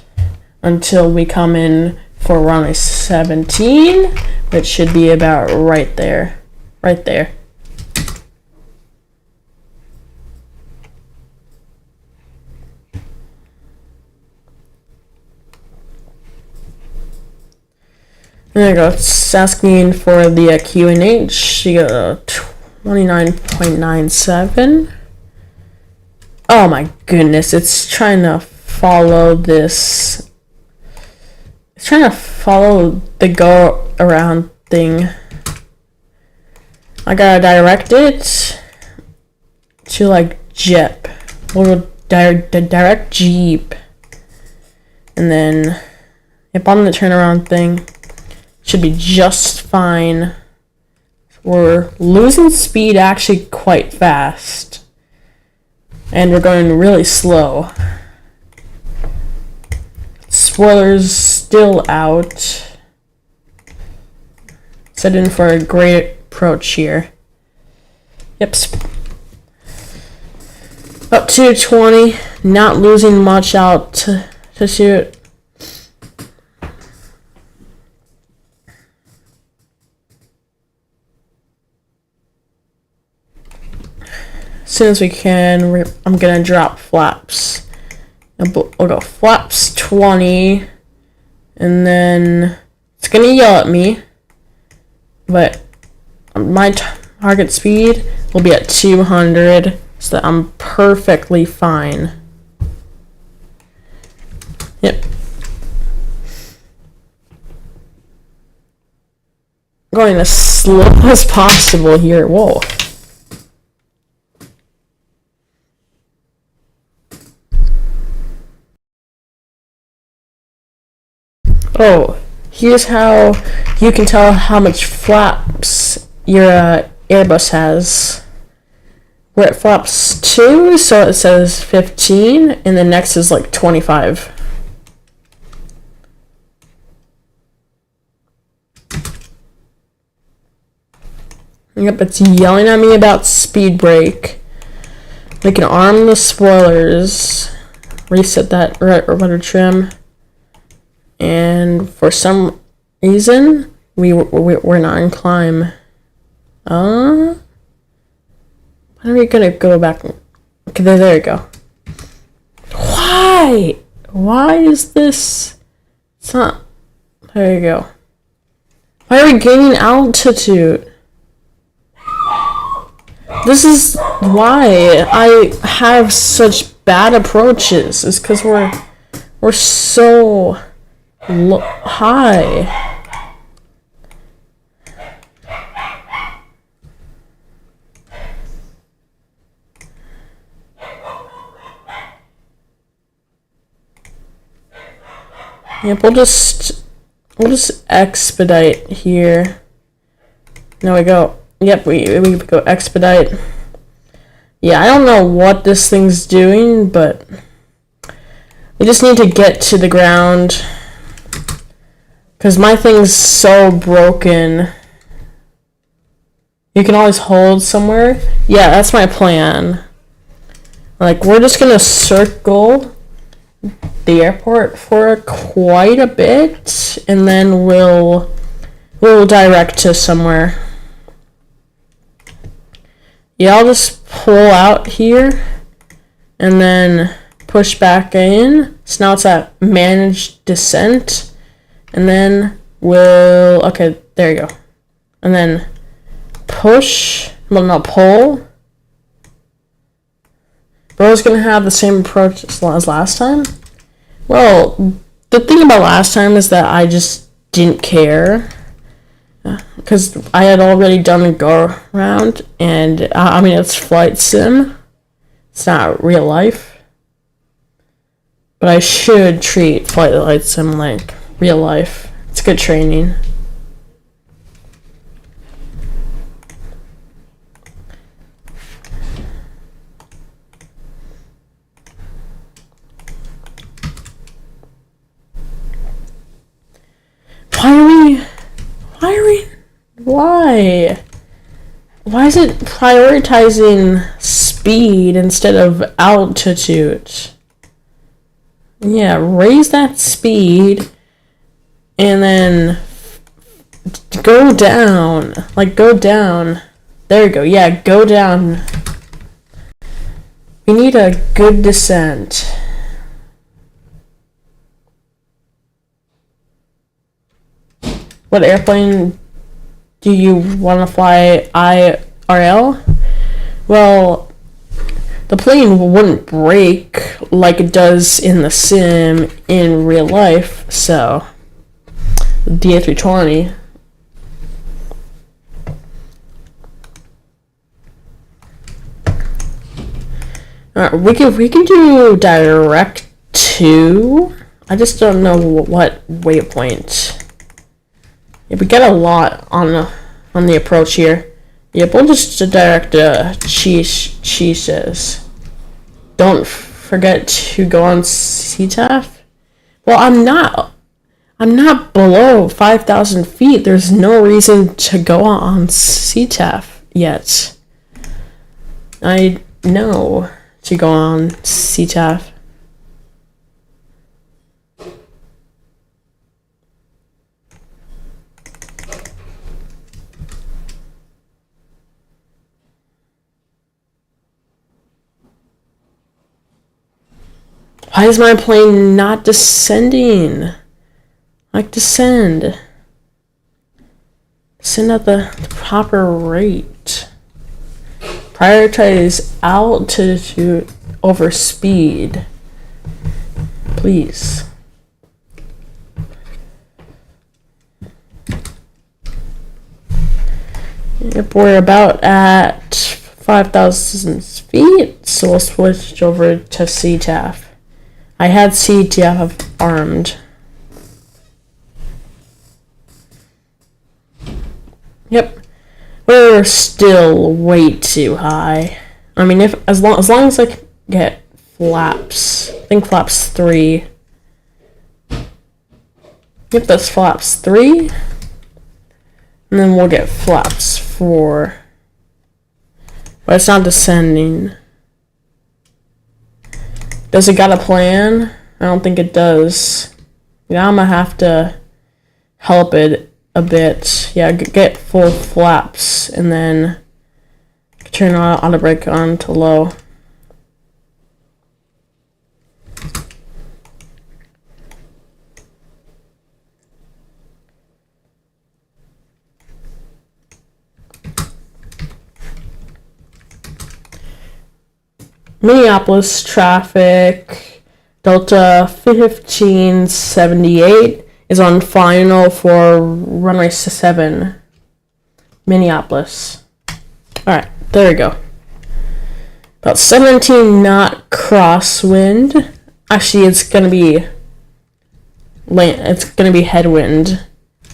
Speaker 1: until we come in for runway 17. It should be about right there. Right there. There you go. It's asking for the QNH. You got 29.97. Oh my goodness. It's trying to follow this. It's trying to follow the go around thing. I gotta direct it to like Jeep. We'll go direct Jeep. And then yep, on the turnaround thing. Should be just fine. We're losing speed actually quite fast. And we're going really slow. Spoilers still out. Set in for a great approach here. Yep. Up to 20. Not losing much out to shoot. As soon as we can, I'm gonna drop flaps. We'll go flaps 20, and then it's gonna yell at me, but my target speed will be at 200, so that I'm perfectly fine. Yep. Going as slow as possible here. Whoa. Oh, here's how you can tell how much flaps your Airbus has. We're at flaps 2, so it says 15, and the next is like 25. Yep, it's yelling at me about speed brake. We can arm the spoilers, reset that rudder trim, and for some reason we're not in climb. When are we gonna go back? Okay, there we go. Why? Why is this? It's not. There you go. Why are we gaining altitude? This is why I have such bad approaches. It's because we're so high. Yep, we'll just expedite here. There we go. Yep, we go expedite. Yeah, I don't know what this thing's doing, but we just need to get to the ground. Because my thing's so broken. You can always hold somewhere. Yeah, that's my plan. Like, we're just gonna circle the airport for quite a bit, and then we'll direct to somewhere. Yeah, I'll just pull out here and then push back in. So now it's at managed descent, and then we'll, okay, there you go. And then push, well, no, pull. Bro's gonna have the same approach as last time. Well, the thing about last time is that I just didn't care. Because I had already done a go around, and I mean, it's flight sim. It's not real life. But I should treat flight sim like real life. It's good training. Why is it prioritizing speed instead of altitude? Yeah, raise that speed and then go down. Like, go down. There we go. Yeah, go down. We need a good descent. What airplane do you want to fly IRL? Well, the plane wouldn't break like it does in the sim in real life, so the A320. Alright, we can do direct to. I just don't know what waypoint. Yeah, we get a lot on the approach here. Yep, we'll just direct cheeses. Don't forget to go on CTAF. Well, I'm not below 5,000 feet. There's no reason to go on CTAF yet. I know to go on CTAF. Why is my plane not descending? Like, descend. Descend at the proper rate. Prioritize altitude over speed. Please. Yep, we're about at 5,000 feet, so we'll switch over to CTAF. I had CTAF armed. Yep, we're still way too high. I mean, if as long as I can get flaps, I think flaps 3. Yep, that's flaps 3. And then we'll get flaps 4. But it's not descending. Does it got a plan? I don't think it does. Yeah, I'm gonna have to help it a bit. Yeah, get full flaps and then turn auto brake on to low. Minneapolis traffic, Delta 1578 is on final for runway 7, Minneapolis. Alright, there we go. About 17 knot crosswind. Actually, it's gonna be headwind.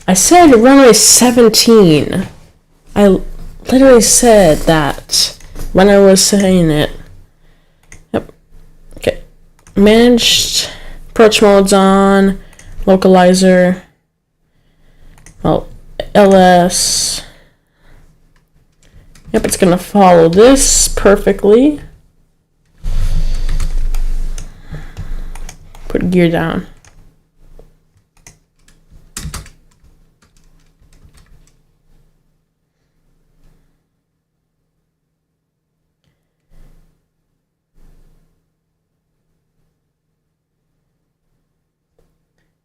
Speaker 1: I said runway 17. I literally said that when I was saying it. Managed approach modes on, localizer, well, LS. Yep, it's gonna follow this perfectly. Put gear down.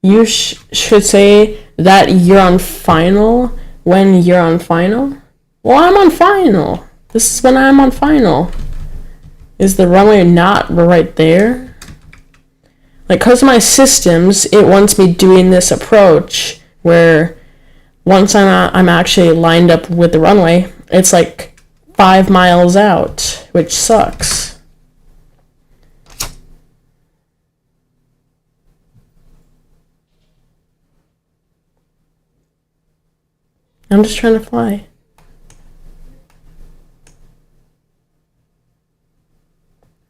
Speaker 1: You should say that you're on final when you're on final. Well, I'm on final. This is when I'm on final. Is the runway not right there? Like, because of my systems, it wants me doing this approach where once I'm actually lined up with the runway, it's like 5 miles out, which sucks. I'm just trying to fly.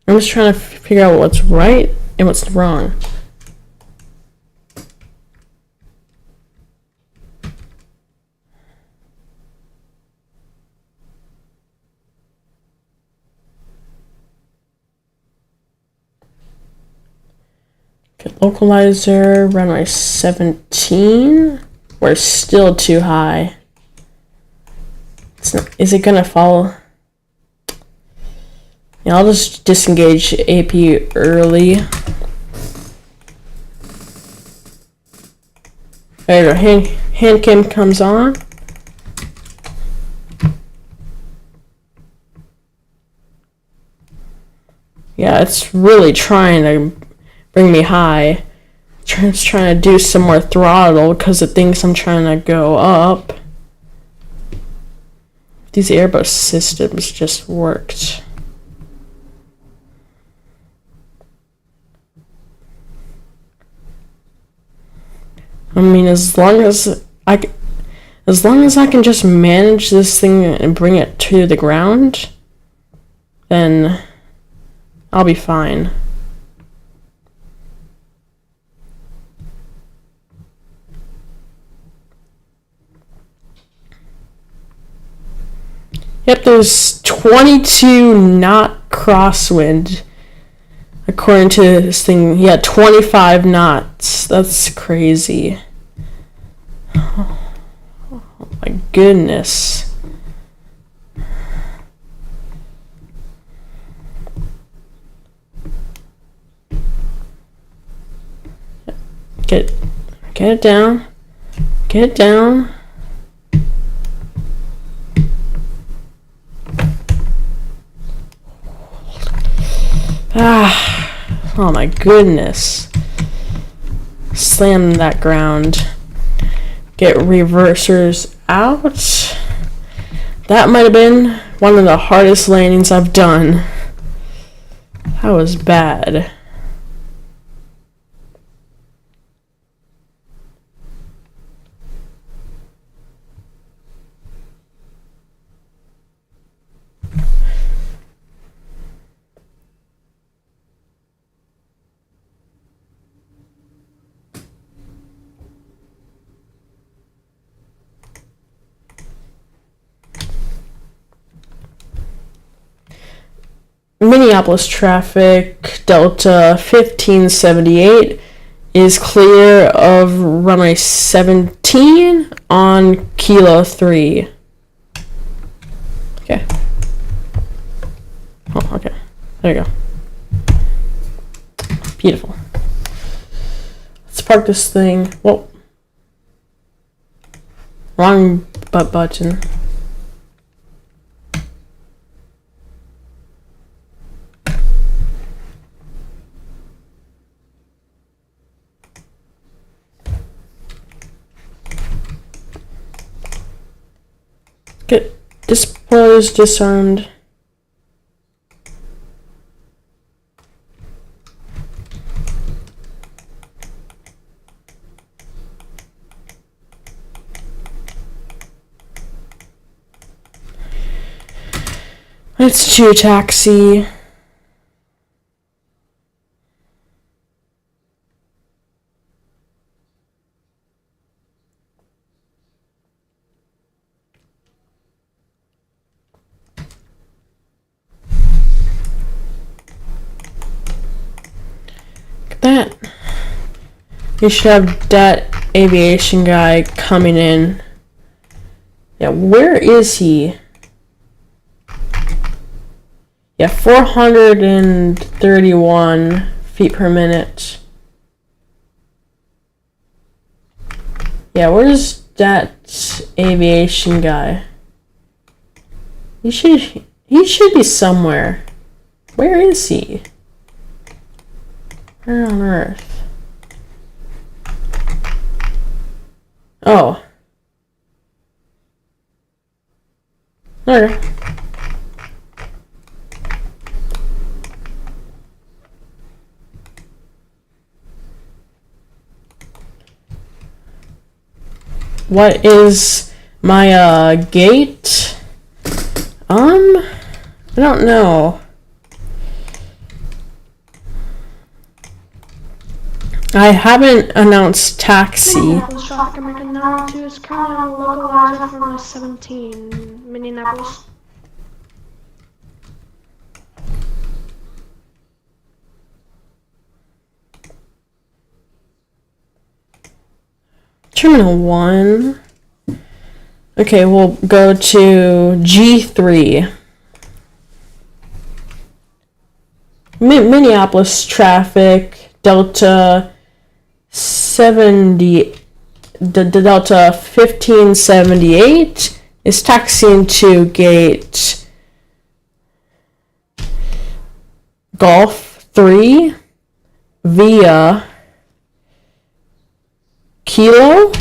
Speaker 1: I'm just trying to figure out what's right and what's wrong. Okay, localizer, runway 17. We're still too high. Is it gonna follow? Yeah, I'll just disengage AP early. There you go. Hand cam comes on. Yeah, it's really trying to bring me high. It's trying to do some more throttle because it thinks I'm trying to go up. These Airbus systems just worked. I mean, as long as I can just manage this thing and bring it to the ground, then I'll be fine. Yep, there's 22 knot crosswind. According to this thing, yeah, 25 knots. That's crazy. Oh my goodness. Get it down. Get it down. Oh my goodness. Slam that ground. Get reversers out. That might have been one of the hardest landings I've done. That was bad. Minneapolis traffic, Delta 1578 is clear of runway 17 on Kilo 3. Okay. Oh, okay. There you go. Beautiful. Let's park this thing. Whoa. Wrong button. Get disposed, disarmed. Let's do taxi. That you should have that aviation guy coming in. Yeah, where is he? Yeah, 431 feet per minute. Yeah, where's that aviation guy? He should be somewhere. Where is he? Where on earth? Oh. Okay. What is my gate? I don't know. I haven't announced taxi.
Speaker 4: Minneapolis traffic American 902 is currently on localizer for runway 17, Minneapolis.
Speaker 1: Terminal 1. Okay, we'll go to G3. Minneapolis traffic, Delta 70, the Delta 1578 is taxiing to gate Golf 3 via Kilo,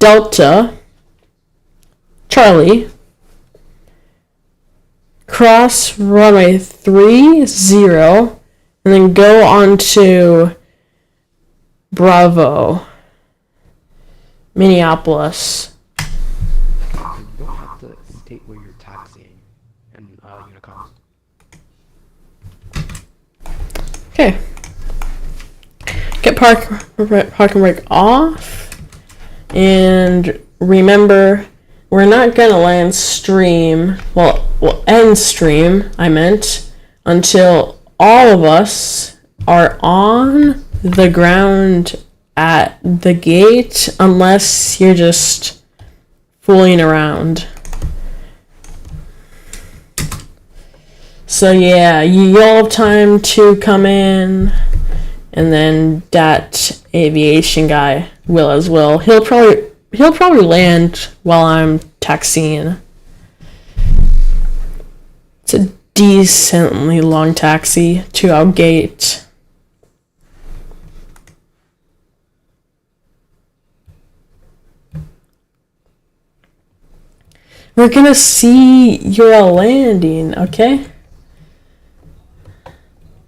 Speaker 1: Delta, Charlie, cross runway 30, and then go on to Bravo, Minneapolis.
Speaker 7: You don't have to state where you're taxiing in Unicom.
Speaker 1: Okay. Get parking brake off, and remember, we're not gonna land stream. Well, end stream. I meant until all of us are on the ground at the gate, unless you're just fooling around. So yeah, you'll have time to come in. And then that aviation guy will as well. He'll probably land while I'm taxiing. It's a decently long taxi to our gate. We're gonna see your landing, okay?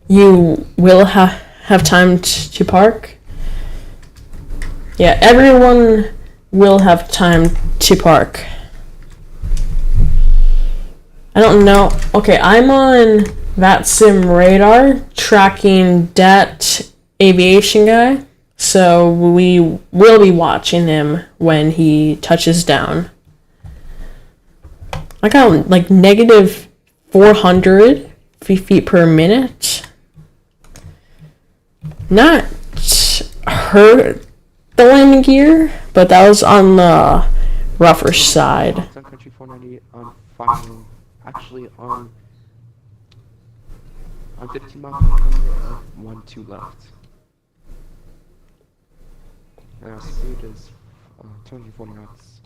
Speaker 1: You will have time to park. Yeah, everyone will have time to park. I don't know. Okay, I'm on VATSIM radar tracking that aviation guy, so we will be watching him when he touches down. I got like negative 400 feet per minute. Not hurt the landing gear, but that was on the rougher side.
Speaker 7: Sun Country 498 on final, actually on 15 miles per hour, 1-2 left. And our speed is 240 knots.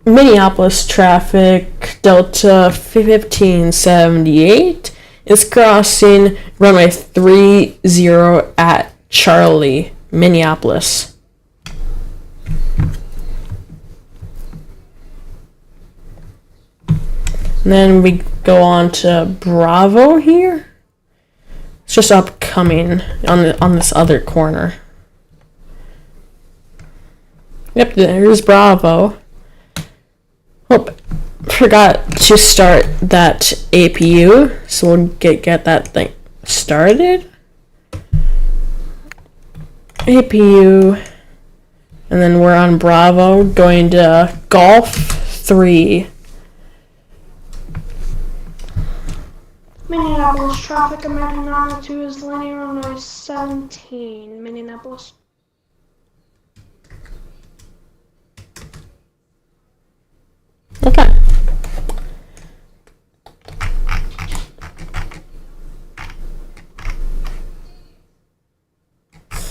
Speaker 1: Minneapolis traffic, Delta 1578 is crossing runway 30 at Charlie, Minneapolis. And then we go on to Bravo here. It's just upcoming on this other corner. Yep, there's Bravo. Oh, forgot to start that APU, so we'll get that thing started. APU, and then we're on Bravo, going to Golf 3.
Speaker 4: Minneapolis traffic, American 902 is landing on runway 17, Minneapolis.
Speaker 1: Okay.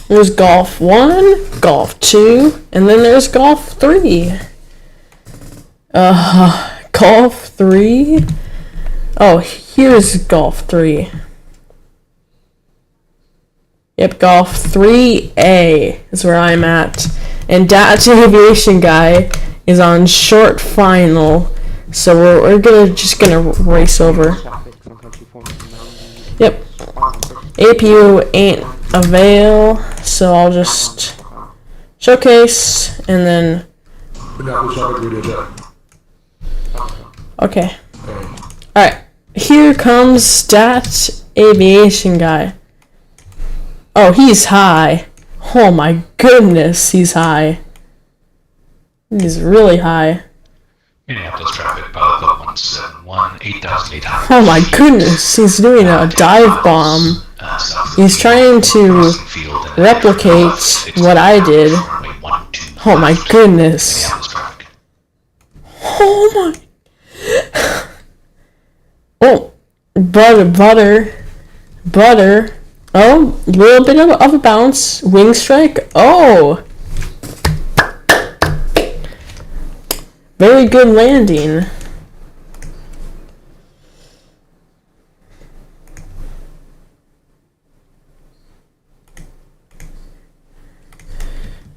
Speaker 1: There's Golf 1, Golf 2, and then there's Golf 3. Golf 3. Oh, here's Golf 3. Yep, Golf 3A is where I'm at. And that aviation guy is on short final, so we're just gonna race over. Yep. APU ain't avail, so I'll just showcase and then. Okay. Alright. Here comes that aviation guy. Oh, he's high. Oh my goodness, he's high. He's really high.
Speaker 11: Minneapolis traffic, pilot club 171, 8,800.
Speaker 1: Oh my goodness, he's doing a dive bomb. He's trying to replicate what I did. Oh my goodness. Oh my. Oh, butter. Oh, a little bit of a bounce. Wing strike. Oh. Very good landing.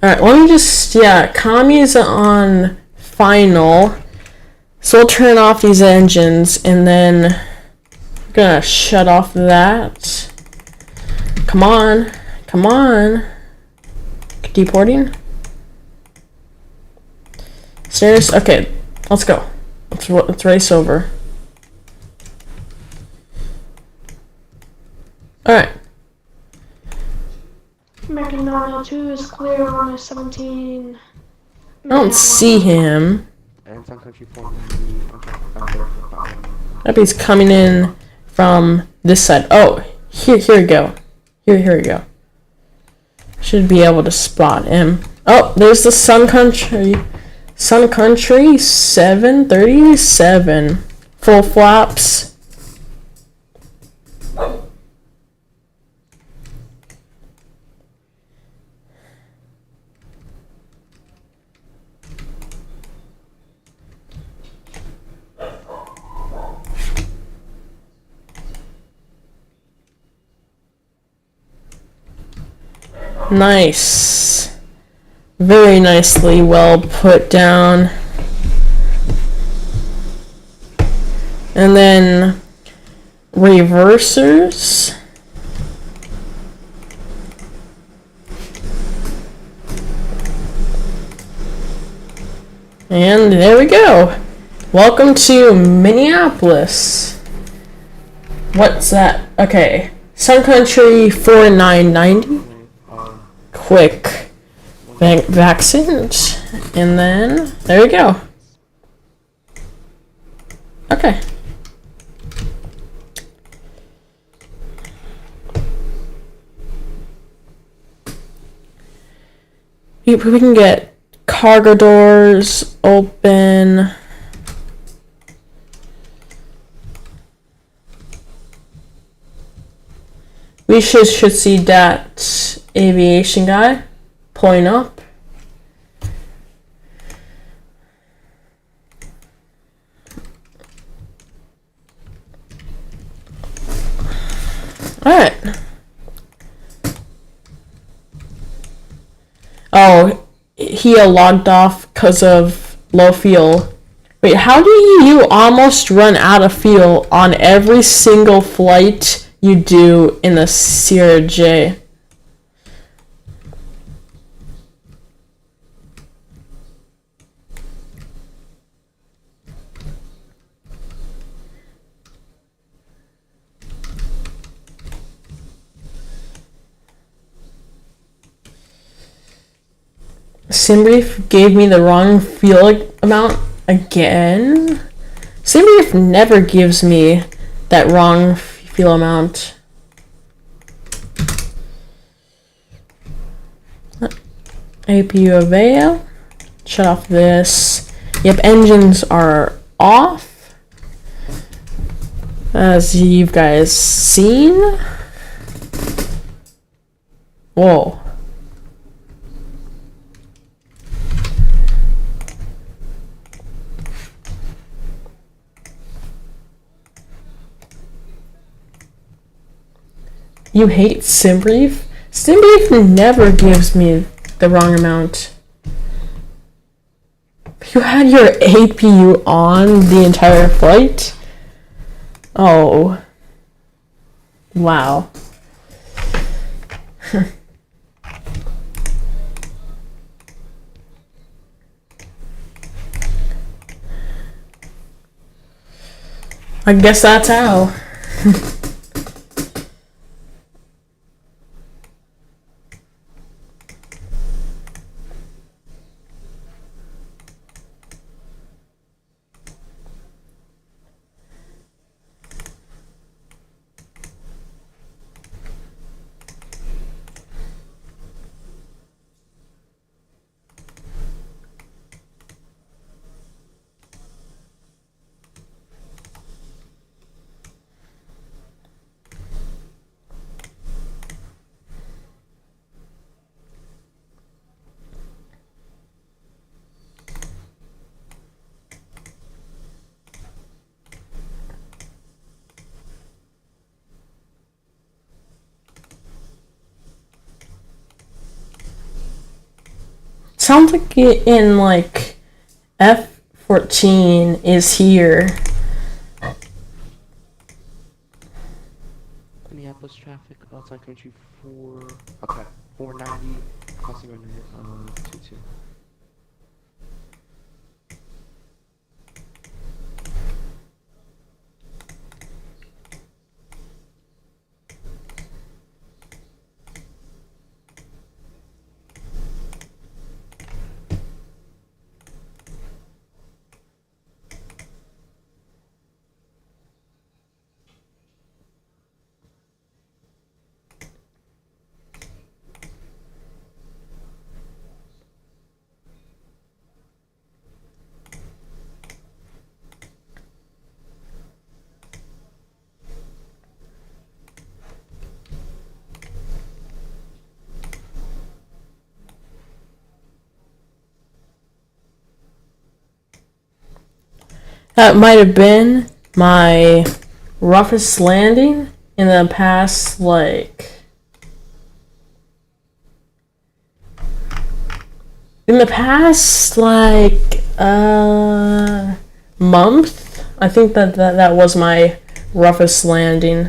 Speaker 1: Alright, let me just, Kami's on final. So we'll turn off these engines and then I'm gonna shut off that. Come on. Deporting. Stairs. Okay, let's go. Let's race over. All right.
Speaker 4: American 902 is clear on 17.
Speaker 1: I don't see him. Yep, he's coming in from this side. Oh, here we go. Here we go. Should be able to spot him. Oh, there's the Sun Country 737. Full flaps. Nice. Very nicely well put down. And then reversers. And there we go. Welcome to Minneapolis. What's that? Okay. Sun Country 4990. Quick vaccines. And then there we go. Okay. We can get cargo doors open. We should see that aviation guy pulling up. Alright. Oh, he logged off because of low fuel. Wait, how do you almost run out of fuel on every single flight you do in the Sierra J? SimBrief gave me the wrong fuel amount again. SimBrief never gives me that wrong fuel amount. APU avail. Shut off this. Yep, engines are off. As you guys seen. Whoa. You hate SimBrief? SimBrief never gives me the wrong amount. You had your APU on the entire flight? Oh. Wow. I guess that's how. Sounds like it in like F14 is here.
Speaker 7: Minneapolis traffic, outside country 490, crossing on 22.
Speaker 1: That might have been my roughest landing in the past, like, In the past, like, month, I think that was my roughest landing.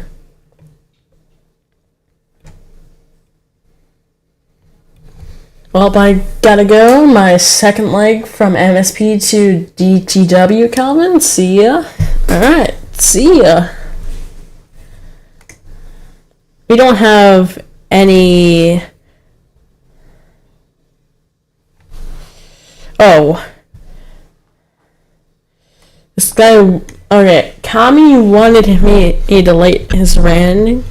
Speaker 1: Well, I gotta go. My second leg from MSP to DTW, Calvin. See ya. Alright, see ya. We don't have any... Oh. This guy... Okay, Kami wanted me to late his landing.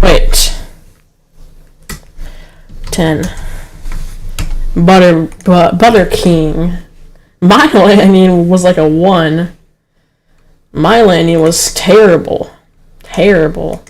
Speaker 1: Wait. 10. Butter King. My landing was like a 1. My landing was terrible. Terrible.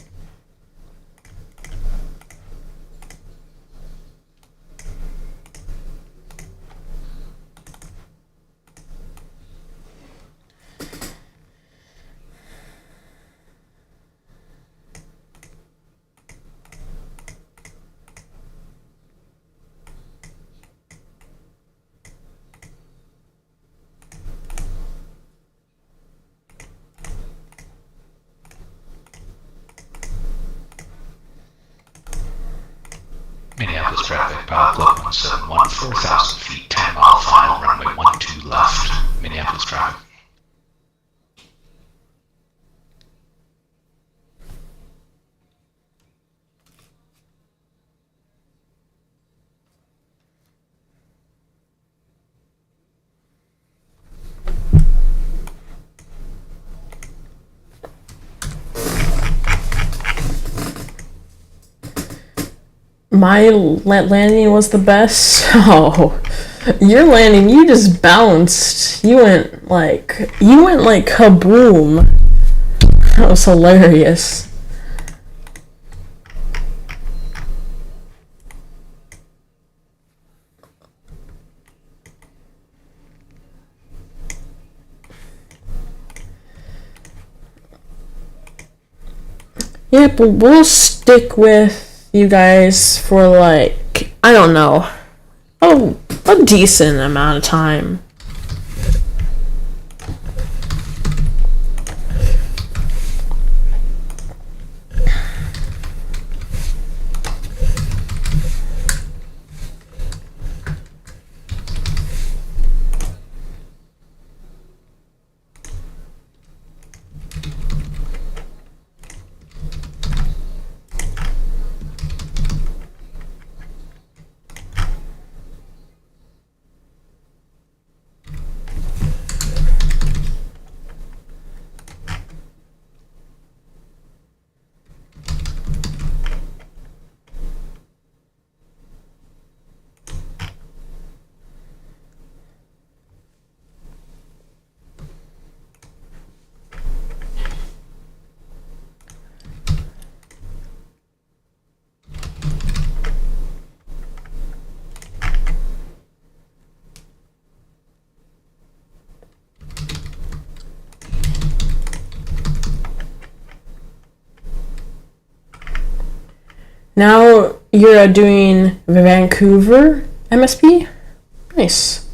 Speaker 11: Minneapolis traffic, Pilot Club 171, 4,000 feet, 10 mile final, runway 12 left. Minneapolis traffic.
Speaker 1: My landing was the best. Oh, your landing, you just bounced. You went like kaboom. That was hilarious. Yeah, but we'll stick with you guys for like, I don't know, a decent amount of time. Now you're doing Vancouver MSP? Nice.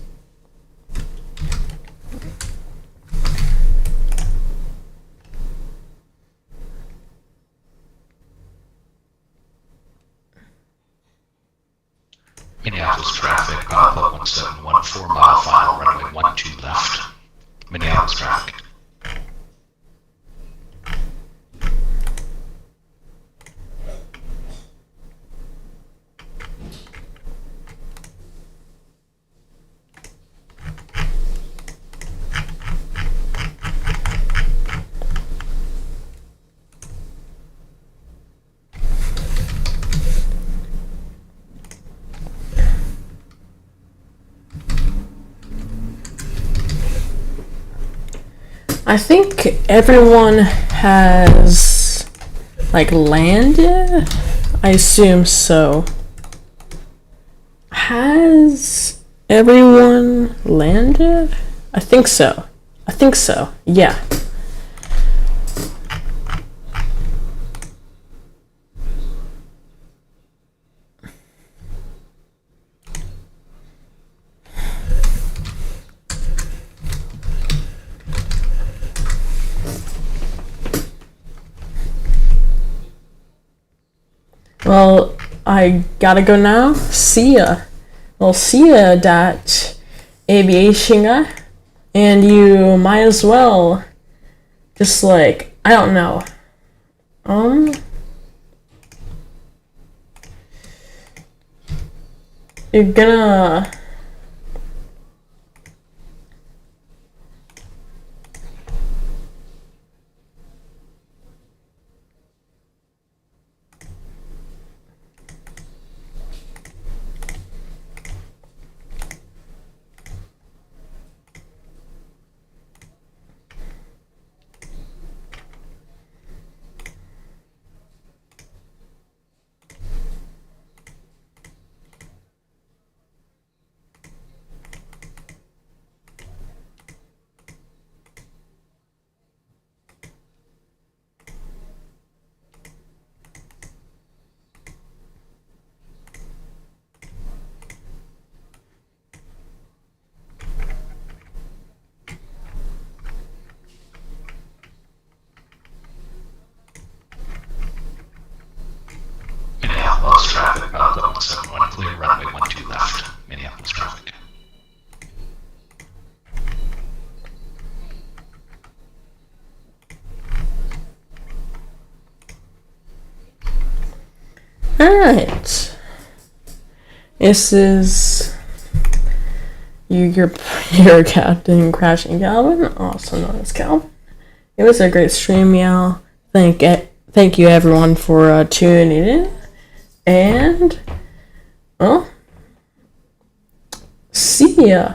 Speaker 11: Minneapolis traffic, Pilot Club 171, 4 mile final, runway 12 left. Minneapolis traffic.
Speaker 1: I think everyone has, like, landed? I assume so. Has everyone landed? I think so. I think so. Yeah. Well, I gotta go now. See ya. Well, see ya, that aviation guy. And you might as well just like, I don't know. You're gonna
Speaker 11: Minneapolis traffic, Outlook 171 clear, runway 12 left. Minneapolis traffic.
Speaker 1: Alright. This is your Captain Crashing Calvin, also known as Calvin. It was a great stream, y'all. Thank you everyone for tuning in. And well, see ya.